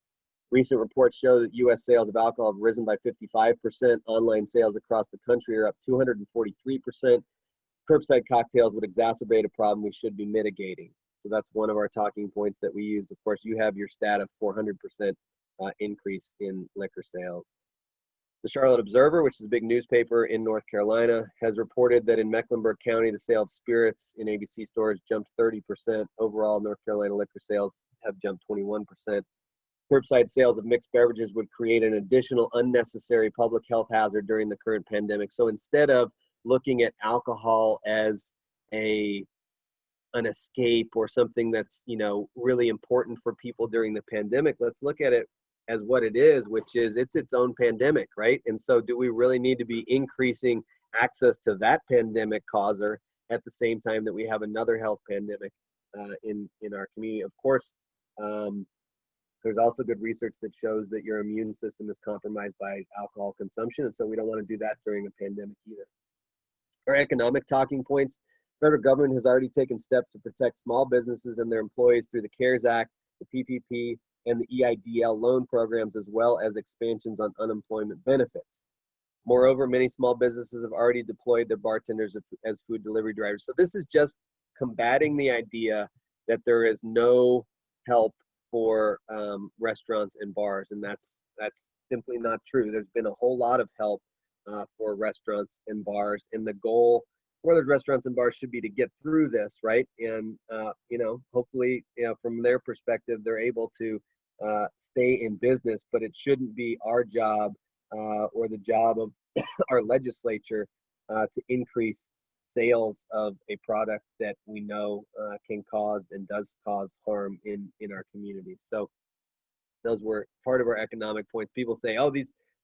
Recent reports show that U.S. sales of alcohol have risen by 55%. Online sales across the country are up 243%. Curbside cocktails would exacerbate a problem we should be mitigating. So that's one of our talking points that we use. Of course, you have your stat of 400% increase in liquor sales. The Charlotte Observer, which is a big newspaper in North Carolina, has reported that in Mecklenburg County, the sale of spirits in ABC stores jumped 30%. Overall, North Carolina liquor sales have jumped 21%. Curbside sales of mixed beverages would create an additional unnecessary public health hazard during the current pandemic. So instead of looking at alcohol as an escape or something that's really important for people during the pandemic, let's look at it as what it is, which is it's its own pandemic, right? And so do we really need to be increasing access to that pandemic causer at the same time that we have another health pandemic in our community? Of course, there's also good research that shows that your immune system is compromised by alcohol consumption, and so we don't want to do that during a pandemic either. Our economic talking points: the federal government has already taken steps to protect small businesses and their employees through the CARES Act, the PPP, and the EIDL loan programs, as well as expansions on unemployment benefits. Moreover, many small businesses have already deployed their bartenders as food delivery drivers. So this is just combating the idea that there is no help for restaurants and bars, and that's simply not true. There's been a whole lot of help for restaurants and bars, and the goal for those restaurants and bars should be to get through this, right? And hopefully, from their perspective, they're able to stay in business, but it shouldn't be our job or the job of our legislature to increase sales of a product that we know can cause and does cause harm in our community. So those were part of our economic points. People say, oh,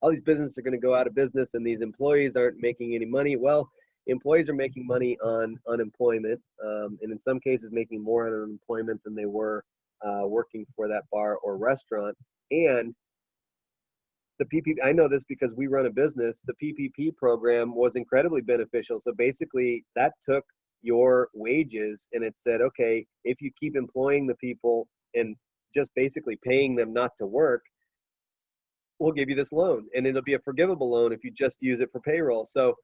all these businesses are going to go out of business and these employees aren't making any money. Well, employees are making money on unemployment, and in some cases making more on unemployment than they were working for that bar or restaurant. And the PPP, I know this because we run a business, the PPP program was incredibly beneficial. So basically that took your wages and it said, okay, if you keep employing the people and just basically paying them not to work, we'll give you this loan, and it'll be a forgivable loan if you just use it for payroll. So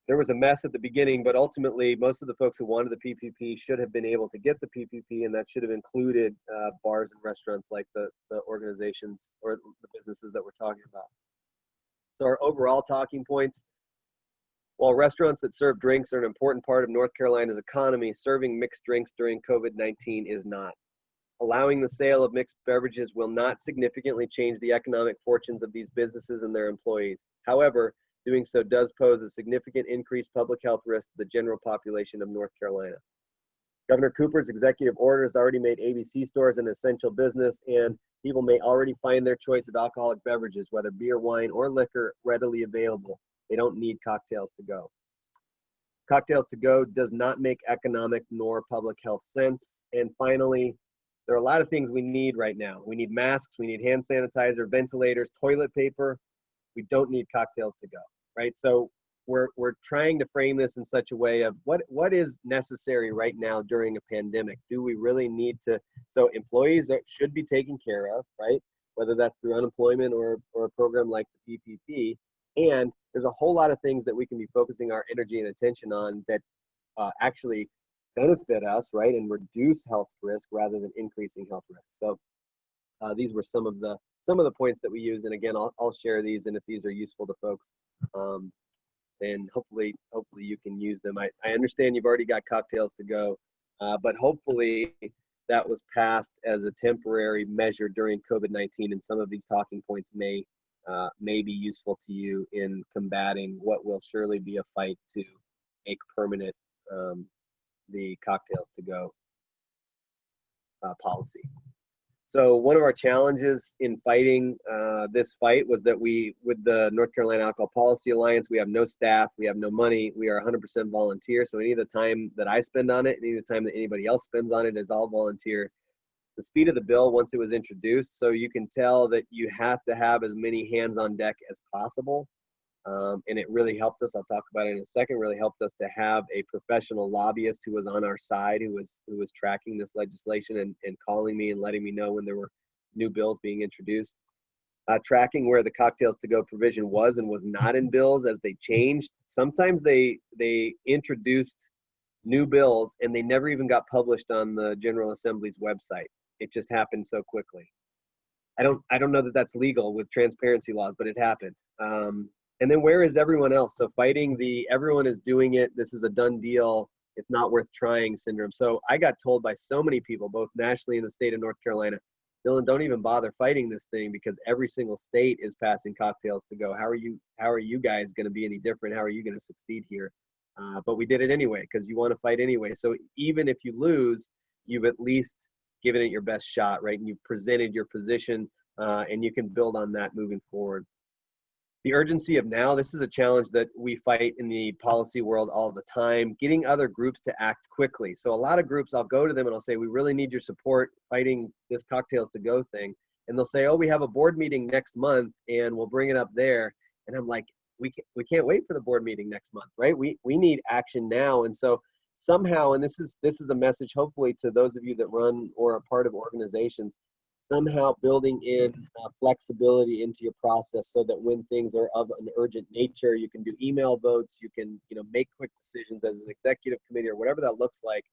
there was a mess at the beginning, but ultimately most of the folks who wanted the PPP should have been able to get the PPP, and that should have included bars and restaurants like the organizations or the businesses that we're talking about. So our overall talking points: while restaurants that serve drinks are an important part of North Carolina's economy, serving mixed drinks during COVID-19 is not. Allowing the sale of mixed beverages will not significantly change the economic fortunes of these businesses and their employees. However, doing so does pose a significant increased public health risk to the general population of North Carolina. Governor Cooper's executive order has already made ABC stores an essential business, and people may already find their choice of alcoholic beverages, whether beer, wine, or liquor, readily available. They don't need cocktails to go. Cocktails to go does not make economic nor public health sense. And finally, there are a lot of things we need right now. We need masks, we need hand sanitizer, ventilators, toilet paper. We don't need cocktails to go, right? So we're trying to frame this in such a way of what is necessary right now during a pandemic. Do we really need to? So employees should be taken care of, right? Whether that's through unemployment or a program like the PPP. And there's a whole lot of things that we can be focusing our energy and attention on that actually benefit us, right, and reduce health risk rather than increasing health risk. So these were some of the points that we use. And again, I'll share these, and if these are useful to folks, then hopefully you can use them. I understand you've already got cocktails to go, but hopefully that was passed as a temporary measure during COVID-19, and some of these talking points may be useful to you in combating what will surely be a fight to make permanent the cocktails to go policy. So one of our challenges in fighting this fight was that with the North Carolina Alcohol Policy Alliance, we have no staff, we have no money, we are 100% volunteer. So any of the time that I spend on it, any of the time that anybody else spends on it is all volunteer. The speed of the bill once it was introduced, so you can tell that you have to have as many hands on deck as possible. And it really helped us, I'll talk about it in a second, really helped us to have a professional lobbyist who was on our side, who was tracking this legislation and calling me and letting me know when there were new bills being introduced. Tracking where the cocktails to go provision was and was not in bills as they changed. Sometimes they introduced new bills and they never even got published on the General Assembly's website. It just happened so quickly. I don't know that that's legal with transparency laws, but it happened. And then where is everyone else? So fighting everyone is doing it, this is a done deal, it's not worth trying syndrome. So I got told by so many people, both nationally in the state of North Carolina, Dylan, don't even bother fighting this thing because every single state is passing cocktails to go. How are you guys going to be any different? How are you going to succeed here? But we did it anyway because you want to fight anyway. So even if you lose, you've at least given it your best shot, right? And you've presented your position and you can build on that moving forward. The urgency of now, this is a challenge that we fight in the policy world all the time, getting other groups to act quickly. So a lot of groups, I'll go to them and I'll say, we really need your support fighting this cocktails to go thing. And they'll say, oh, we have a board meeting next month and we'll bring it up there. And I'm like, we can't wait for the board meeting next month, right? We need action now. And so somehow, and this is a message hopefully to those of you that run or are part of organizations, somehow building in flexibility into your process so that when things are of an urgent nature, you can do email votes, you can make quick decisions as an executive committee or whatever that looks like,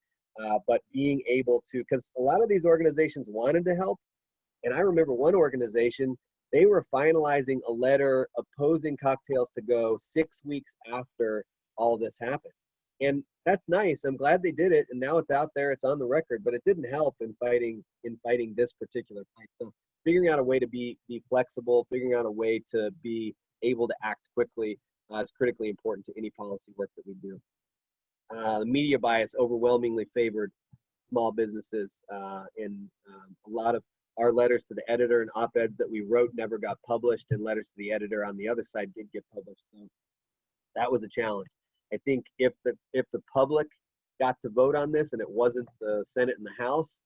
but being able to, because a lot of these organizations wanted to help. And I remember one organization, they were finalizing a letter opposing cocktails to go 6 weeks after all this happened. And that's nice. I'm glad they did it. And now it's out there, it's on the record, but it didn't help in fighting this particular fight. So figuring out a way to be flexible, figuring out a way to be able to act quickly is critically important to any policy work that we do. The media bias overwhelmingly favored small businesses, and a lot of our letters to the editor and op-eds that we wrote never got published, and letters to the editor on the other side did get published. So that was a challenge. I think if the public got to vote on this and it wasn't the Senate and the House,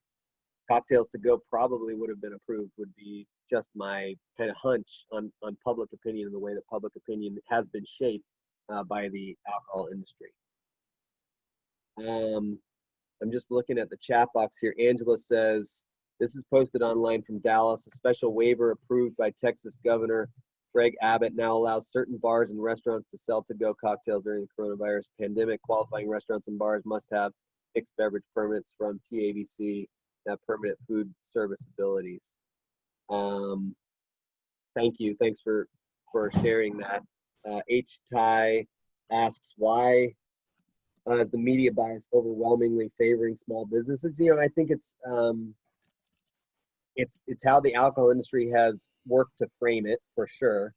cocktails to go probably would have been approved, would be just my kind of hunch on public opinion and the way that public opinion has been shaped by the alcohol industry. I'm just looking at the chat box here. Angela says, this is posted online from Dallas. A special waiver approved by Texas Governor Greg Abbott now allows certain bars and restaurants to sell to-go cocktails during the coronavirus pandemic. Qualifying restaurants and bars must have mixed beverage permits from TABC that have permanent food service abilities. Thank you. Thanks for sharing that. H-Ty asks, why is the media bias overwhelmingly favoring small businesses? I think it's how the alcohol industry has worked to frame it, for sure.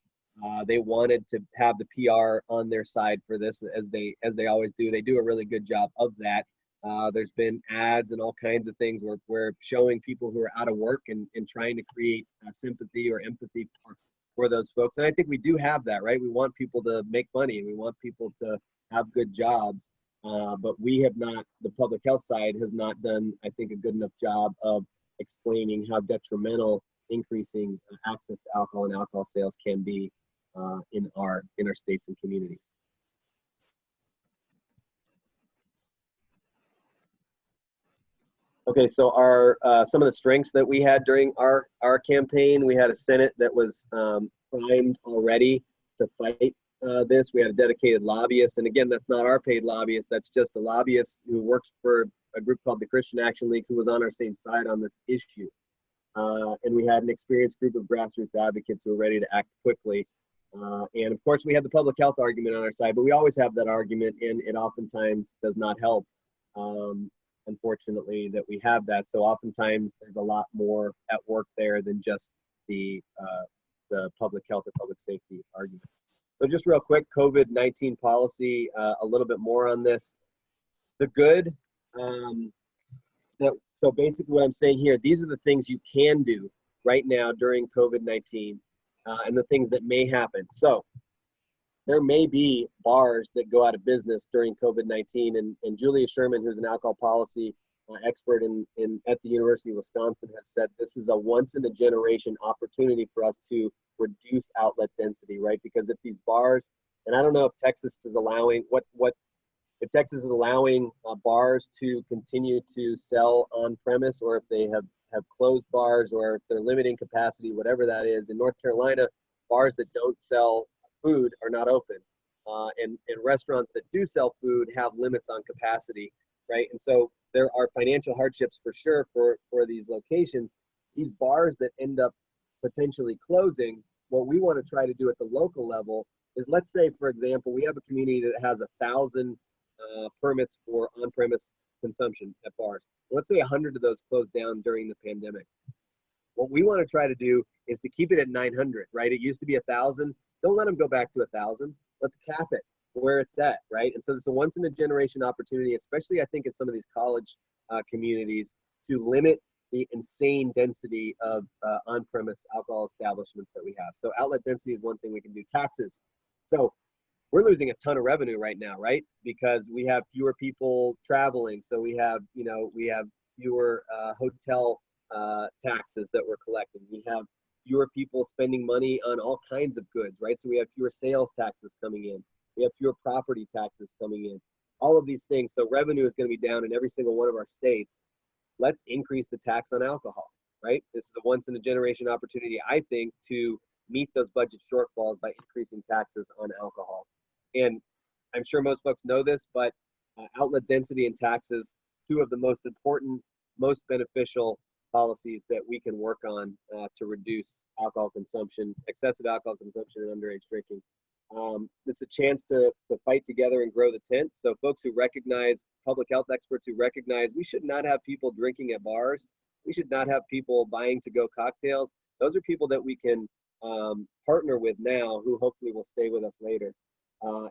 They wanted to have the PR on their side for this, as they always do. They do a really good job of that. There's been ads and all kinds of things where we're showing people who are out of work and trying to create sympathy or empathy for those folks. And I think we do have that, right? We want people to make money and we want people to have good jobs. But we have not, the public health side has not done, I think, a good enough job of explaining how detrimental increasing access to alcohol and alcohol sales can be in our states and communities. Okay, so our some of the strengths that we had during our campaign, we had a Senate that was primed already to fight this. We had a dedicated lobbyist, and again, that's not our paid lobbyist. That's just a lobbyist who works for a group called the Christian Action League, who was on our same side on this issue. And we had an experienced group of grassroots advocates who were ready to act quickly. And of course, we had the public health argument on our side, but we always have that argument, and it oftentimes does not help. Unfortunately, that we have that. So oftentimes there's a lot more at work there than just the public health or public safety argument. So just real quick, COVID-19 policy, a little bit more on this. The good, so basically what I'm saying here, these are the things you can do right now during COVID-19 and the things that may happen. So there may be bars that go out of business during COVID-19, and Julia Sherman, who's an alcohol policy expert at the University of Wisconsin, has said this is a once-in-a-generation opportunity for us to reduce outlet density, right? Because if these bars, and I don't know if Texas is allowing, if Texas is allowing bars to continue to sell on-premise, or if they have closed bars, or if they're limiting capacity, whatever that is. In North Carolina, bars that don't sell food are not open, and restaurants that do sell food have limits on capacity, right? And so there are financial hardships for sure for these locations. These bars that end up potentially closing, what we want to try to do at the local level is, let's say, for example, we have a community that has 1,000 permits for on-premise consumption at bars. Let's say 100 of those closed down during the pandemic. What we want to try to do is to keep it at 900, right? It used to be 1,000. Don't let them go back to 1,000. Let's cap it where it's at, right? And so it's a once-in-a-generation opportunity, especially I think in some of these college communities, to limit the insane density of on-premise alcohol establishments that we have. So outlet density is one thing we can do. Taxes. So we're losing a ton of revenue right now, right? Because we have fewer people traveling. So we have fewer hotel taxes that we're collecting. We have fewer people spending money on all kinds of goods, right? So we have fewer sales taxes coming in. We have fewer property taxes coming in. All of these things. So revenue is going to be down in every single one of our states. Let's increase the tax on alcohol, right? This is a once-in-a-generation opportunity, I think, to meet those budget shortfalls by increasing taxes on alcohol. And I'm sure most folks know this, but outlet density and taxes, two of the most important, most beneficial policies that we can work on to reduce alcohol consumption, excessive alcohol consumption, and underage drinking. It's a chance to fight together and grow the tent. So folks who recognize, public health experts who recognize we should not have people drinking at bars. We should not have people buying to-go cocktails. Those are people that we can partner with now who hopefully will stay with us later.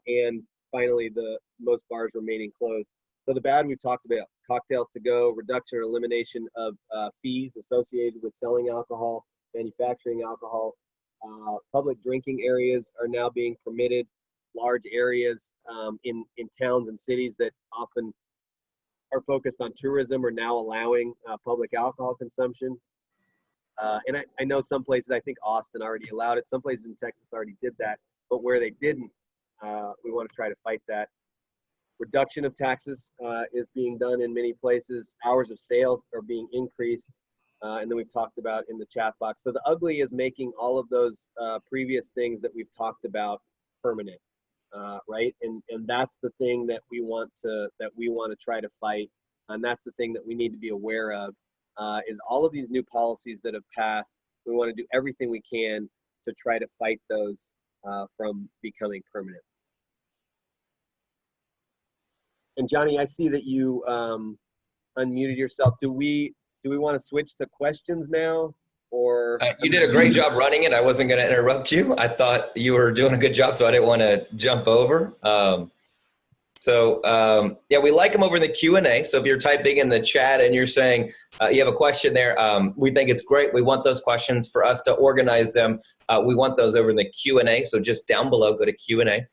And finally, the most bars remaining closed. So the bad we've talked about: cocktails to go, reduction or elimination of fees associated with selling alcohol, manufacturing alcohol. Public drinking areas are now being permitted. Large areas in towns and cities that often are focused on tourism are now allowing public alcohol consumption. And I know some places, I think Austin already allowed it. Some places in Texas already did that. But where they didn't, we want to try to fight that. Reduction of taxes is being done in many places. Hours of sales are being increased. And then we've talked about in the chat box. So the ugly is making all of those previous things that we've talked about permanent, right? And that's the thing that we want to try to fight. And that's the thing that we need to be aware of, is all of these new policies that have passed. We want to do everything we can to try to fight those from becoming permanent. And Johnny, I see that you unmuted yourself. Do we want to switch to questions now, or? You did a great job running it. I wasn't going to interrupt you. I thought you were doing a good job, so I didn't want to jump over. Yeah, we like them over in the Q&A. So if you're typing in the chat and you're saying you have a question there, we think it's great. We want those questions for us to organize them. We want those over in the Q&A. So just down below, go to Q&A.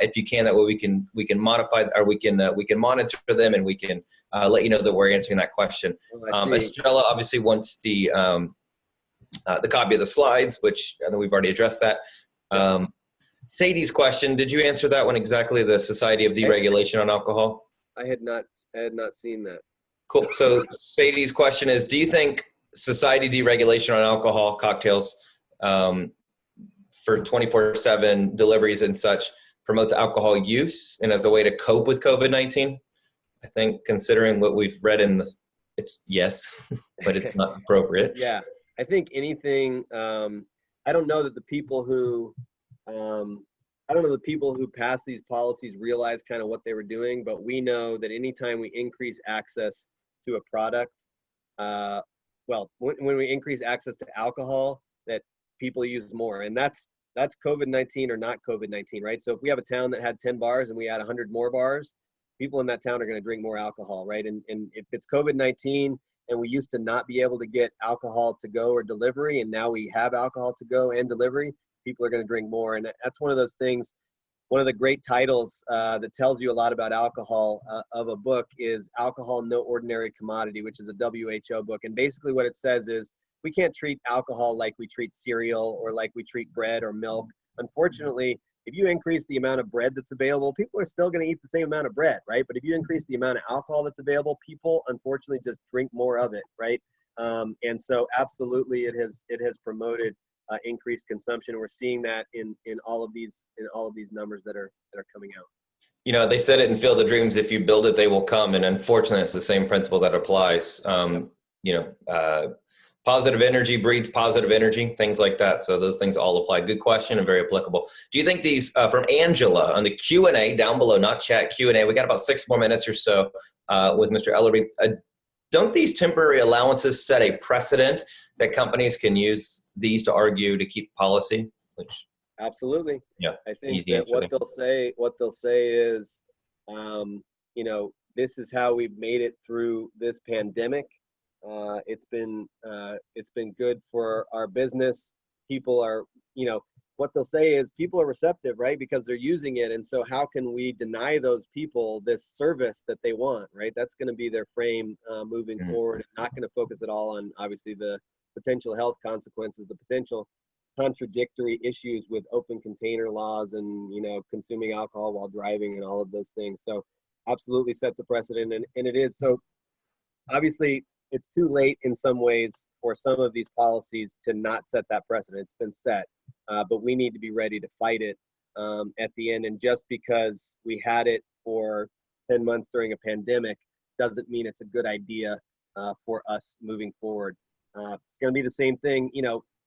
If you can, that way we can modify, or we can monitor them, and we can let you know that we're answering that question. Estrella obviously wants the copy of the slides, which I think we've already addressed that. Sadie's question, did you answer that one exactly? The Society of Deregulation on Alcohol? I had not seen that. Cool. So Sadie's question is, do you think society deregulation on alcohol, cocktails, for 24/7 deliveries and such promotes alcohol use and as a way to cope with COVID-19? I think considering what we've read it's yes, but it's not appropriate. Yeah, I think anything, I don't know that the people who, passed these policies realized kind of what they were doing, but we know that anytime we increase access to a product, when we increase access to alcohol, that people use more. And that's COVID-19 or not COVID-19, right? So if we have a town that had 10 bars and we add 100 more bars, people in that town are going to drink more alcohol, right? And if it's COVID-19 and we used to not be able to get alcohol to go or delivery, and now we have alcohol to go and delivery, people are going to drink more. And that's one of those things. One of the great titles that tells you a lot about alcohol of a book is Alcohol, No Ordinary Commodity, which is a WHO book. And basically what it says is we can't treat alcohol like we treat cereal or like we treat bread or milk. Unfortunately, if you increase the amount of bread that's available, people are still going to eat the same amount of bread, right? But if you increase the amount of alcohol that's available, people unfortunately just drink more of it, right? And so absolutely it has promoted increased consumption. We're seeing that in all of these numbers that are coming out. You know, they said it in Field of Dreams, if you build it, they will come. And unfortunately, it's the same principle that applies. Positive energy breeds positive energy, things like that. So those things all apply. Good question and very applicable. Do you think these, from Angela on the Q&A down below, not chat, Q&A, we got about 6 more minutes or so with Mr. Ellerby. Don't these temporary allowances set a precedent that companies can use these to argue to keep policy? Which, absolutely. Yeah. I think that what they'll say is, this is how we've made it through this pandemic. It's been good for our business. People are, what they'll say is people are receptive, right? Because they're using it. And so how can we deny those people this service that they want, right? That's going to be their frame moving forward. Not going to focus at all on obviously the potential health consequences, the potential contradictory issues with open container laws and, consuming alcohol while driving and all of those things. So absolutely sets a precedent. And it is. So obviously, it's too late in some ways for some of these policies to not set that precedent. It's been set, but we need to be ready to fight it at the end. And just because we had it for 10 months during a pandemic doesn't mean it's a good idea for us moving forward. It's going to be the same thing,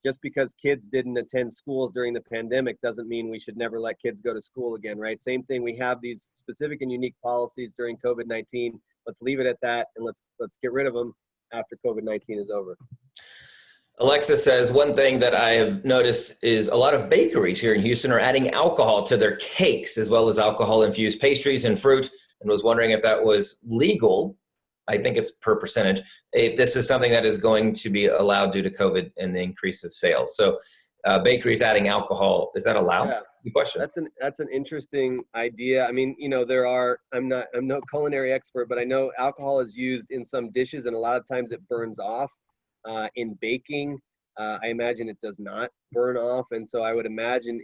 just because kids didn't attend schools during the pandemic doesn't mean we should never let kids go to school again, right? Same thing, we have these specific and unique policies during COVID-19. Let's leave it at that, and let's get rid of them after COVID-19 is over. Alexa says, one thing that I have noticed is a lot of bakeries here in Houston are adding alcohol to their cakes as well as alcohol-infused pastries and fruit, and was wondering if that was legal. I think it's per percentage. If this is something that is going to be allowed due to COVID and the increase of sales. So bakeries adding alcohol, is that allowed? Yeah. Good question. That's an interesting idea. I mean, I'm no culinary expert, but I know alcohol is used in some dishes and a lot of times it burns off. In baking, I imagine it does not burn off. And so I would imagine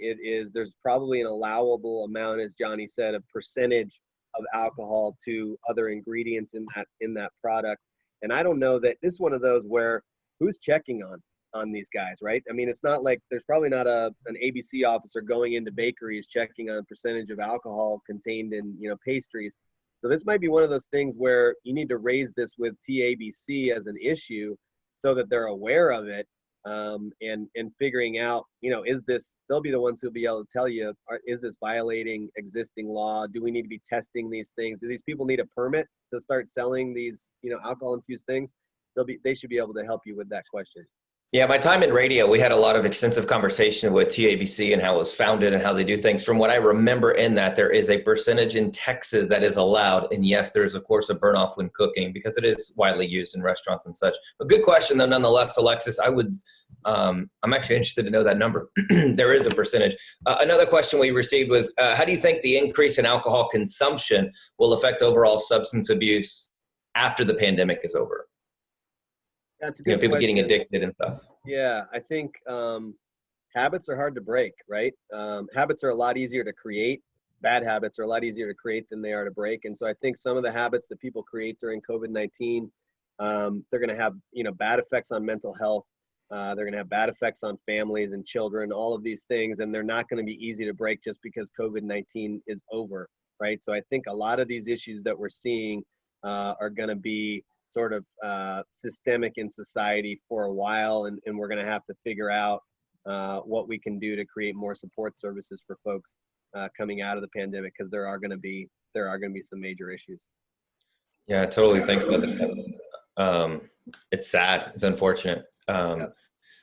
there's probably an allowable amount, as Johnny said, a percentage of alcohol to other ingredients in that product. And I don't know that this is one of those where who's checking on these guys, right? I mean, it's not like there's probably not an ABC officer going into bakeries checking on percentage of alcohol contained in, pastries. So this might be one of those things where you need to raise this with TABC as an issue so that they're aware of it, and figuring out, they'll be the ones who'll be able to tell you, is this violating existing law? Do we need to be testing these things? Do these people need a permit to start selling these, alcohol infused things? They should be able to help you with that question. Yeah, my time in radio, we had a lot of extensive conversation with TABC and how it was founded and how they do things. From what I remember in that, there is a percentage in Texas that is allowed. And yes, there is, of course, a burn off when cooking because it is widely used in restaurants and such. A good question, though, nonetheless, Alexis. I'm actually interested to know that number. There is a percentage. Another question we received was, how do you think the increase in alcohol consumption will affect overall substance abuse after the pandemic is over? That's a good people question. Getting addicted and stuff. Yeah, I think habits are hard to break, right? Habits are a lot easier to create. bad habits are a lot easier to create than they are to break. And so I think some of the habits that people create during COVID-19, they're going to have, bad effects on mental health. They're going to have bad effects on families and children, all of these things, and they're not going to be easy to break just because COVID-19 is over, right? So I think a lot of these issues that we're seeing are going to be sort of systemic in society for a while, and we're going to have to figure out what we can do to create more support services for folks coming out of the pandemic, because there are going to be some major issues. Yeah, totally. Thanks about that. It's sad. It's unfortunate.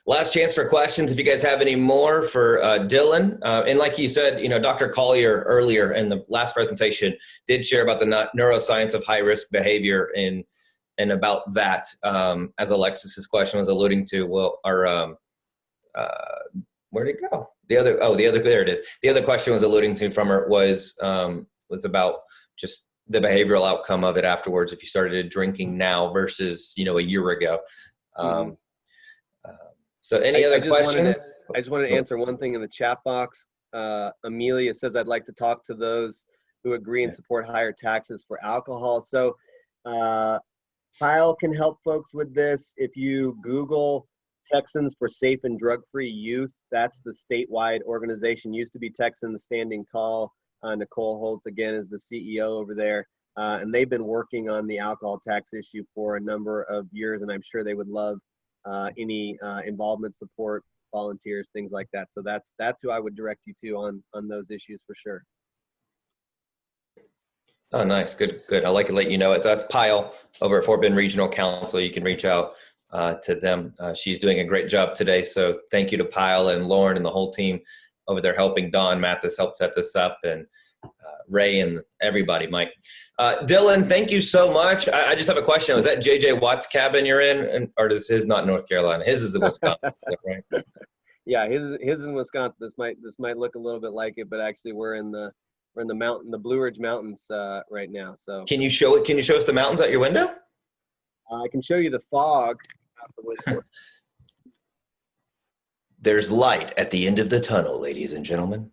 Last chance for questions. If you guys have any more for Dylan, and like you said, Dr. Collier earlier in the last presentation did share about the neuroscience of high risk behavior and about that, as Alexis's question was alluding to. Well, our where'd it go? There it is. The other question was alluding to from her was about just the behavioral outcome of it afterwards if you started drinking now versus a year ago. So any other questions? I just wanted to answer one thing in the chat box. Amelia says, I'd like to talk to those who agree and support higher taxes for alcohol. So Kyle can help folks with this. If you Google Texans for Safe and Drug-Free Youth, that's the statewide organization. Used to be Texans Standing Tall. Nicole Holt, again, is the CEO over there. And they've been working on the alcohol tax issue for a number of years, and I'm sure they would love any involvement, support, volunteers, things like that. So that's who I would direct you to on those issues for sure. Oh, nice. Good. I'd like to let you know that's Pyle over at Fort Bend Regional Council. You can reach out to them. She's doing a great job today. So thank you to Pyle and Lauren and the whole team over there helping. Don Mathis helped set this up, and Ray and everybody, Mike. Dylan, thank you so much. I just have a question. Was that JJ Watt's cabin you're in, or is his not North Carolina? His is in Wisconsin, right? Yeah, his is in Wisconsin. This might look a little bit like it, but actually we're in the mountain, the Blue Ridge Mountains right now. So can you show us the mountains out your window? I can show you the fog out the window. There's light at the end of the tunnel, ladies and gentlemen.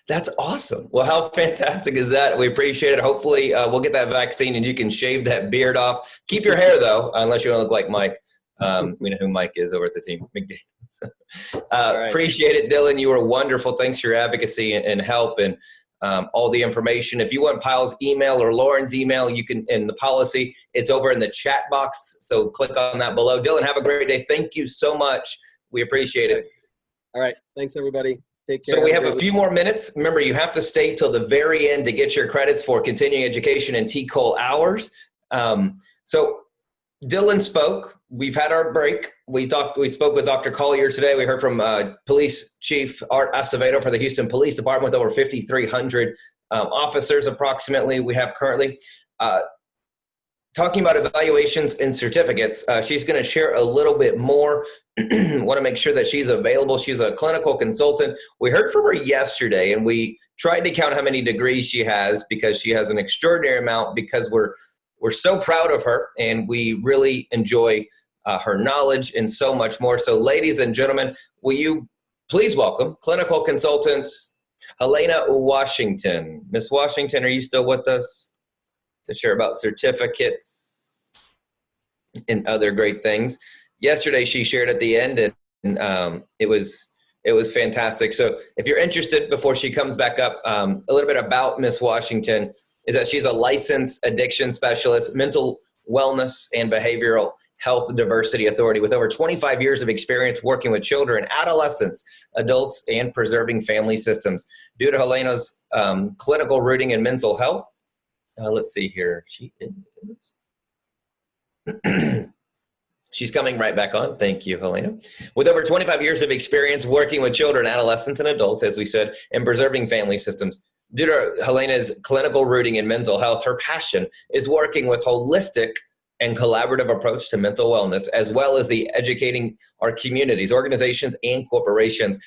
That's awesome. Well, how fantastic is that? We appreciate it. Hopefully we'll get that vaccine and you can shave that beard off. Keep your hair though, unless you want to look like Mike. We know who Mike is over at the team. Right. Appreciate it, Dylan. You were wonderful. Thanks for your advocacy and help and all the information. If you want Pyle's email or Lauren's email, you can, in the policy, it's over in the chat box. So click on that below. Dylan, have a great day. Thank you so much. We appreciate it. All right. Thanks, everybody. Take care. So we have a few more minutes. Remember, you have to stay till the very end to get your credits for continuing education and TCOL hours. So Dylan spoke. We've had our break. We spoke with Dr. Collier today. We heard from Police Chief Art Acevedo for the Houston Police Department with over 5,300 officers approximately we have currently. Talking about evaluations and certificates, she's going to share a little bit more. Want to make sure that she's available. She's a clinical consultant. We heard from her yesterday, and we tried to count how many degrees she has because she has an extraordinary amount, because we're so proud of her, and we really enjoy her knowledge and so much more. So ladies and gentlemen, will you please welcome clinical consultant Helena Washington. Miss Washington, are you still with us to share about certificates and other great things? Yesterday she shared at the end, and it was fantastic. So if you're interested, before she comes back up, a little bit about Miss Washington is that she's a licensed addiction specialist, mental wellness and behavioral health diversity authority with over 25 years of experience working with children, adolescents, adults, and preserving family systems. Due to Helena's clinical rooting in mental health, let's see here. She's coming right back on. Thank you, Helena. With over 25 years of experience working with children, adolescents, and adults, as we said, and preserving family systems. Due to Helena's clinical rooting in mental health, her passion is working with holistic and collaborative approach to mental wellness, as well as the educating our communities, organizations, and corporations.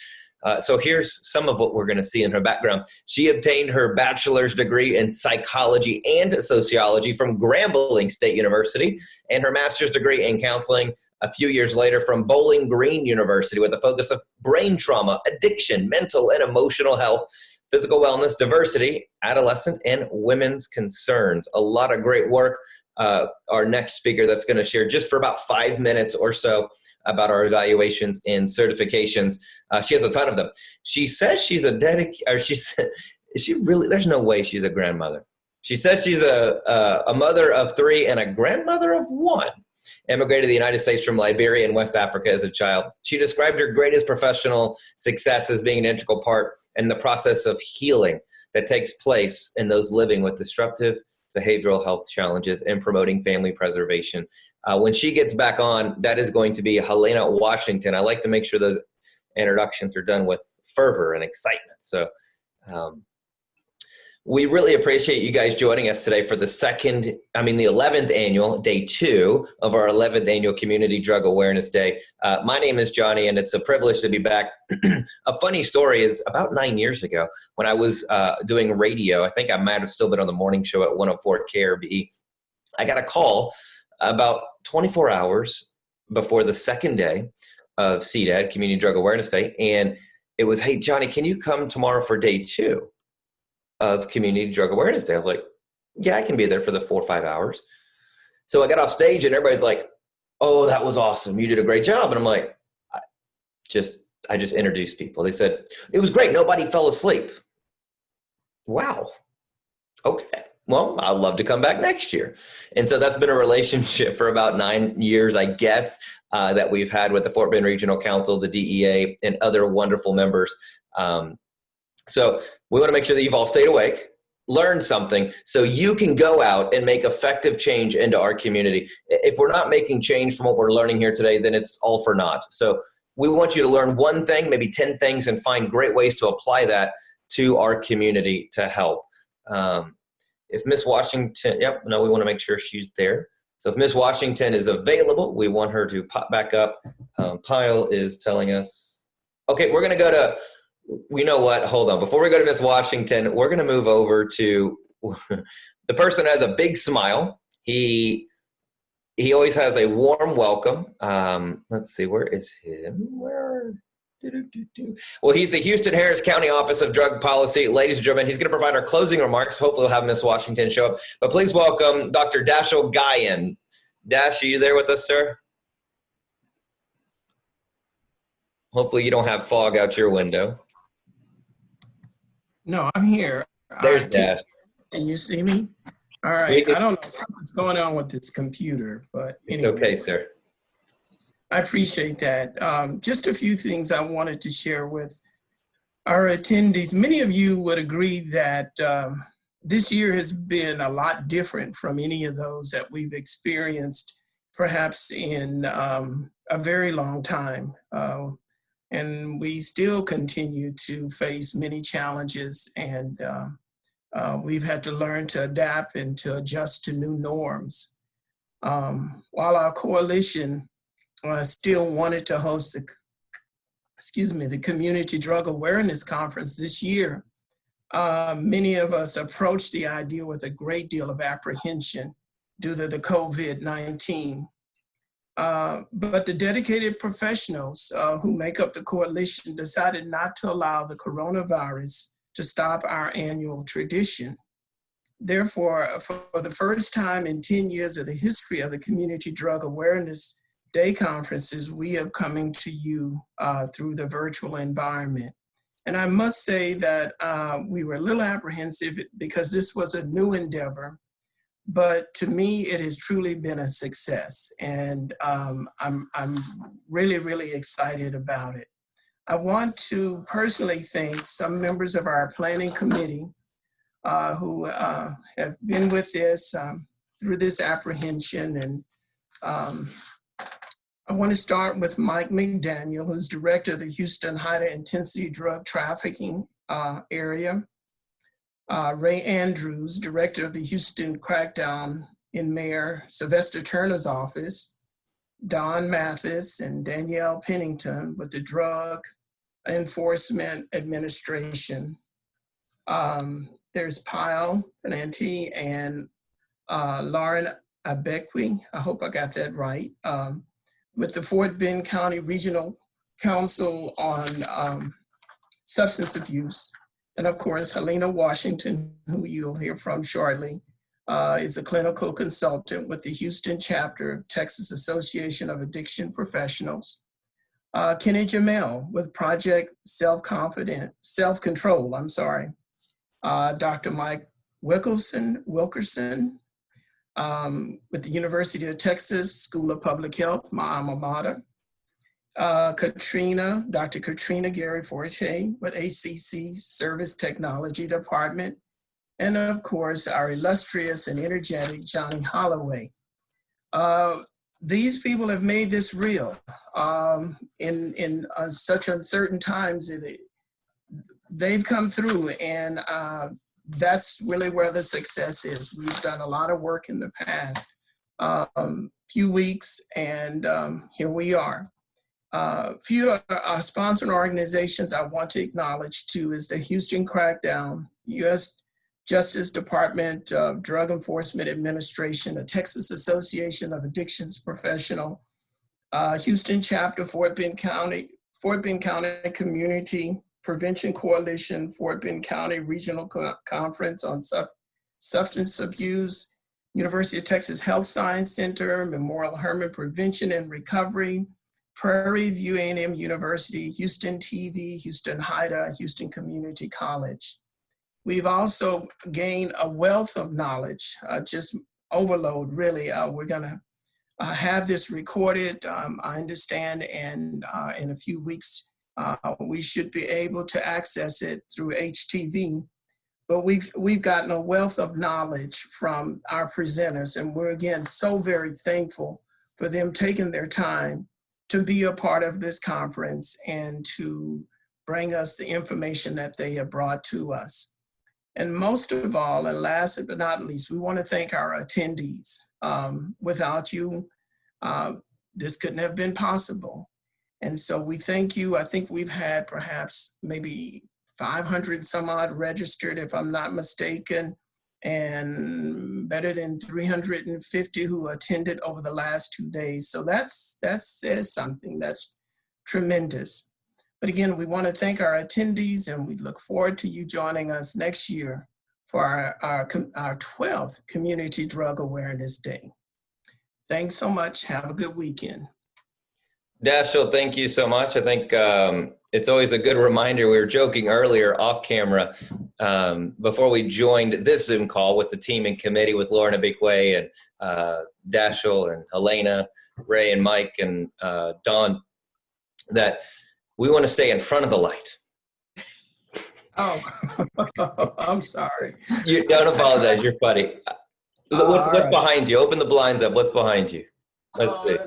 So here's some of what we're going to see in her background. She obtained her bachelor's degree in psychology and sociology from Grambling State University, and her master's degree in counseling a few years later from Bowling Green University with a focus of brain trauma, addiction, mental and emotional health. physical wellness, diversity, adolescent, and women's concerns. A lot of great work. Our next speaker that's going to share just for about 5 minutes or so about our evaluations and certifications. She has a ton of them. She says she's a is she really, there's no way she's a grandmother. She says she's a mother of 3 and a grandmother of 1. Immigrated to the United States from Liberia and West Africa as a child. She described her greatest professional success as being an integral part in the process of healing that takes place in those living with disruptive behavioral health challenges and promoting family preservation. When she gets back on, that is going to be Helena Washington. I like to make sure those introductions are done with fervor and excitement. So we really appreciate you guys joining us today for the 11th annual, day 2 of our 11th annual Community Drug Awareness Day. My name is Johnny, and it's a privilege to be back. A funny story is about 9 years ago when I was doing radio, I think I might have still been on the morning show at 104 KRBE. I got a call about 24 hours before the second day of CDAD, Community Drug Awareness Day, and it was, hey, Johnny, can you come tomorrow for day 2 of Community Drug Awareness Day? I was like, yeah, I can be there for the 4 or 5 hours. So I got off stage and everybody's like, oh, that was awesome. You did a great job. And I'm like, I just introduced people. They said, it was great. Nobody fell asleep. Wow. Okay. Well, I'd love to come back next year. And so that's been a relationship for about 9 years, I guess, that we've had with the Fort Bend Regional Council, the DEA, and other wonderful members. So we want to make sure that you've all stayed awake, learned something, so you can go out and make effective change into our community. If we're not making change from what we're learning here today, then it's all for naught. So we want you to learn one thing, maybe 10 things, and find great ways to apply that to our community to help. If Miss Washington, we want to make sure she's there. So if Miss Washington is available, we want her to pop back up. Pyle is telling us, okay, we're going to go to, you know what? Hold on. Before we go to Miss Washington, we're going to move over to the person that has a big smile. He always has a warm welcome. Let's see, where is him? Well, he's the Houston Harris County Office of Drug Policy. Ladies and gentlemen, he's going to provide our closing remarks. Hopefully we'll have Miss Washington show up. But please welcome Dr. Dashel Guyan. Dash, are you there with us, sir? Hopefully you don't have fog out your window. No, I'm here. There's Dash. Can you see me? All right. I don't know. Something's going on with this computer, but anyway. It's okay, sir. I appreciate that. Just a few things I wanted to share with our attendees. Many of you would agree that this year has been a lot different from any of those that we've experienced perhaps in a very long time. And we still continue to face many challenges, and we've had to learn to adapt and to adjust to new norms. While our coalition still wanted to host the Community Drug Awareness Conference this year, many of us approached the idea with a great deal of apprehension due to the COVID-19. But the dedicated professionals who make up the coalition decided not to allow the coronavirus to stop our annual tradition. Therefore, for the first time in 10 years of the history of the Community Drug Awareness Day conferences, we are coming to you through the virtual environment. And I must say that we were a little apprehensive because this was a new endeavor. But to me, it has truly been a success, and I'm really, really excited about it. I want to personally thank some members of our planning committee who have been with this through this apprehension. And I want to start with Mike McDaniel, who's director of the Houston High Intensity Drug Trafficking area. Ray Andrews, director of the Houston Crackdown in Mayor Sylvester Turner's office, Don Mathis and Danielle Pennington with the Drug Enforcement Administration. There's Pyle Penanti and Lauren Abekwi, I hope I got that right, with the Fort Bend County Regional Council on Substance Abuse. And of course, Helena Washington, who you'll hear from shortly, is a clinical consultant with the Houston chapter of Texas Association of Addiction Professionals. Kenny Jamel with Project Self-Control, Dr. Mike Wilkerson with the University of Texas School of Public Health, my alma mater. Dr. Katrina Gary Forte with ACC Service Technology Department. And of course, our illustrious and energetic Johnny Holloway. These people have made this real in such uncertain times. They've come through, and that's really where the success is. We've done a lot of work in the past few weeks, and here we are. Few of our sponsoring organizations I want to acknowledge too is the Houston Crackdown, U.S. Justice Department of Drug Enforcement Administration, the Texas Association of Addictions Professional, Houston Chapter, Fort Bend County Community Prevention Coalition, Fort Bend County Regional Conference on Substance Abuse, University of Texas Health Science Center, Memorial Hermann Prevention and Recovery, Prairie View A&M University, Houston TV, Houston HIDA, Houston Community College. We've also gained a wealth of knowledge, just overload, really. We're gonna have this recorded, I understand, and in a few weeks, we should be able to access it through HTV. But we've gotten a wealth of knowledge from our presenters, and we're again so very thankful for them taking their time to be a part of this conference and to bring us the information that they have brought to us. And most of all, and last but not least, we want to thank our attendees. Without you, this couldn't have been possible. And so we thank you. I think we've had perhaps maybe 500 some odd registered, if I'm not mistaken, and better than 350 who attended over the last 2 days. So that says something. That's tremendous. But again, we want to thank our attendees, and we look forward to you joining us next year for our 12th Community Drug Awareness Day. Thanks so much. Have a good weekend. Dashiell, thank you so much. I think it's always a good reminder. We were joking earlier off camera before we joined this Zoom call with the team and committee with Lauren Abikwe and Dashiell and Helena, Ray and Mike and Dawn, that we want to stay in front of the light. Oh, I'm sorry. You don't apologize. You're funny. What's right. behind you? Open the blinds up. What's behind you? Let's see.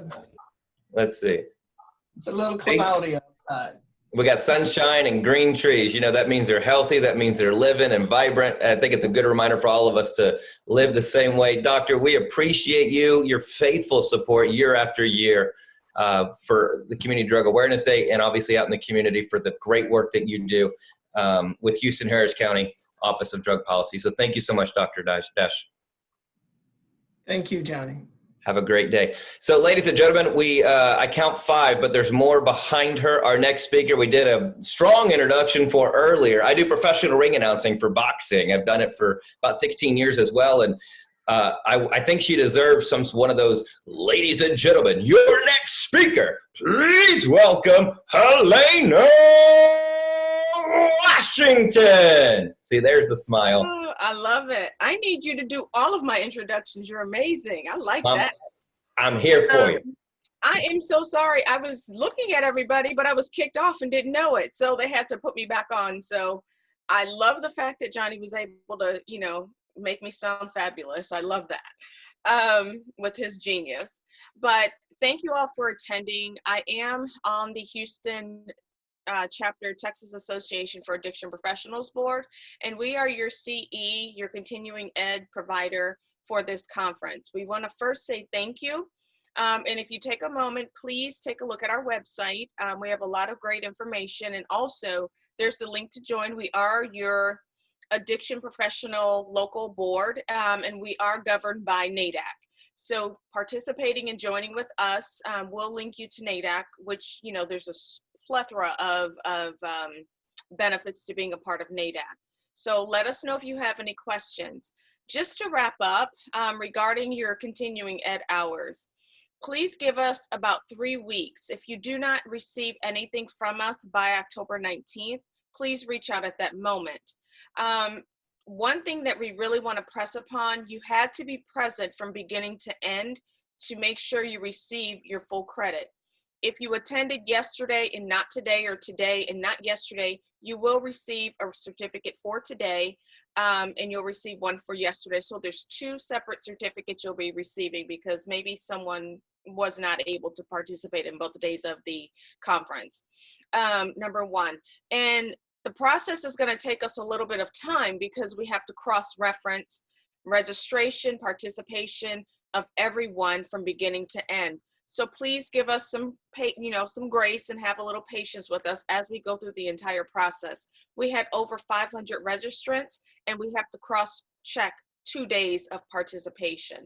Let's see. It's a little cloudy outside. We got sunshine and green trees. You know, that means they're healthy. That means they're living and vibrant. I think it's a good reminder for all of us to live the same way. Doctor, we appreciate you, your faithful support year after year for the Community Drug Awareness Day, and obviously out in the community for the great work that you do with Houston Harris County Office of Drug Policy. So thank you so much, Dr. Dash. Thank you, Johnny. Have a great day. So ladies and gentlemen, I count 5, but there's more behind her. Our next speaker, we did a strong introduction for earlier. I do professional ring announcing for boxing. I've done it for about 16 years as well. And I think she deserves one of those, ladies and gentlemen, your next speaker, please welcome Helena Washington. See, there's the smile. Oh, I love it. I need you to do all of my introductions. You're amazing. I like that. I'm here for you. I am so sorry. I was looking at everybody, but I was kicked off and didn't know it. So they had to put me back on. So I love the fact that Johnny was able to, make me sound fabulous. I love that with his genius. But thank you all for attending. I am on the Houston chapter Texas Association for Addiction Professionals Board, and we are your CE, your continuing ed provider for this conference. We want to first say thank you. And if you take a moment, please take a look at our website. We have a lot of great information, and also there's the link to join. We are your addiction professional local board, and we are governed by NADAC. So participating and joining with us will link you to NADAC, which, there's a plethora of benefits to being a part of NADAC. So let us know if you have any questions. Just to wrap up, regarding your continuing ed hours, please give us about 3 weeks. If you do not receive anything from us by October 19th, please reach out at that moment. One thing that we really want to press upon, you had to be present from beginning to end to make sure you receive your full credit. If you attended yesterday and not today, or today and not yesterday, you will receive a certificate for today, and you'll receive one for yesterday. So there's 2 separate certificates you'll be receiving because maybe someone was not able to participate in both days of the conference, number one. And the process is going to take us a little bit of time because we have to cross-reference registration, participation of everyone from beginning to end. So please give us some grace and have a little patience with us as we go through the entire process. We had over 500 registrants, and we have to cross-check 2 days of participation.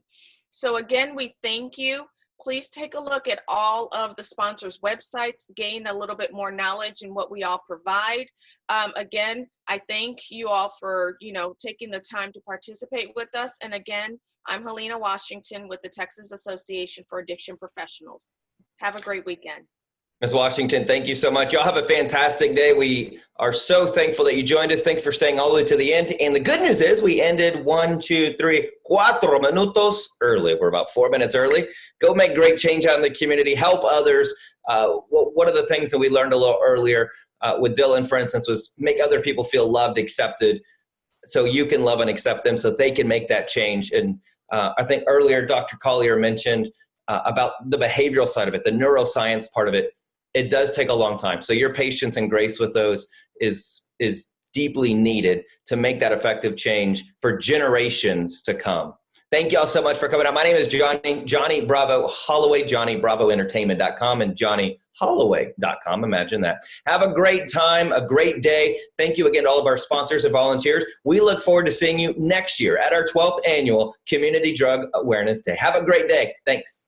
So again, we thank you. Please take a look at all of the sponsors' websites, gain a little bit more knowledge in what we all provide. Again, I thank you all for taking the time to participate with us. And again, I'm Helena Washington with the Texas Association for Addiction Professionals. Have a great weekend. Ms. Washington, thank you so much. Y'all have a fantastic day. We are so thankful that you joined us. Thanks for staying all the way to the end. And the good news is we ended 4 minutos early. We're about 4 minutes early. Go make great change out in the community. Help others. One of the things that we learned a little earlier with Dylan, for instance, was make other people feel loved, accepted, so you can love and accept them so they can make that change. And I think earlier Dr. Collier mentioned about the behavioral side of it, the neuroscience part of it. It does take a long time. So your patience and grace with those is deeply needed to make that effective change for generations to come. Thank you all so much for coming out. My name is Johnny Bravo Holloway, JohnnyBravoEntertainment.com and JohnnyHolloway.com. Imagine that. Have a great time, a great day. Thank you again to all of our sponsors and volunteers. We look forward to seeing you next year at our 12th annual Community Drug Awareness Day. Have a great day. Thanks.